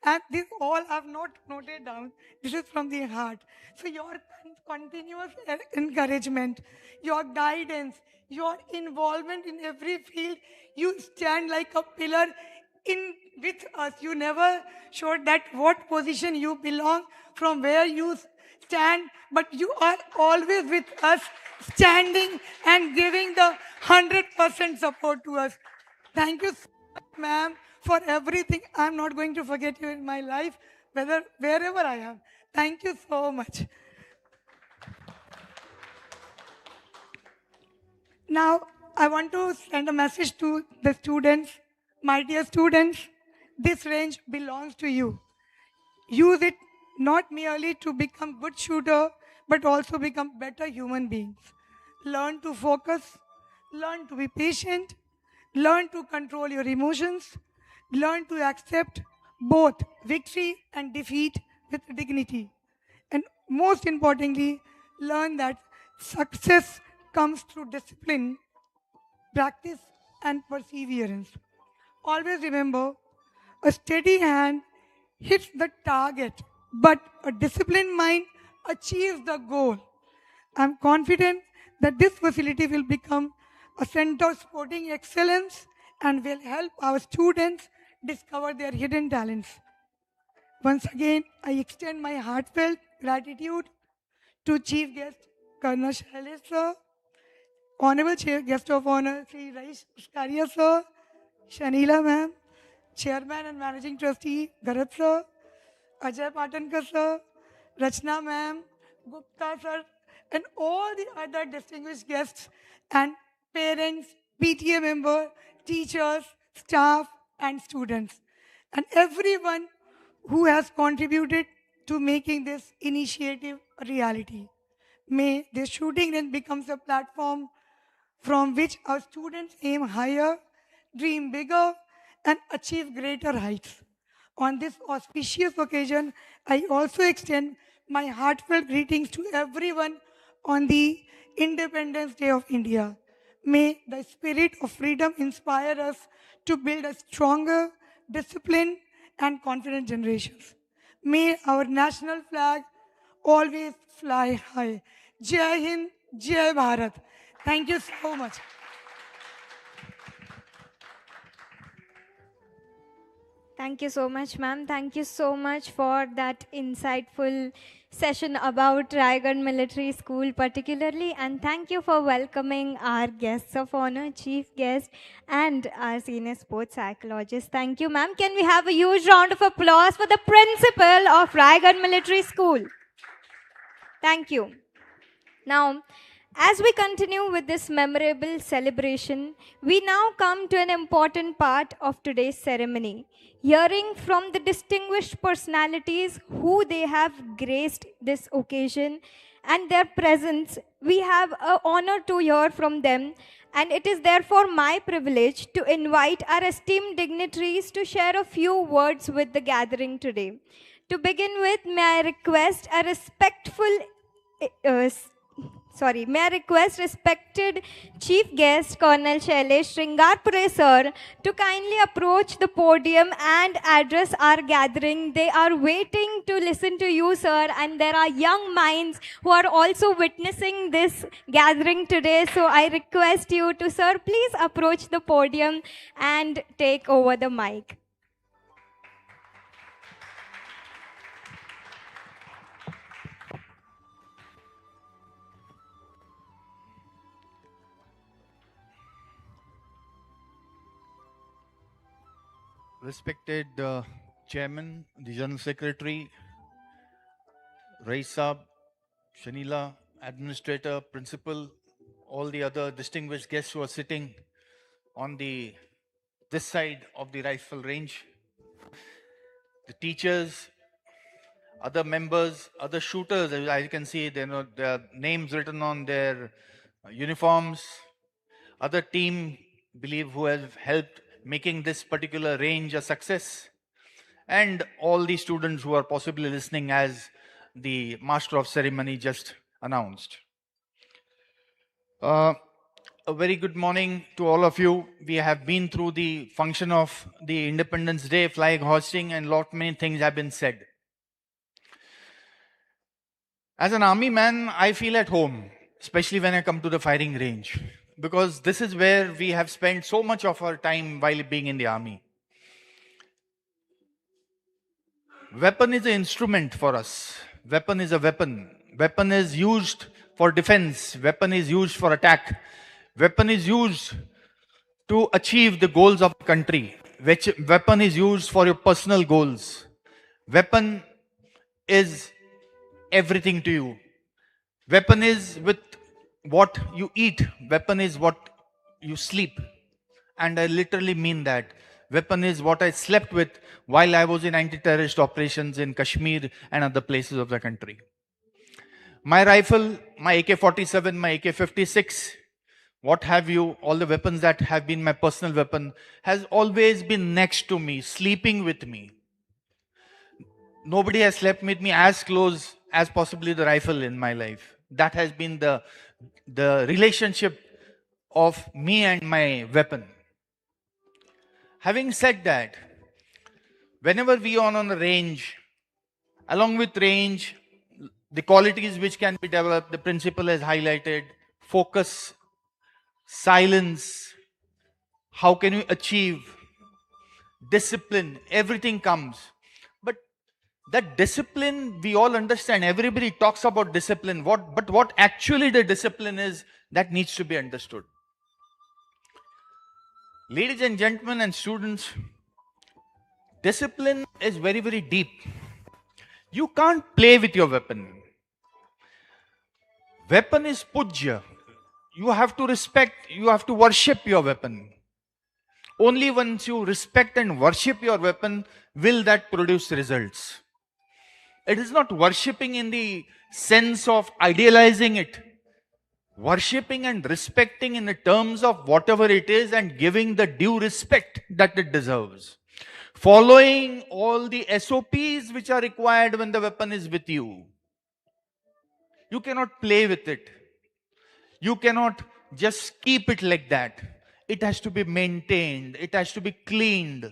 And this all I've not noted down. This is from the heart. So your continuous encouragement, your guidance, your involvement in every field, you stand like a pillar in with us. You never showed that what position you belong, from where you stand, but you are always with us, standing and giving the 100% support to us. Thank you so much, ma'am, for everything. I'm not going to forget you in my life, wherever I am. Thank you so much. Now, I want to send a message to the students. My dear students, this range belongs to you. Use it not merely to become good shooter, but also become better human beings. Learn to focus, learn to be patient, learn to control your emotions, learn to accept both victory and defeat with dignity. And most importantly, learn that success comes through discipline, practice, and perseverance. Always remember, a steady hand hits the target, but a disciplined mind achieves the goal. I'm confident that this facility will become a center of sporting excellence and will help our students discover their hidden talents. Once again, I extend my heartfelt gratitude to Chief Guest Colonel Shailesh sir, Honorable Guest of Honor Sri Raish Uskaria sir, Shanila ma'am, Chairman and Managing Trustee Bharat sir, Ajay Patankar sir, Rachna ma'am, Gupta sir, and all the other distinguished guests and parents, PTA member, teachers, staff, and students, and everyone who has contributed to making this initiative a reality. May this shooting range becomes a platform from which our students aim higher, dream bigger, and achieve greater heights. On this auspicious occasion, I also extend my heartfelt greetings to everyone on the Independence Day of India. May the spirit of freedom inspire us to build a stronger, disciplined, and confident generations. May our national flag always fly high. Jai Hind, Jai Bharat. Thank you so much. Thank you so much, ma'am. Thank you so much for that insightful session about Raigad Military School particularly. And thank you for welcoming our guests of honor, chief guest, and our senior sports psychologist. Thank you, ma'am. Can we have a huge round of applause for the principal of Raigad Military School? Thank you. Now, as we continue with this memorable celebration, we now come to an important part of today's ceremony, hearing from the distinguished personalities who they have graced this occasion and their presence. We have an honor to hear from them, and it is therefore my privilege to invite our esteemed dignitaries to share a few words with the gathering today. To begin with, may I request respected Chief Guest Colonel Shailesh Sringarpure sir to kindly approach the podium and address our gathering. They are waiting to listen to you, sir, and there are young minds who are also witnessing this gathering today. So I request you to, sir, please approach the podium and take over the mic. Respected Chairman, the General Secretary, Raisab, Shanila, Administrator, Principal, all the other distinguished guests who are sitting on this side of the rifle range, the teachers, other members, other shooters, as you can see, their names written on their uniforms, other team, believe who have helped making this particular range a success, and all the students who are possibly listening as the Master of Ceremony just announced. A very good morning to all of you. We have been through the function of the Independence Day, flag hoisting, and lot many things have been said. As an army man, I feel at home, especially when I come to the firing range, because this is where we have spent so much of our time while being in the army. Weapon is an instrument for us. Weapon is a weapon. Weapon is used for defense. Weapon is used for attack. Weapon is used to achieve the goals of the country. Weapon is used for your personal goals. Weapon is everything to you. Weapon is with what you eat. Weapon is what you sleep. And I literally mean that. Weapon is what I slept with while I was in anti-terrorist operations in Kashmir and other places of the country. My rifle, my AK-47, my AK-56, what have you, all the weapons that have been my personal weapon, has always been next to me, sleeping with me. Nobody has slept with me as close as possibly the rifle in my life. That has been the relationship of me and my weapon. Having said that, whenever we are on a range, along with range, the qualities which can be developed, the principal has highlighted: focus, silence, how can you achieve, discipline, everything comes. But That discipline, we all understand. Everybody talks about discipline. But what actually the discipline is, that needs to be understood. Ladies and gentlemen and students, discipline is very, very deep. You can't play with your weapon. Weapon is pujya. You have to respect, you have to worship your weapon. Only once you respect and worship your weapon will that produce results. It is not worshipping in the sense of idealizing it. Worshipping and respecting in the terms of whatever it is and giving the due respect that it deserves. Following all the SOPs which are required when the weapon is with you. You cannot play with it. You cannot just keep it like that. It has to be maintained. It has to be cleaned.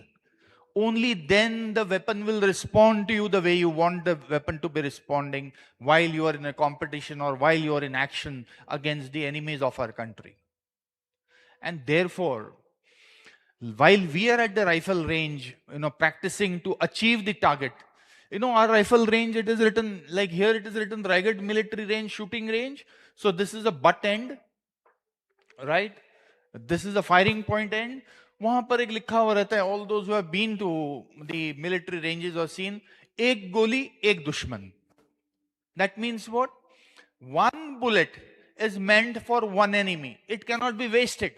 Only then the weapon will respond to you the way you want the weapon to be responding while you are in a competition or while you are in action against the enemies of our country. And therefore, while we are at the rifle range, practicing to achieve the target, our rifle range, it is written, like here it is written Raigad military range, shooting range. So this is a butt end, right? This is the firing point end. वहां पर एक लिखा हुआ रहता है, all those who have been to the military ranges or seen, एक गोली एक दुश्मन. That means what? One bullet is meant for one enemy. It cannot be wasted.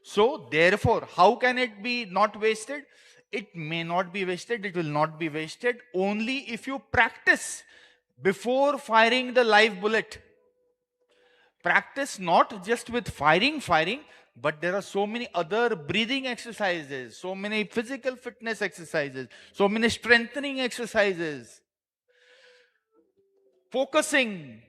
So therefore, how can it be not wasted? It may not be wasted. It will not be wasted only if you practice before firing the live bullet. Practice not just with firing, but there are so many other breathing exercises, so many physical fitness exercises, so many strengthening exercises, focusing,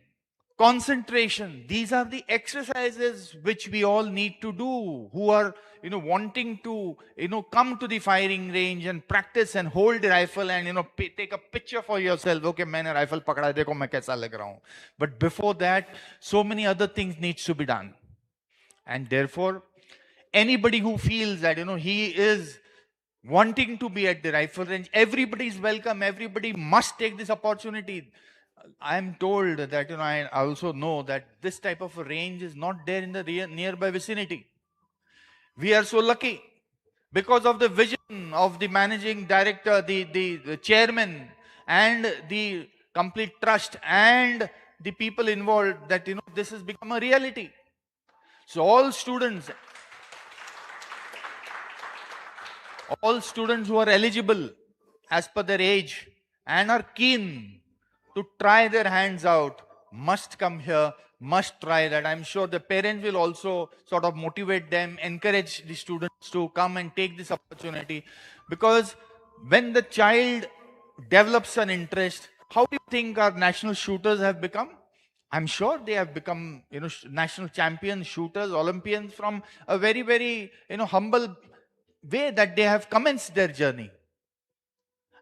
concentration. These are the exercises which we all need to do who are wanting to come to the firing range and practice and hold the rifle and take a picture for yourself. Okay, maine rifle pakda, dekho main kaisa lag raha hu. But before that, so many other things needs to be done. And therefore, anybody who feels that he is wanting to be at the rifle range, everybody is welcome. Everybody must take this opportunity. I am told that I also know that this type of a range is not there in the nearby vicinity. We are so lucky because of the vision of the managing director, the chairman, and the complete trust and the people involved, that this has become a reality. So all students who are eligible as per their age and are keen to try their hands out must come here, must try that. I'm sure the parents will also sort of motivate them, encourage the students to come and take this opportunity. Because when the child develops an interest, how do you think our national shooters have become? I'm sure they have become, national champion shooters, Olympians from a very, very, humble way that they have commenced their journey.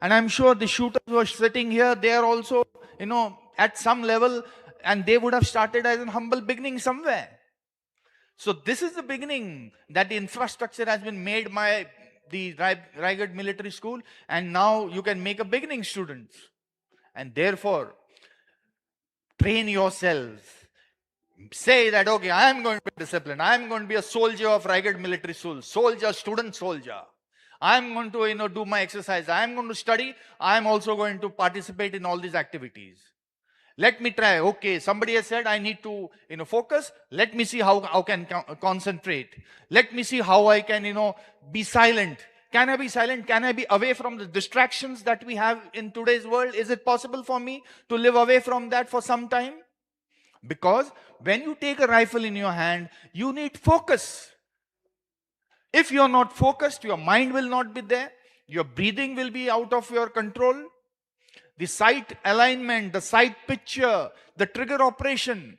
And I'm sure the shooters who are sitting here, they are also, at some level, and they would have started as a humble beginning somewhere. So this is the beginning, that the infrastructure has been made by the Raigad Military School, and now you can make a beginning students. And therefore, train yourself. Say that, okay, I am going to be disciplined. I am going to be a soldier of Raigad Military School. Soldier, student soldier. I am going to, do my exercise. I am going to study. I am also going to participate in all these activities. Let me try. Okay, somebody has said I need to, focus. Let me see how I can concentrate. Let me see how I can, be silent. Can I be silent? Can I be away from the distractions that we have in today's world? Is it possible for me to live away from that for some time? Because when you take a rifle in your hand, you need focus. If you're not focused, your mind will not be there. Your breathing will be out of your control. The sight alignment, the sight picture, the trigger operation,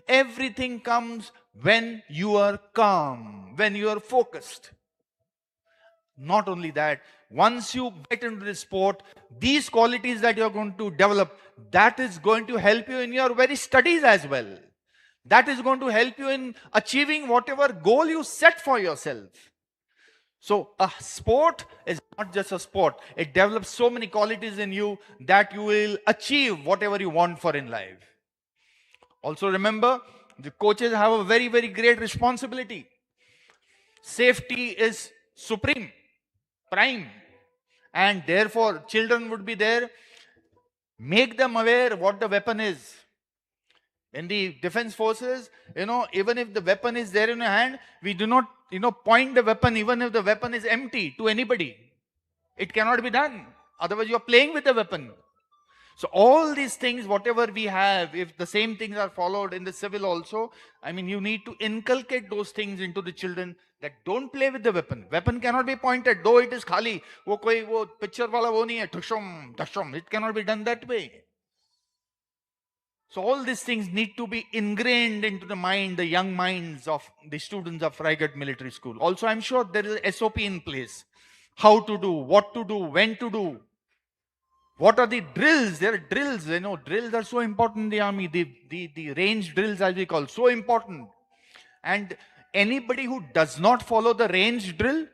everything comes when you are calm, when you are focused. Not only that, once you get into the sport, these qualities that you're going to develop, that is going to help you in your very studies as well. That is going to help you in achieving whatever goal you set for yourself. So a sport is not just a sport. It develops so many qualities in you that you will achieve whatever you want for in life. Also remember, the coaches have a very, very great responsibility. Safety is supreme, prime. And therefore, children would be there. Make them aware what the weapon is. In the defense forces, even if the weapon is there in your hand, we do not, point the weapon even if the weapon is empty to anybody. It cannot be done. Otherwise, you are playing with the weapon. So all these things, whatever we have, if the same things are followed in the civil also, you need to inculcate those things into the children that don't play with the weapon. Weapon cannot be pointed, though it is khali. Wo picture wala wo nahi hai, thushum, thushum. It cannot be done that way. So all these things need to be ingrained into the mind, the young minds of the students of Raigad Military School. Also, I'm sure there is a SOP in place. How to do, what to do, when to do. What are the drills? There are drills, drills are so important in the army. The range drills, as we call, so important. And anybody who does not follow the range drill,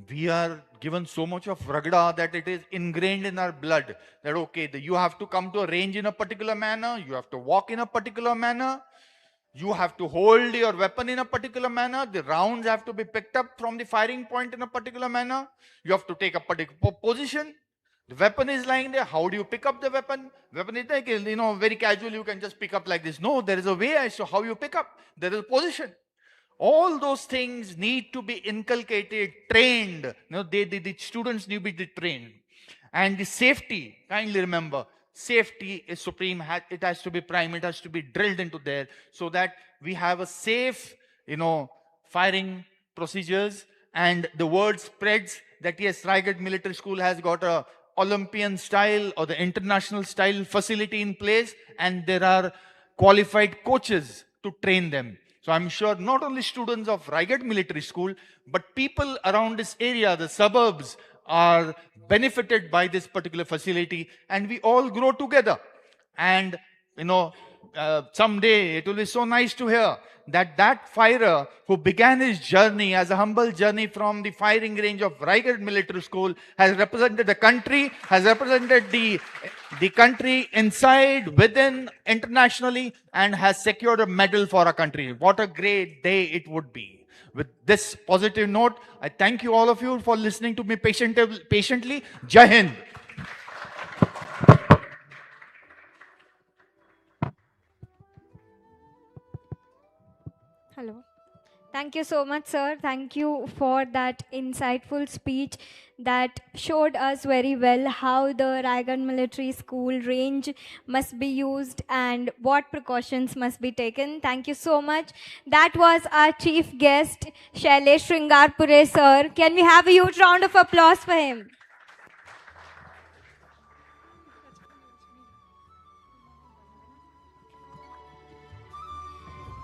we are given so much of ragda that it is ingrained in our blood that okay, you have to come to a range in a particular manner, you have to walk in a particular manner, you have to hold your weapon in a particular manner, the rounds have to be picked up from the firing point in a particular manner, you have to take a particular position. The weapon is lying there. How do you pick up the weapon? Weapon is like, very casual, you can just pick up like this. No, there is a way as to how you pick up. There is a position. All those things need to be inculcated, trained. The students need to be trained. And the safety, kindly remember, safety is supreme. It has to be prime. It has to be drilled into there so that we have a safe, firing procedures. And the word spreads that yes, Raigad Military School has got a Olympian style or the international style facility in place, and there are qualified coaches to train them. So I'm sure not only students of Raigad Military School, but people around this area, the suburbs, are benefited by this particular facility, and we all grow together. And someday it will be so nice to hear that firer who began his journey as a humble journey from the firing range of Raigad Military School has represented the country, has represented the country inside, within, internationally, and has secured a medal for our country. What a great day it would be. With this positive note, I thank you all of you for listening to me patiently. Jai Hind. Hello. Thank you so much, sir. Thank you for that insightful speech that showed us very well how the Raigad Military School range must be used and what precautions must be taken. Thank you so much. That was our chief guest, Shailesh Shringarpure, sir. Can we have a huge round of applause for him?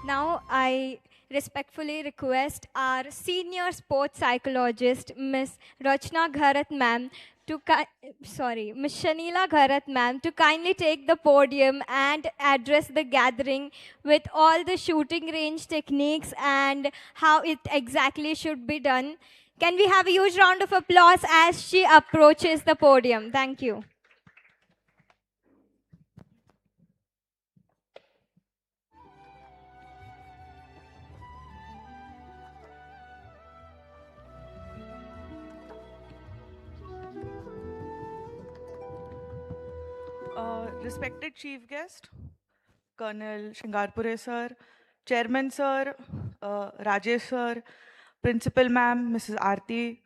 Now, I respectfully request our senior sports psychologist, Miss Rachna Gharat ma'am, Miss Shanila Gharat ma'am, to kindly take the podium and address the gathering with all the shooting range techniques and how it exactly should be done. Can we have a huge round of applause as she approaches the podium? Thank you. Respected chief guest, Colonel Shringarpure sir, Chairman sir, Rajesh sir, Principal ma'am, Mrs. Aarti,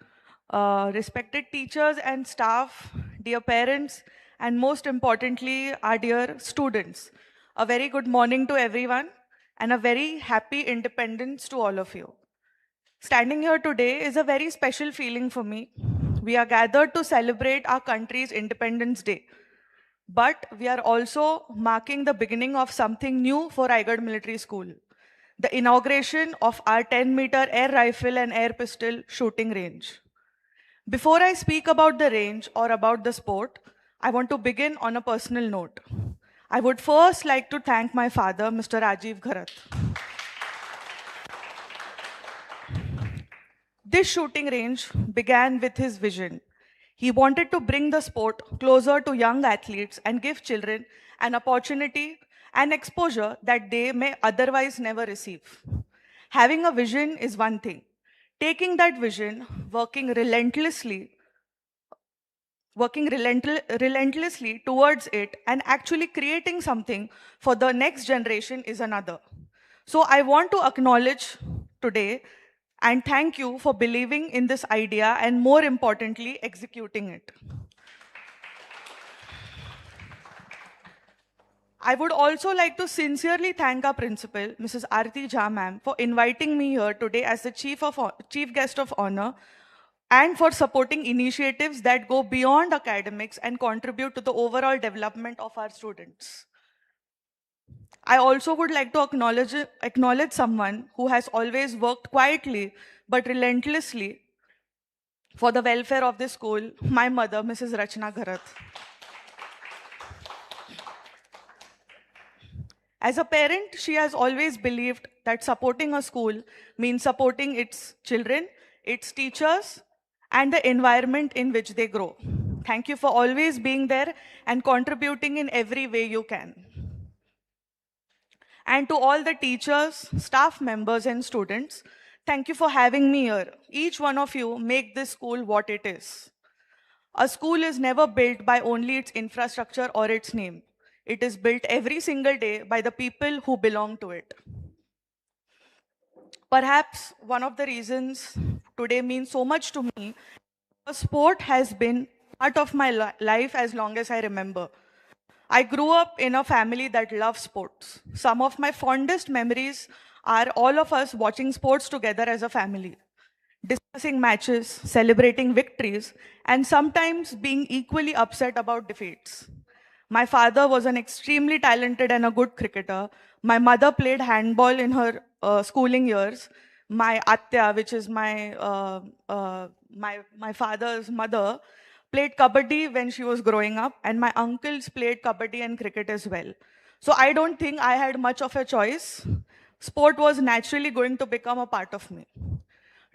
respected teachers and staff, dear parents, and most importantly, our dear students. A very good morning to everyone and a very happy independence to all of you. Standing here today is a very special feeling for me. We are gathered to celebrate our country's Independence Day. But we are also marking the beginning of something new for Raigad Military School, the inauguration of our 10-meter air rifle and air pistol shooting range. Before I speak about the range or about the sport, I want to begin on a personal note. I would first like to thank my father, Mr. Rajiv Gharat. This shooting range began with his vision. He wanted to bring the sport closer to young athletes and give children an opportunity and exposure that they may otherwise never receive. Having a vision is one thing. Taking that vision, relentlessly towards it and actually creating something for the next generation is another. So I want to acknowledge today and thank you for believing in this idea and more importantly, executing it. I would also like to sincerely thank our principal, Mrs. Aarti Jha ma'am, for inviting me here today as the chief guest of honor and for supporting initiatives that go beyond academics and contribute to the overall development of our students. I also would like to acknowledge someone who has always worked quietly but relentlessly for the welfare of this school, my mother, Mrs. Rachna Gharat. As a parent, she has always believed that supporting a school means supporting its children, its teachers, and the environment in which they grow. Thank you for always being there and contributing in every way you can. And to all the teachers, staff members, and students, thank you for having me here. Each one of you make this school what it is. A school is never built by only its infrastructure or its name. It is built every single day by the people who belong to it. Perhaps one of the reasons today means so much to me, sport has been part of my life as long as I remember. I grew up in a family that loves sports. Some of my fondest memories are all of us watching sports together as a family, discussing matches, celebrating victories, and sometimes being equally upset about defeats. My father was an extremely talented and a good cricketer. My mother played handball in her schooling years. My Atya, which is my father's mother, played kabaddi when she was growing up, and my uncles played kabaddi and cricket as well. So I don't think I had much of a choice. Sport was naturally going to become a part of me.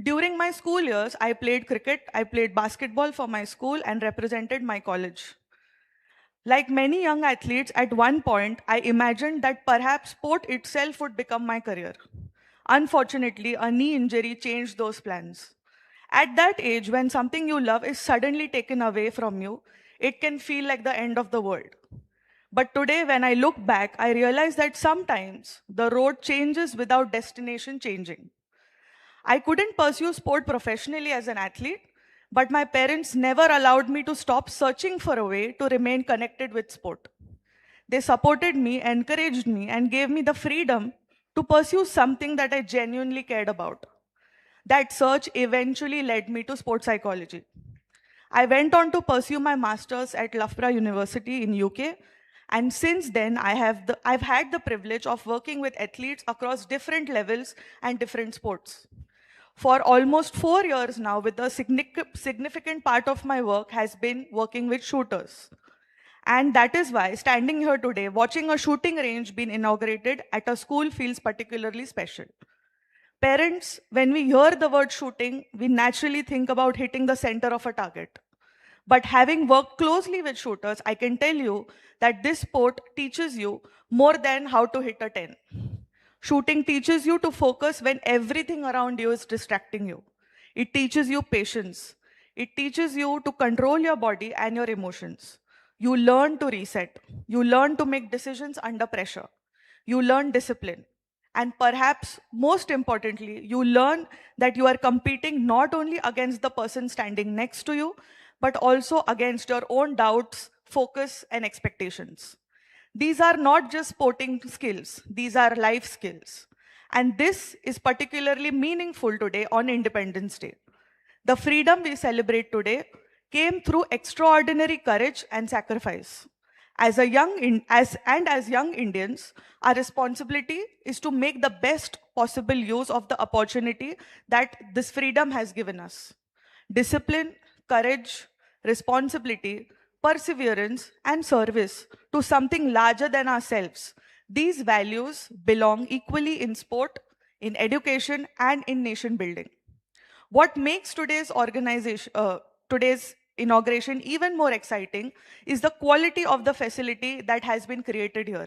During my school years, I played cricket, I played basketball for my school and represented my college. Like many young athletes, at one point, I imagined that perhaps sport itself would become my career. Unfortunately, a knee injury changed those plans. At that age, when something you love is suddenly taken away from you, it can feel like the end of the world. But today, when I look back, I realize that sometimes the road changes without destination changing. I couldn't pursue sport professionally as an athlete, but my parents never allowed me to stop searching for a way to remain connected with sport. They supported me, encouraged me, and gave me the freedom to pursue something that I genuinely cared about. That search eventually led me to sports psychology. I went on to pursue my master's at Loughborough University in UK, and since then I've had the privilege of working with athletes across different levels and different sports. For almost 4 years now, with a significant part of my work has been working with shooters. And that is why standing here today, watching a shooting range being inaugurated at a school feels particularly special. Parents, when we hear the word shooting, we naturally think about hitting the center of a target. But having worked closely with shooters, I can tell you that this sport teaches you more than how to hit a 10. Shooting teaches you to focus when everything around you is distracting you. It teaches you patience. It teaches you to control your body and your emotions. You learn to reset. You learn to make decisions under pressure. You learn discipline. And perhaps most importantly, you learn that you are competing not only against the person standing next to you, but also against your own doubts, focus, and expectations. These are not just sporting skills, these are life skills. And this is particularly meaningful today on Independence Day. The freedom we celebrate today came through extraordinary courage and sacrifice. As young Indians, our responsibility is to make the best possible use of the opportunity that this freedom has given us. Discipline, courage, responsibility, perseverance, and service to something larger than ourselves. These values belong equally in sport, in education, and in nation building. What makes today's inauguration even more exciting is the quality of the facility that has been created here.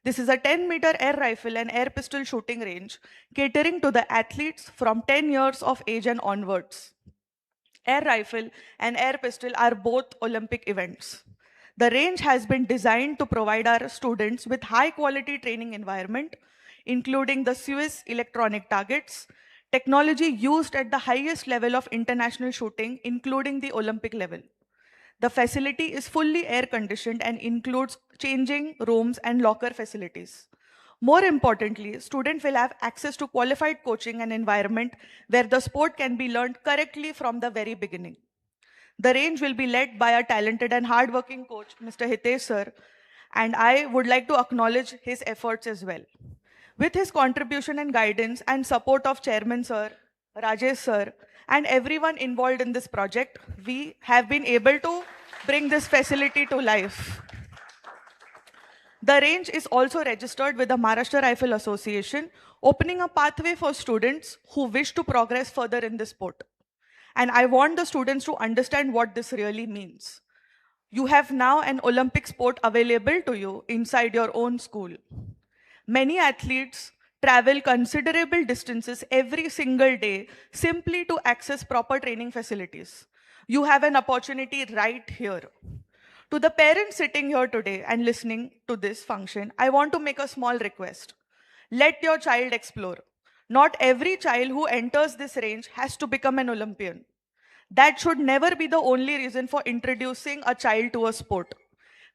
This is a 10-meter air rifle and air pistol shooting range catering to the athletes from 10 years of age and onwards. Air rifle and air pistol are both Olympic events. The range has been designed to provide our students with high quality training environment, including the Swiss electronic targets, technology used at the highest level of international shooting, including the Olympic level. The facility is fully air conditioned and includes changing rooms and locker facilities. More importantly, students will have access to qualified coaching and environment where the sport can be learned correctly from the very beginning. The range will be led by a talented and hardworking coach, Mr. Hitesh sir, and I would like to acknowledge his efforts as well. With his contribution and guidance and support of Chairman sir, Rajesh sir, and everyone involved in this project, we have been able to bring this facility to life. The range is also registered with the Maharashtra Rifle Association, opening a pathway for students who wish to progress further in this sport. And I want the students to understand what this really means. You have now an Olympic sport available to you inside your own school. Many athletes travel considerable distances every single day simply to access proper training facilities. You have an opportunity right here. To the parents sitting here today and listening to this function, I want to make a small request. Let your child explore. Not every child who enters this range has to become an Olympian. That should never be the only reason for introducing a child to a sport.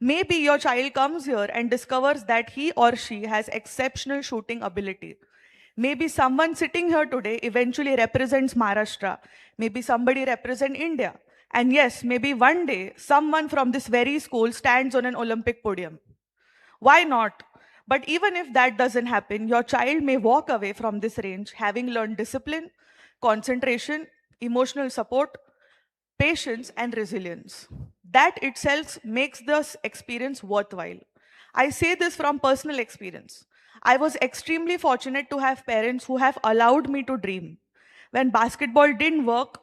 Maybe your child comes here and discovers that he or she has exceptional shooting ability. Maybe someone sitting here today eventually represents Maharashtra. Maybe somebody represents India. And yes, maybe one day someone from this very school stands on an Olympic podium. Why not? But even if that doesn't happen, your child may walk away from this range having learned discipline, concentration, emotional support, patience, and resilience. That itself makes this experience worthwhile. I say this from personal experience. I was extremely fortunate to have parents who have allowed me to dream. When basketball didn't work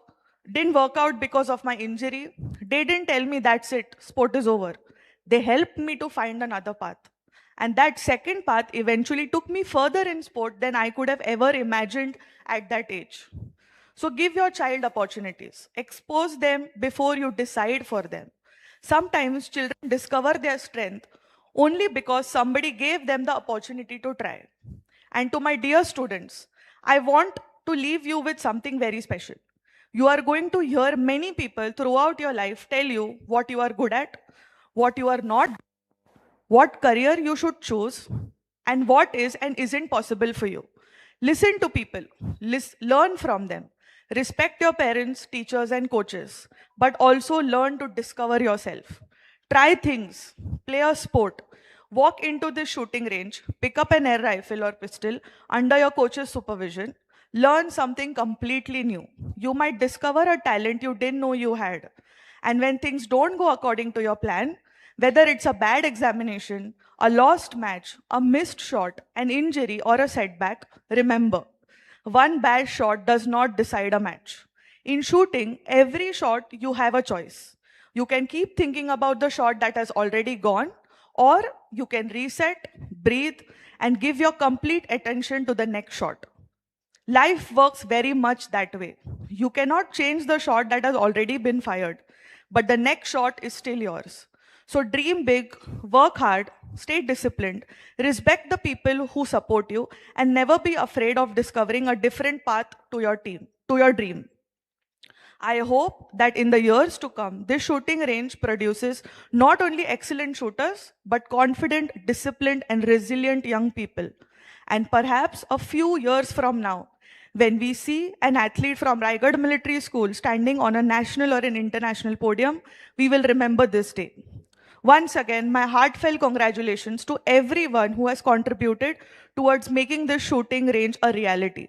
out because of my injury, they didn't tell me that's it, sport is over. They helped me to find another path. And that second path eventually took me further in sport than I could have ever imagined at that age. So give your child opportunities. Expose them before you decide for them. Sometimes children discover their strength only because somebody gave them the opportunity to try. And to my dear students, I want to leave you with something very special. You are going to hear many people throughout your life tell you what you are good at, what you are not, what career you should choose, and what is and isn't possible for you. Listen to people, learn from them. Respect your parents, teachers, and coaches, but also learn to discover yourself. Try things, play a sport, walk into the shooting range, pick up an air rifle or pistol under your coach's supervision, learn something completely new. You might discover a talent you didn't know you had. And when things don't go according to your plan, whether it's a bad examination, a lost match, a missed shot, an injury, or a setback, remember, one bad shot does not decide a match. In shooting, every shot you have a choice. You can keep thinking about the shot that has already gone, or you can reset, breathe, and give your complete attention to the next shot. Life works very much that way. You cannot change the shot that has already been fired, but the next shot is still yours. So dream big, work hard, stay disciplined, respect the people who support you, and never be afraid of discovering a different path to your dream. I hope that in the years to come, this shooting range produces not only excellent shooters, but confident, disciplined, and resilient young people. And perhaps a few years from now, when we see an athlete from Raigad Military School standing on a national or an international podium, we will remember this day. Once again, my heartfelt congratulations to everyone who has contributed towards making this shooting range a reality.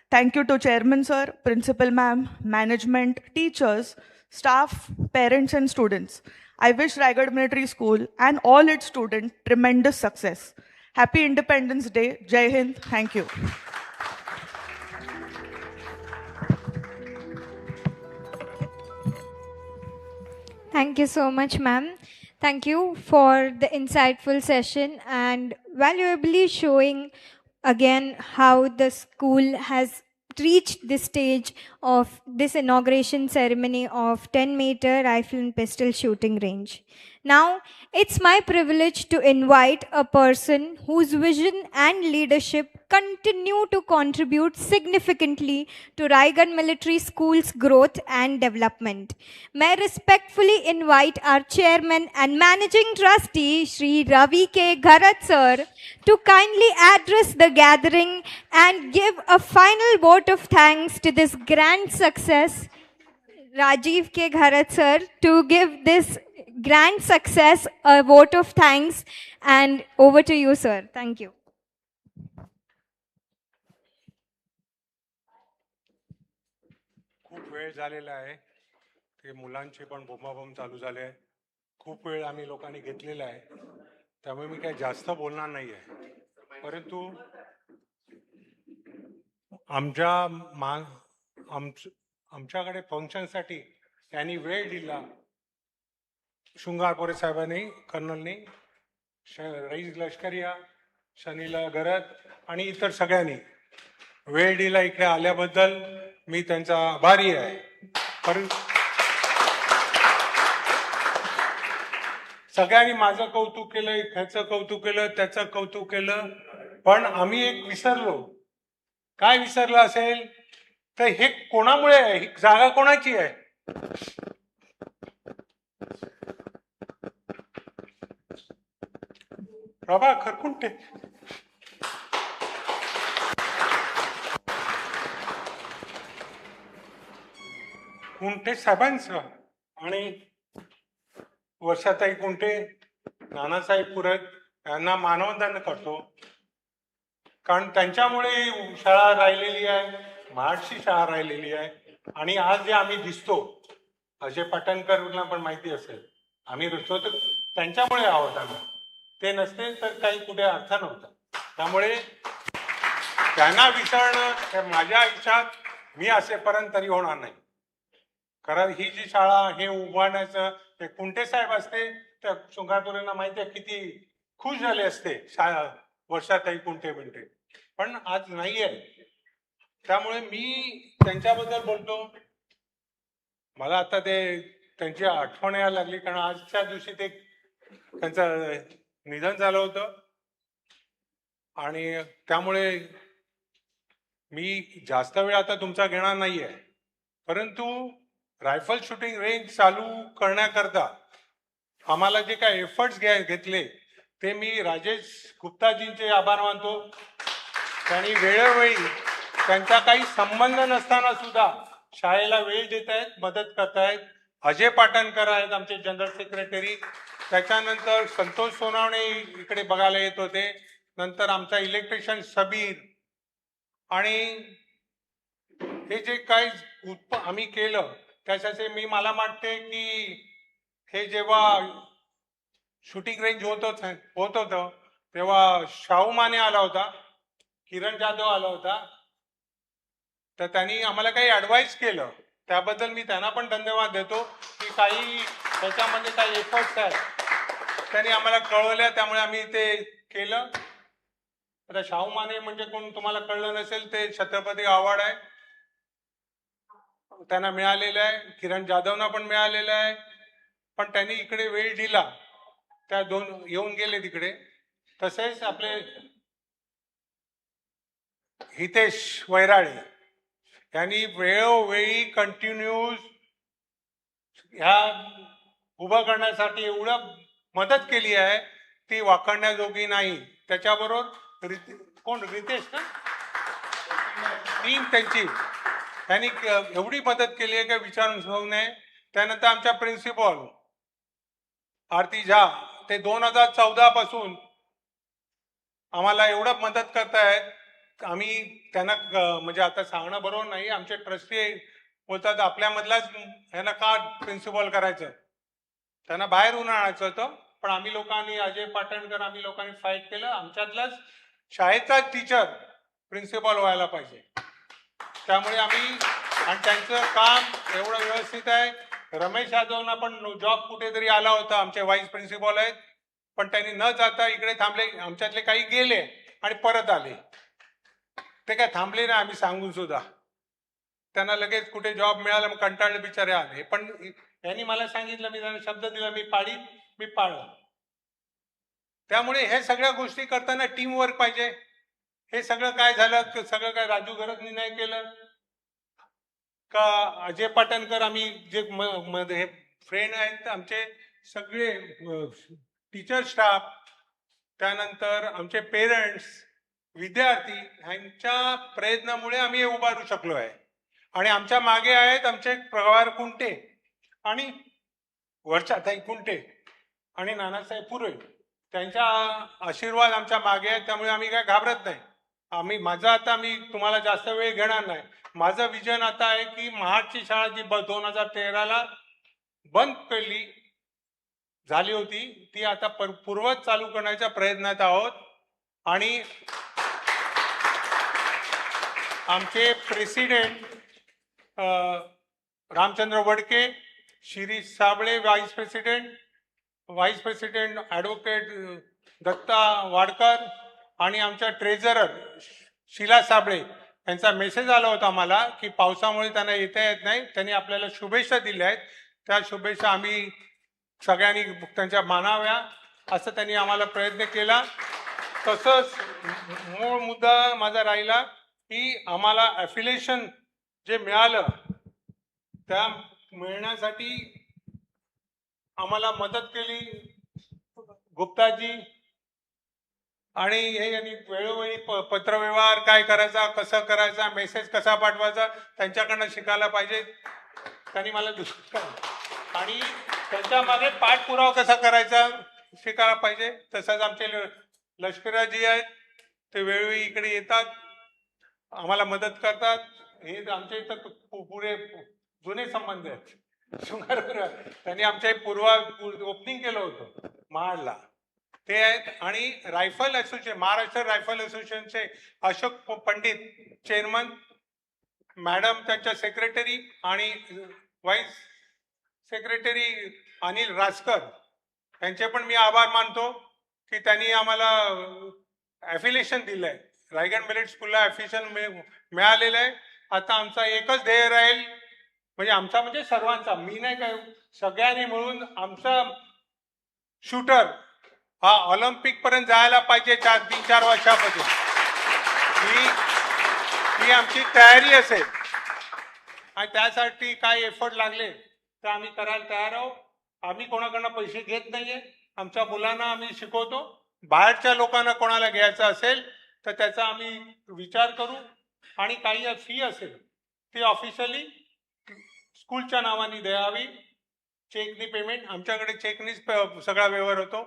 Thank you to Chairman Sir, Principal Ma'am, management, teachers, staff, parents and students. I wish Raigad Military School and all its students tremendous success. Happy Independence Day. Jai Hind. Thank you. Thank you so much, ma'am. Thank you for the insightful session and valuably showing again how the school has reached this stage of this inauguration ceremony of 10-meter rifle and pistol shooting range. Now, it's my privilege to invite a person whose vision and leadership continue to contribute significantly to Raigad Military School's growth and development. May I respectfully invite our chairman and managing trustee, Shri Ravi K. Gharat sir, to kindly address the gathering and give a final vote of thanks to this grand success. Rajiv K. Gharat sir, to give this grand success a vote of thanks, and over to you, sir. Thank you. खूप वेळ झालेला आहे, ते मुलांचे पण बोंबाबोंब चालू झाले आहे. खूप वेळ आम्ही लोकांनी घेतलेला आहे, त्यामुळे मी काही जास्त बोलणार नाही आहे. परंतु आमच्याकडे फंक्शनसाठी त्यांनी वेळ दिला. शृंगारपुरे साहेबांनी, कर्नलनी, रईस लष्करिया, शनीला गरज आणि इतर सगळ्यांनी वेळ दिला इकडे आल्याबद्दल मी त्यांचा आभारी आहे. परंतु सगळ्यांनी माझं कौतुक केलं, ह्याचं कौतुक केलं, त्याचं कौतुक केलं, पण आम्ही एक विसरलो. काय विसरलं असेल तर हे कोणामुळे आहे, ही जागा कोणाची आहे? प्रभा खरकुंटे. कुंटे साहेबांचं आणि वर्षाताई कुंटे, नानासाहेब पुरत यांना मानवंदन करतो, कारण त्यांच्यामुळे शाळा राहिलेली आहे, महाडची शाळा राहिलेली आहे. आणि आज जे आम्ही दिसतो, अजय पाटणकरला पण माहिती असेल, आम्ही दिसतो तर त्यांच्यामुळे आहोत आम्ही. ते नसते तर काही कुठे अर्थ नव्हता. त्यामुळे त्यांना विसरणं हे माझ्या आयुष्यात मी असेपर्यंत तरी होणार नाही. कारण ही जी शाळा हे उभारण्याचं ते कुंटे साहेब असते, त्या शृंगारपुरेंना माहिती आहे किती खुश झाले असते शाळा वर्षाताई कुंटे म्हणते, पण आज नाही आहे. त्यामुळे मी त्यांच्याबद्दल बोलतो. मला आता ते त्यांची आठवण यायला लागली, कारण आजच्या दिवशी ते त्यांचं निधन झालं होतं. आणि त्यामुळे मी जास्त वेळ आता तुमचा घेणार नाहीये. परंतु रायफल शूटिंग रेंज चालू करण्याकरता आम्हाला जे काय एफर्ट्स घेतले ते मी राजेश गुप्ताजींचे आभार मानतो. त्यांनी वेळोवेळी त्यांचा काही संबंध नसताना सुद्धा शाळेला वेळ देत आहेत, मदत करतायत. अजय पाटणकर आहेत आमचे जनरल सेक्रेटरी, त्याच्यानंतर संतोष सोनावणे इकडे बघायला येत होते, नंतर आमचा इलेक्ट्रिशियन सबीर. आणि हे जे काही आम्ही केलं त्याच्याचे मला वाटते की हे जेव्हा शूटिंग रेंज होत होतं तेव्हा शाहू माने आला होता, किरण जाधव आला होता, तर त्यांनी आम्हाला काही ॲडवाईस केलं. त्याबद्दल मी त्यांना पण धन्यवाद देतो की काही त्याच्यामध्ये काही एफर्ट्स आहेत त्यांनी आम्हाला कळवल्या, त्यामुळे आम्ही ते केलं. आता शाहू माने म्हणजे कोण तुम्हाला कळलं नसेल, ते छत्रपती अवॉर्ड आहे, त्यांना मिळालेलं आहे. किरण जाधवना पण मिळालेलं आहे, पण त्यांनी इकडे वेळ दिला, त्या दोन येऊन गेले तिकडे. तसेच आपले हितेश वैराळे यांनी वेळोवेळी कंटिन्यूज ह्या उभं करण्यासाठी एवढं मदत केली आहे ती वाखाणण्याजोगी नाही. त्याच्याबरोबर कोण रितेश ना टीम त्यांनी एवढी मदत केली आहे की विचारून घेऊ नये. त्यानंतर आमच्या प्रिन्सिपल आरती झा ते 2014 पासून आम्हाला एवढं मदत करतायत. आम्ही त्यांना म्हणजे आता सांगणं बरोबर नाही, आमचे ट्रस्टी बोलतात आपल्यामधलाच ह्यांना का प्रिन्सिपल करायचं, त्यांना बाहेरून आणायचं होतं. पण आम्ही लोकांनी, अजय पाटणकर आम्ही लोकांनी फाईट केलं, आमच्यातलाच शाळेचा टीचर प्रिन्सिपल व्हायला पाहिजे. त्यामुळे आम्ही, आणि त्यांचं काम एवढं व्यवस्थित आहे रमेश यादवना पण जॉब कुठेतरी आला होता, आमचे व्हाईस प्रिन्सिपल आहेत, पण त्यांनी न जाता इकडे थांबले. आमच्यातले काही गेले आणि परत आले. ते काय थांबले ना आम्ही सांगून सुद्धा. त्यांना लगेच कुठे जॉब मिळाला, मग कंटाळले बिचारे आले. पण यांनी मला सांगितलं, मी त्यांना शब्द दिला, मी पाळीन, मी पाळलं. त्यामुळे हे सगळ्या गोष्टी करताना टीम वर्क पाहिजे. हे सगळं काय झालं, सगळं काय राजू गरजनी नाही केलं का अजय पाटणकर, आम्ही जे हे फ्रेंड आहेत आमचे सगळे, टीचर स्टाफ, त्यानंतर आमचे पेरेंट्स, विद्यार्थी, ह्यांच्या प्रयत्नामुळे आम्ही हे उभारू शकलो आहे. आणि आमच्या मागे आहेत आमचे प्रभार कुंटे आणि वर्षाताई कुंटे आणि नानासाहेब पुरोहित, त्यांचा आशीर्वाद आमच्या मागे आहे. त्यामुळे आम्ही काय घाबरत नाही. आता मी तुम्हाला जास्त वेळ घेणार नाही. माझं विजन आता आहे की महाडची शाळा जी 2013ला बंद केली झाली होती, ती आता पूर्वत चालू करण्याच्या प्रयत्नात आहोत. आणि आमचे president Ramchandra Wadke, Shirish Sable vice president advocate Datta Wadkar आणि आमच्या ट्रेझरर शिला साबळे यांचा मेसेज आला होता मला की पावसामुळे त्यांना येता येत नाही. त्यांनी आपल्याला शुभेच्छा दिल्या आहेत. त्या शुभेच्छा आम्ही सगळ्यांनी त्यांच्या मानाव्या असं त्यांनी आम्हाला प्रयत्न केला. तसंच मूळ मुद्दा माझा राहिला की आम्हाला ॲफिलिएशन जे मिळालं त्या मिळण्यासाठी आम्हाला मदत केली गुप्ताजी. आणि हे यांनी वेळोवेळी पत्रव्यवहार काय करायचा, कसं करायचा, मेसेज कसा पाठवायचा त्यांच्याकडनं शिकायला पाहिजे. त्यांनी मला आणि त्यांच्या मागे पाठपुरावा कसा करायचा शिकायला पाहिजे. तसंच आमचे लष्कराजी आहेत, ते वेळोवेळी इकडे येतात, आम्हाला मदत करतात. हे आमच्या इथं पुरे जुने संबंध आहेत. त्यांनी आमच्या ओपनिंग केलं होतं महाडला, ते आहेत. आणि रायफल असोसिएशन, महाराष्ट्र रायफल असोसिएशनचे अशोक पंडित चेअरमन, मॅडम त्यांच्या सेक्रेटरी आणि व्हाईस सेक्रेटरी अनिल राजकर यांचे पण मी आभार मानतो की त्यांनी आम्हाला ॲफिलिएशन दिलं आहे. रायगड मिलिट स्कूलला ॲफिलिएशन मिळालेलं आहे. आता आमचा एकच ध्येय राहील, म्हणजे सर्वांचा, मी नाही काय, सगळ्यांनी मिळून आमचा शूटर हा ऑलिम्पिक पर्यंत जायला पाहिजे 3-4 वर्षापासून. ही आमची तयारी असेल आणि त्यासाठी काय एफर्ट लागले तर आम्ही करायला तयार आहोत. आम्ही कोणाकडनं पैसे घेत नाहीये. आमच्या मुलांना आम्ही शिकवतो. बाहेरच्या लोकांना कोणाला घ्यायचं असेल तर त्याचा आम्ही विचार करू. आणि काही फी असेल ती ऑफिशियली स्कूलच्या नावाने द्यावी, चेकनी पेमेंट. आमच्याकडे चेकनीच सगळा व्यवहार होतो,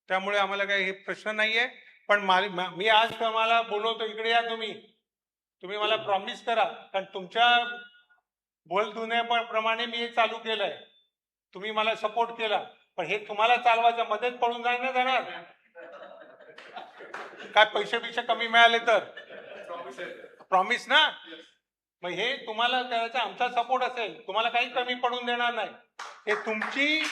त्यामुळे आम्हाला काही हे प्रश्न नाही आहे. पण मी आज तुम्हाला बोलवतो, इकडे या तुम्ही मला प्रॉमिस करा, कारण तुमच्या बोलधुण्याप्रमाणे मी हे चालू केलंय, तुम्ही मला सपोर्ट केला, पण हे तुम्हाला चालवायचं मध्येच पळून जाणार काय पैसे कमी मिळाले तर प्रॉमिस ना. मग हे तुम्हाला करायचं, आमचा सपोर्ट असेल, तुम्हाला काही कमी पडून देणार नाही. हे तुमची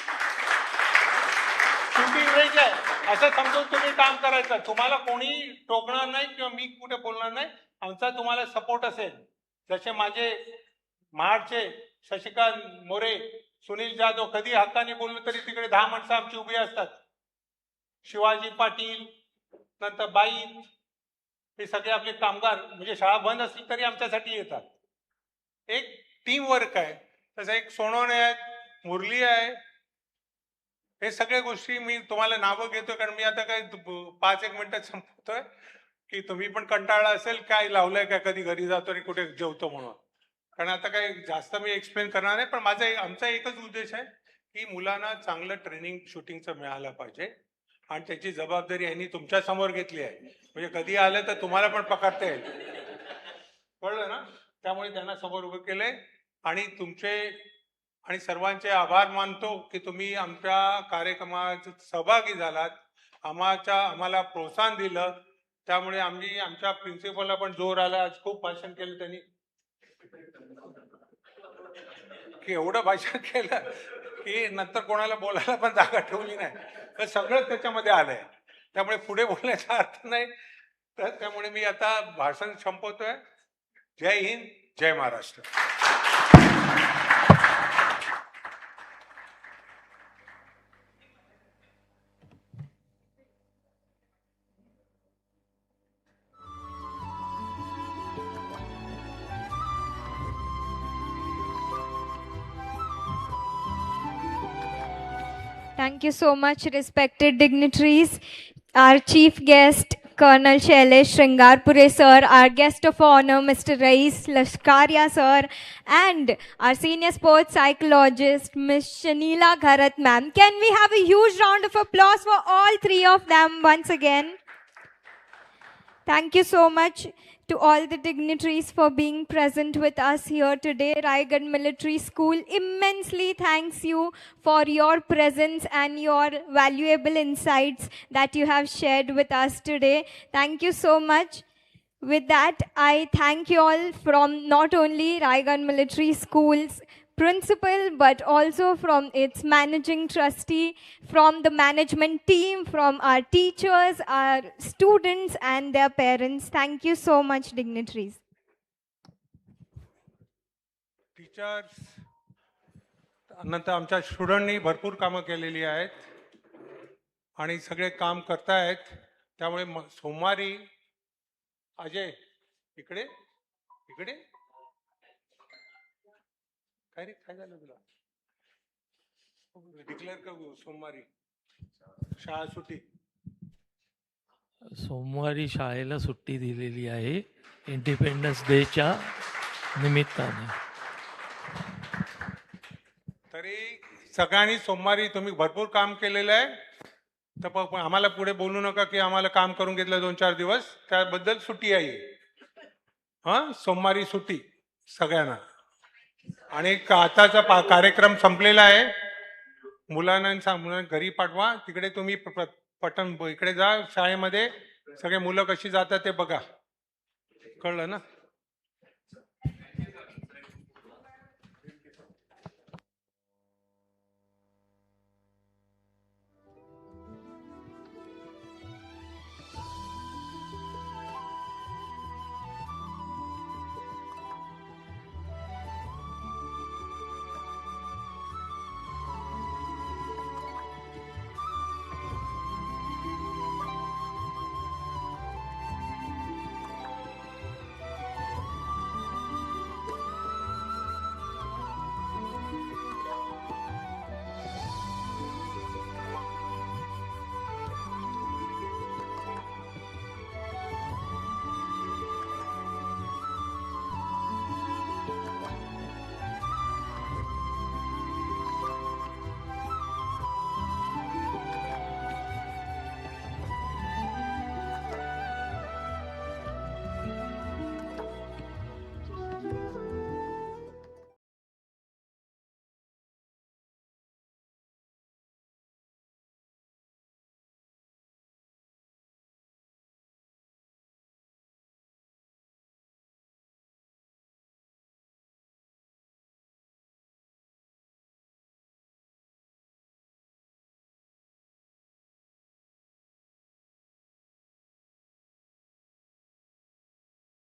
शूटिंग रेंज आहे असं समजून तुम्ही काम करायचं. तुम्हाला कोणी टोकणार नाही किंवा मी कुठे बोलणार नाही. आमचा तुम्हाला सपोर्ट असेल. जसे माझे महाडचे शशिकांत मोरे, सुनील जाधव कधी हक्काने बोललो तरी तिकडे 10 माणसं आमची उभी असतात. शिवाजी पाटील, नंतर बाई, हे सगळे आपले कामगार, म्हणजे शाळा बंद असली तरी आमच्यासाठी येतात. एक टीम वर्क आहे. तसं एक सोनवणे आहेत, मुरली आहे. हे सगळ्या गोष्टी मी तुम्हाला नावं घेतो कारण मी आता काय 5-1 मिनिटात संपवतोय की तुम्ही पण कंटाळला असेल काय लावलंय काय, कधी घरी जातो आणि कुठे जेवतो म्हणून. कारण आता काही जास्त मी एक्सप्लेन करणार नाही. पण आमचा एकच उद्देश आहे की मुलांना चांगलं ट्रेनिंग शूटिंगचं मिळालं पाहिजे आणि त्याची जबाबदारी यांनी तुमच्या समोर घेतली आहे. म्हणजे कधी आलं तर तुम्हाला पण पकडता येईल, कळलं ना. त्यामुळे त्यांना समोर उभं केलंय आणि तुमचे आणि सर्वांचे आभार मानतो की तुम्ही आमच्या कार्यक्रमात सहभागी झालात, आम्हाला प्रोत्साहन दिलं. त्यामुळे आम्ही आमच्या प्रिन्सिपलला पण जोर आला. आज खूप भाषण केलं त्यांनी की एवढं भाषण केलं की नंतर कोणाला बोलायला पण जागा ठेवली नाही, तर सगळं त्याच्यामध्ये आलंय. त्यामुळे पुढे बोलण्याचा अर्थ नाही. तर त्यामुळे मी आता भाषण संपवतोय. जय हिंद, जय Maharashtra. Thank you so much, respected dignitaries. Our chief guest, Colonel Shailesh Shringarpure sir, our guest of honor, Mr. Rais Lashkaria sir, and our senior sports psychologist, Ms. Shanila Gharat ma'am. Can we have a huge round of applause for all three of them once again? Thank you so much to all the dignitaries for being present with us here today. Raigad Military School immensely thanks you for your presence and your valuable insights that you have shared with us today. Thank you so much. With that, I thank you all from not only Raigad Military School's principal, but also from its managing trustee, from the management team, from our teachers, our students, and their parents. Thank you so much, dignitaries. Teachers नंतर आमच्या स्टुडंटनी भरपूर कामं केलेली आहेत आणि सगळे काम करतायत. त्यामुळे सोमवारी अजय इकडे इकडे काय रे, काय झालं तुला? डिक्लेअर करू सोमवारी शाळा सुट्टी. सोमवारी शाळेला सुट्टी दिलेली आहे इंडिपेंडन्स डेच्या निमित्ताने. तरी सगळ्यांनी सोमवारी तुम्ही भरपूर काम केलेलं आहे, तर आम्हाला पुढे बोलू नका की आम्हाला काम करून घेतलं 2-4 दिवस, त्याबद्दल सुट्टी आहे. हां, सोमवारी सुट्टी सगळ्यांना. आणि आताचा कार्यक्रम संपलेला आहे. मुलांना घरी पाठवा. तिकडे तुम्ही पटन इकडे जा शाळेमध्ये, सगळे मुलं कशी जातात ते बघा. कळलं ना?